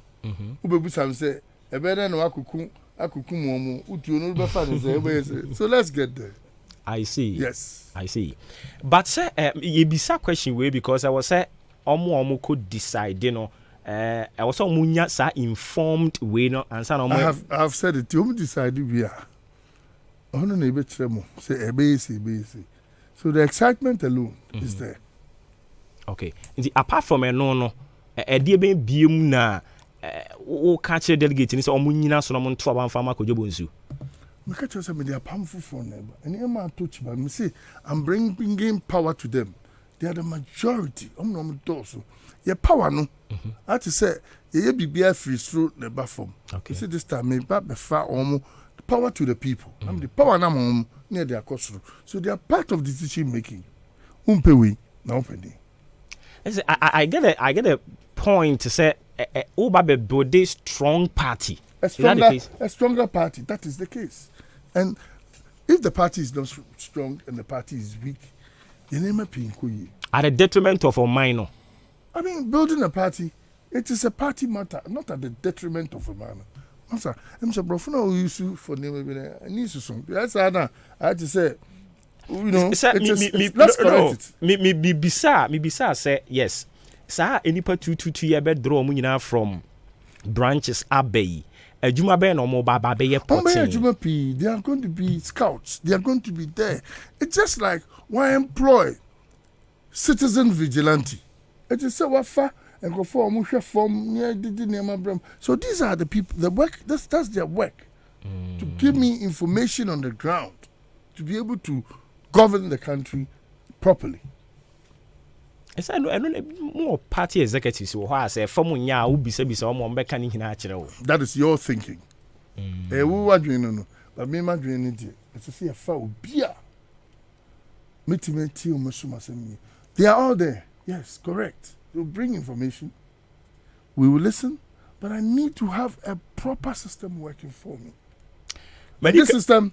Say so let's get there. I see. Yes. I see. But say you be a question way because I was say omo could decide, you know. I was munya sa informed way no answer no. I have said it. You decided we are. Ono na ebe tremo say ebesi. So the excitement alone is there. Okay. Apart from no e be biem na o catch delegate ni say omo nyina so no mo nto aba mfa makojo bonsu. Me catch say me dey pamful for neighbor. And e ma touch ba me say I'm bringing power to them. They are the majority. I'm so your power no. I to say ye bibia free through the platform. Okay. You see this time me ba be fa the power to the people. I'm the power na mo near their cost. So they are part of the decision making. Umpewe na open. I get a point to say Obabe build strong party. A stronger party. That is the case. And if the party is not strong and the party is weak, you never pay. At the detriment of a minor. I mean, building a party, it is a party matter, not at the detriment of a minor. Answer. I'm so professional. We used to for name. I need to some. That's I had to say. You know, let's correct it. Me bisa say yes. Sa enipa 222 year bed draw mu nyina from branches abey. Adwuma be no mo baba be ye potin. They are going to be scouts. They are going to be there. It's just like why employ citizen vigilante. It is so wafa and go for musha form near the so these are the people. The work that's their work to give me information on the ground to be able to govern the country properly. I don't more party executives who are say for munya who be that is your thinking. Who are doing no, but me my doing it. It's a see a foul beer. They are all there. Yes, correct. They'll bring information. We will listen, but I need to have a proper system working for me. But this system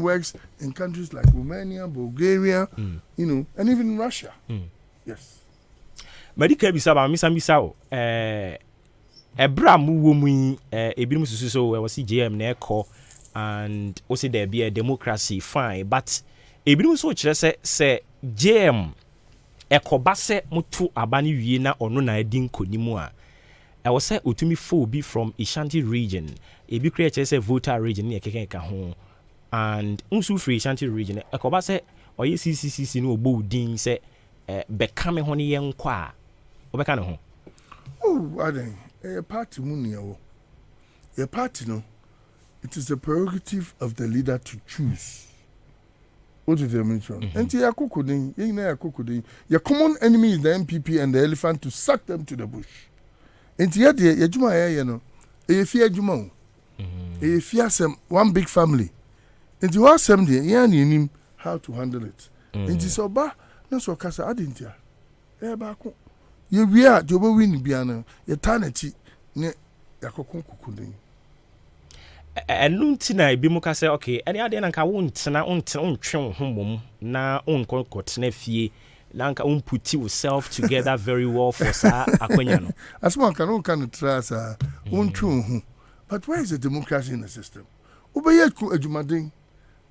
works in countries like Romania, Bulgaria, you know, and even Russia. Yes. Medika bisaba misambisa ebra mu womu ebirum susu so we was GM na ekọ and o say there be a democracy fine but ebirum so kire se GM ekoba se mutu abani wie na ono na adi nkonimu a I was say utumi fo bi from Ashanti region ebi kire kire se voter region na keke ka ho and unsu free Ashanti region ekoba se oye CCCC no obo udin se bekame ho ne yenkwa a obeka ne ho oh aden a party munio a party no it is the prerogative of the leader to choose what did they mention enti yakokudin yin na yakokudin your common enemy is the MPP and the elephant to suck them to the bush enti ya de yadwuma ya no e fi adwuma o e fi asem one big family enti what asem de ya na enim how to handle it enti so ba na so kasa adintia ba ko ye wi a de obo win bia na ye tanati ne yakokon kukudin enunti na ebi mu ka say okay any ade na nka wontena ontwe ho mom na onkokotena fie na nka put yourself together very well for sa akwanya no asma kan trasa ontwe ho but where is the democracy in the system obeye ku adwumaden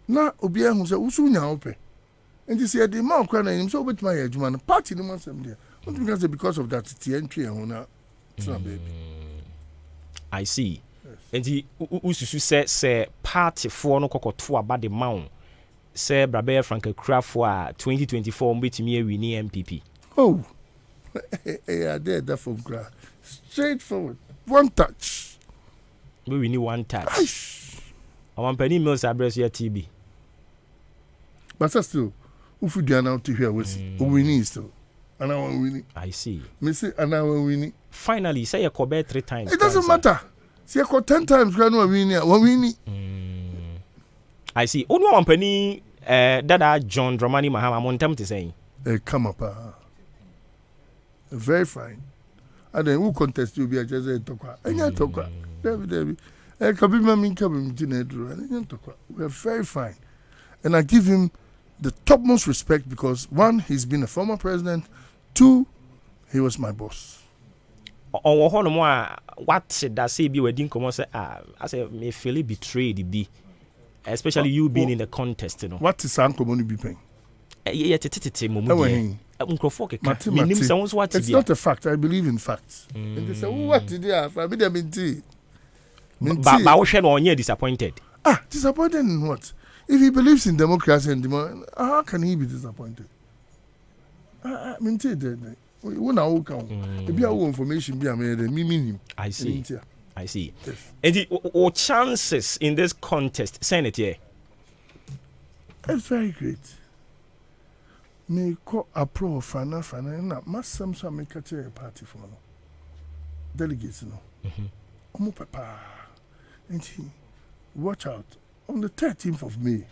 na obi ehun say usu nya ope and you see the man kwa na him so obetuma ya adwuma no party no man sem there because of that entry ehun na baby I see. And the ususu say party for no kokoto aba de maun say brabe Frank Krafo 2024 mbetimi wini MPP. Oh. Yeah, there from Gra. Straightforward. One touch. We need one touch. I want penny mills address your TB. But still, if we do now to hear what's winning still. And I want winning. I see. Me say and I want winning. Finally, say you cover 3 times. It doesn't matter. See, I got 10 times. Can we win? One winning. I see. Only one penny. Dada John Dramani Mahama. I'm on time to say. Come up. Very fine. And then who contest you? Be a just a talker. And you talker. David. We're very fine. And I give him the topmost respect because 1, he's been a former president. 2, he was my boss. What does say be wedding come say I say me feel betrayed be especially you being in the contest you know what is uncle money be paying it's not a fact. I believe in facts. And they say what did they have I mean but we should on disappointed disappointed in what if he believes in democracy and how can he be disappointed I mean when I walk out, if you have information, be a me. I see. Yes. And the chances in this contest, Senate here. It's very great. Me call a pro fana na must some make a party for no delegates no. Omo papa. And watch out on the 13th of May.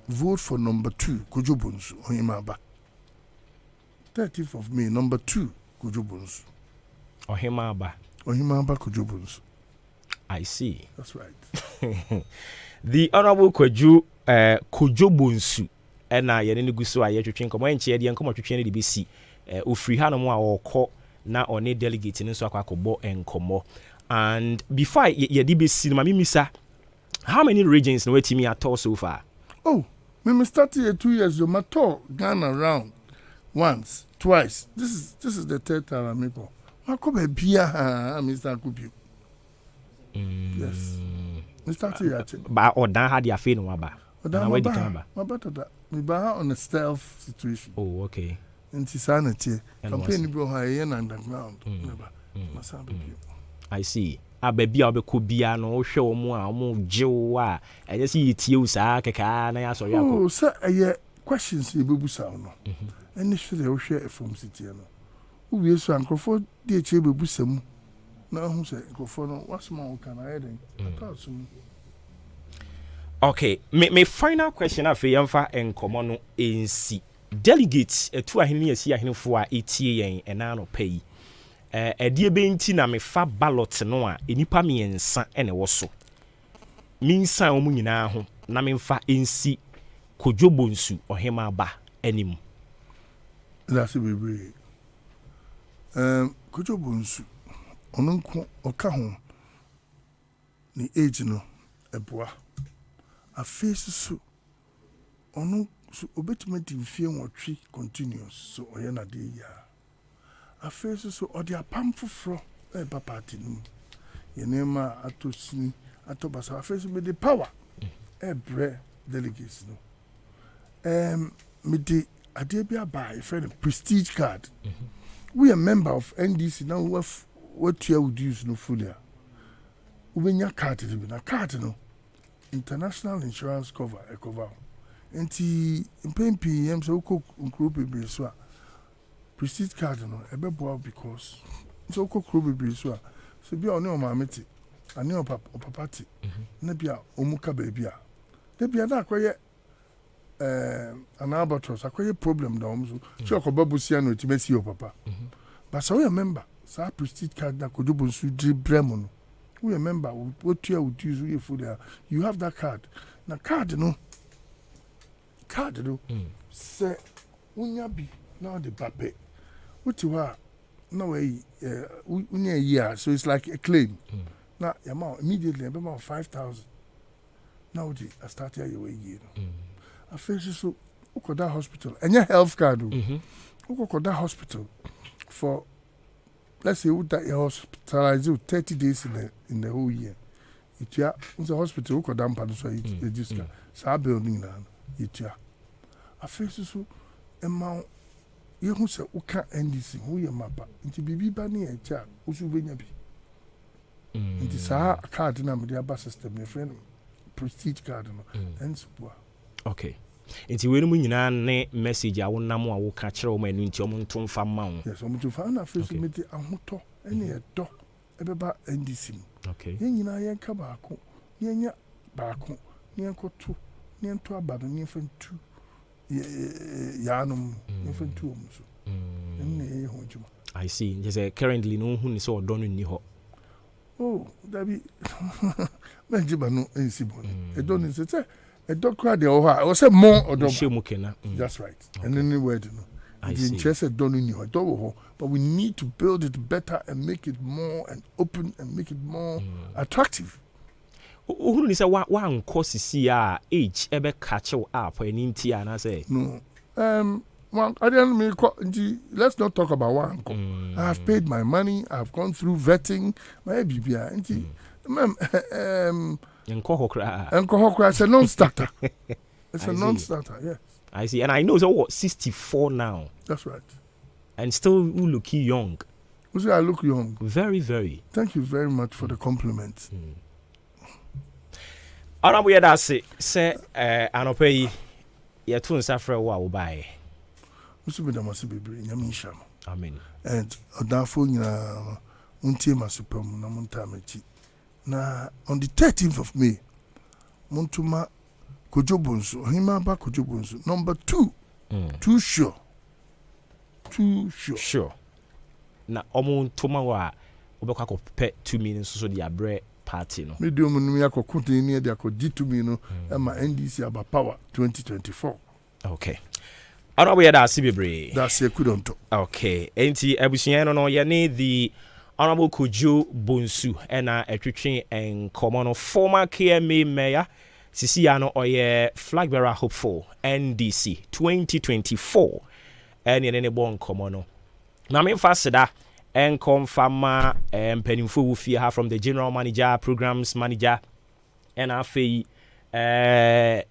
Vote for number 2, Kujubunsu Ohimaba. 30th of May, number 2, Kujubunsu. Ohimaba Kujubunsu. I see. That's right. The Honorable Kwaju Kojobonsu ɛna yɛne no gu so a yɛtwetwe nkɔmmɔ ɛnkyɛ deɛ nkɔmmɔ twetwe no de bɛsi ofiri ha no mu a wɔkɔ na ɔne delegate no nso akɔbɔ nkɔmmɔ. And before yɛde bɛsi no ma memisa, how many regions na watimi atɔ so far? Oh, me started here 2 years ago. My tour Ghana around once, twice. This is the third time I'm able. I come a beer, Mr. Kupi. Yes. We started here. But or dan had your feeling about. My better that. Me on a stealth situation. Oh, okay. And sanity. Campaign bro high underground. I see. A baby a could be an old show more Joe. I just see it you, sir. Oh, sir, I questions you, Bubu Sound. And this should have share from City. Who is so uncrofford, dear Chabu Busum? Now, who said, go for no, what's more can I add? Okay, my final question of Yamfa and Common in C. Delegates, a 2 years here for 8 and an pay. A dear Benti na me fa ballot no a enipa miensa ene woso minsa omu nyina ho na me fa ensi Kojobonsu ohema ba anim. That's a baby. Kojobonsu ononko oka ho ni age no eboa a face so ono so obetiment mfie nwotwe continuous so oyena de ya afeso so odi apam foforo papa tinum yenema atosini atobasa afeso me the power bre delegates no me the ade bia buy friend prestige card. We a member of NDC now what you would use no fully when your card is na card no international insurance cover e cover enti mpempi em so ko group be so prestige card no ebeboa because so kokro bebre so bia oni o mameti ani o papati na bia omuka ba bia de bia na akoye an albatross akoye problem da omso so okobabusia no timesi o papa but so you remember sa prestige card na Kojobonsu dri bremo no we remember what you would use we for there you have that card na card no say unya bi now the pape what you are no way unya year so it's like a claim now your amount immediately about 5,000 now I started your way year I feel so that hospital and your health card go that hospital for let's say that you hospitalized 30 days in the whole year it ya the hospital go down pan so it just sa building na it ya I feel so amount you who say uka NDC who your mapa into bibi bani e cha usu benya bi into sa card na me the system your friend prestige card no and support. Okay. Nti we no nyina ne message a wonam a wo ka kire wo manu nti omo nto mfa ma wo. Yes, omo to fa na face meti ahoto ene e do ebeba NDC. Okay. Yen nyina yen ka baako, yen nya baako, yen koto, yen to abado, yen fantu. Ya no yen fantu omo so. Enne e ho juma. I see. Just currently no hu ni so odo no ni ho. Oh, dabi. Menjiba no ensi boni. E do ni se a doctor de oha o say more or that's right. Okay. And anywhere you know the interested don't know but we need to build it better and make it more and open and make it more attractive. Who ni say one course see age ebe catch up any ntia na say no one I didn't mean let's not talk about one. I have paid my money, I've gone through vetting my BBI Enkohokra it's a non-starter. It's a non-starter, yes. I see. And I know so what 64 now. That's right. And still you look young. You say I look young. Very, very. Thank you very much for the compliment. Ara we da say anope yi ye to nsafre wo a wo bae. Musu be da masu bebre nyame nham. Amen. And odafo nyina untie masupam na muntamachi. Na on the 13th of May, Montuma Kojobonsu, Himaba Kojobonsu, number 2. Too sure. Sure. Na Omontuma wa obekwa ko pe 2 million so dia bre party no. Medium no ya kokunte ni de akodi to me no e ma NDC aba power 2024. Okay. Ana we da sibebre. That's a kudonto. Okay. Enti abusua no ye ne the Honorable Kojo Bonsu ena etwetwe enkomo no former KMA mayor sisi ya no oye flag bearer hopeful NDC 2024 ene ne bo nkomo no. Na me fa seda enkomfama mpanimfo wo fie ha from the general manager, programs manager and afei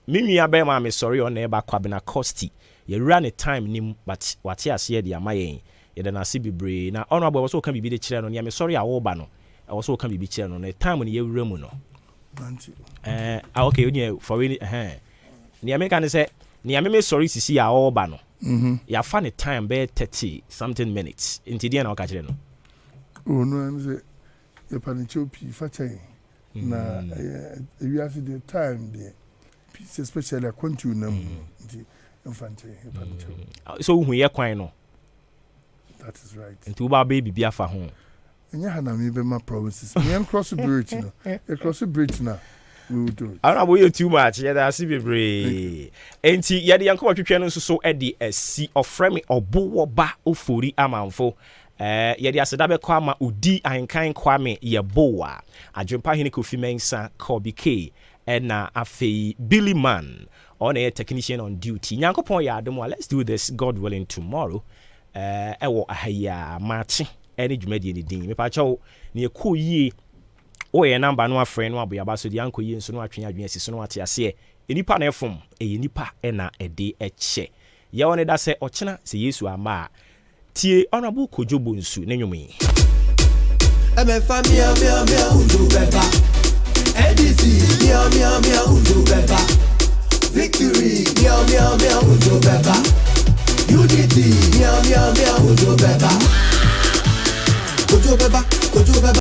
minua be ma me sorry on eba kwabena costi ye run a time nim but wate ase de amayen ye da na se bibre na honorable was so kan bibi de kire no ne me sorry awo ba no e was so kan bibi kire no na time ne ye wura mu no okay onye for we ne me kan say ne me sorry sisi awo ba no ya fa ne time be 30 something minutes into the na o ka kire no oh no am say ye panichopi fa chen na we have the time there especially akwantu na nti infantry so hu ye kwan no that is right nti wo ba be bibia fa ho enya ha na me be ma provinces me cross bridge no e cross bridge na we will do it. I don't know too much. Yeah, that's be enti ye de yanko twetwe no so e de asi ofremi obo ba ofori amanfo ye de aseda be kwa ma odi Ahenkan Kwame ye boa adwempa hene Kofi Mensa Kobike na afei Billy Man on a technician on duty. Nyankopon ya adom, let's do this God willing tomorrow. Ewo ahaya machi any dwumadi ni din. Me pa chawo ne ekoyi o ye number no afre no aboyaba so de anko yi nso no atwen adwen asi so no ate ase enipa na efom enipa na ede eche ye woni da se ochena se Yesu ama tie Honorable Kojo Bonsu ne nwumi eme famia mia undu beba NDC mia undu beba victory mia undu beba unity mia undu beba Kojo beba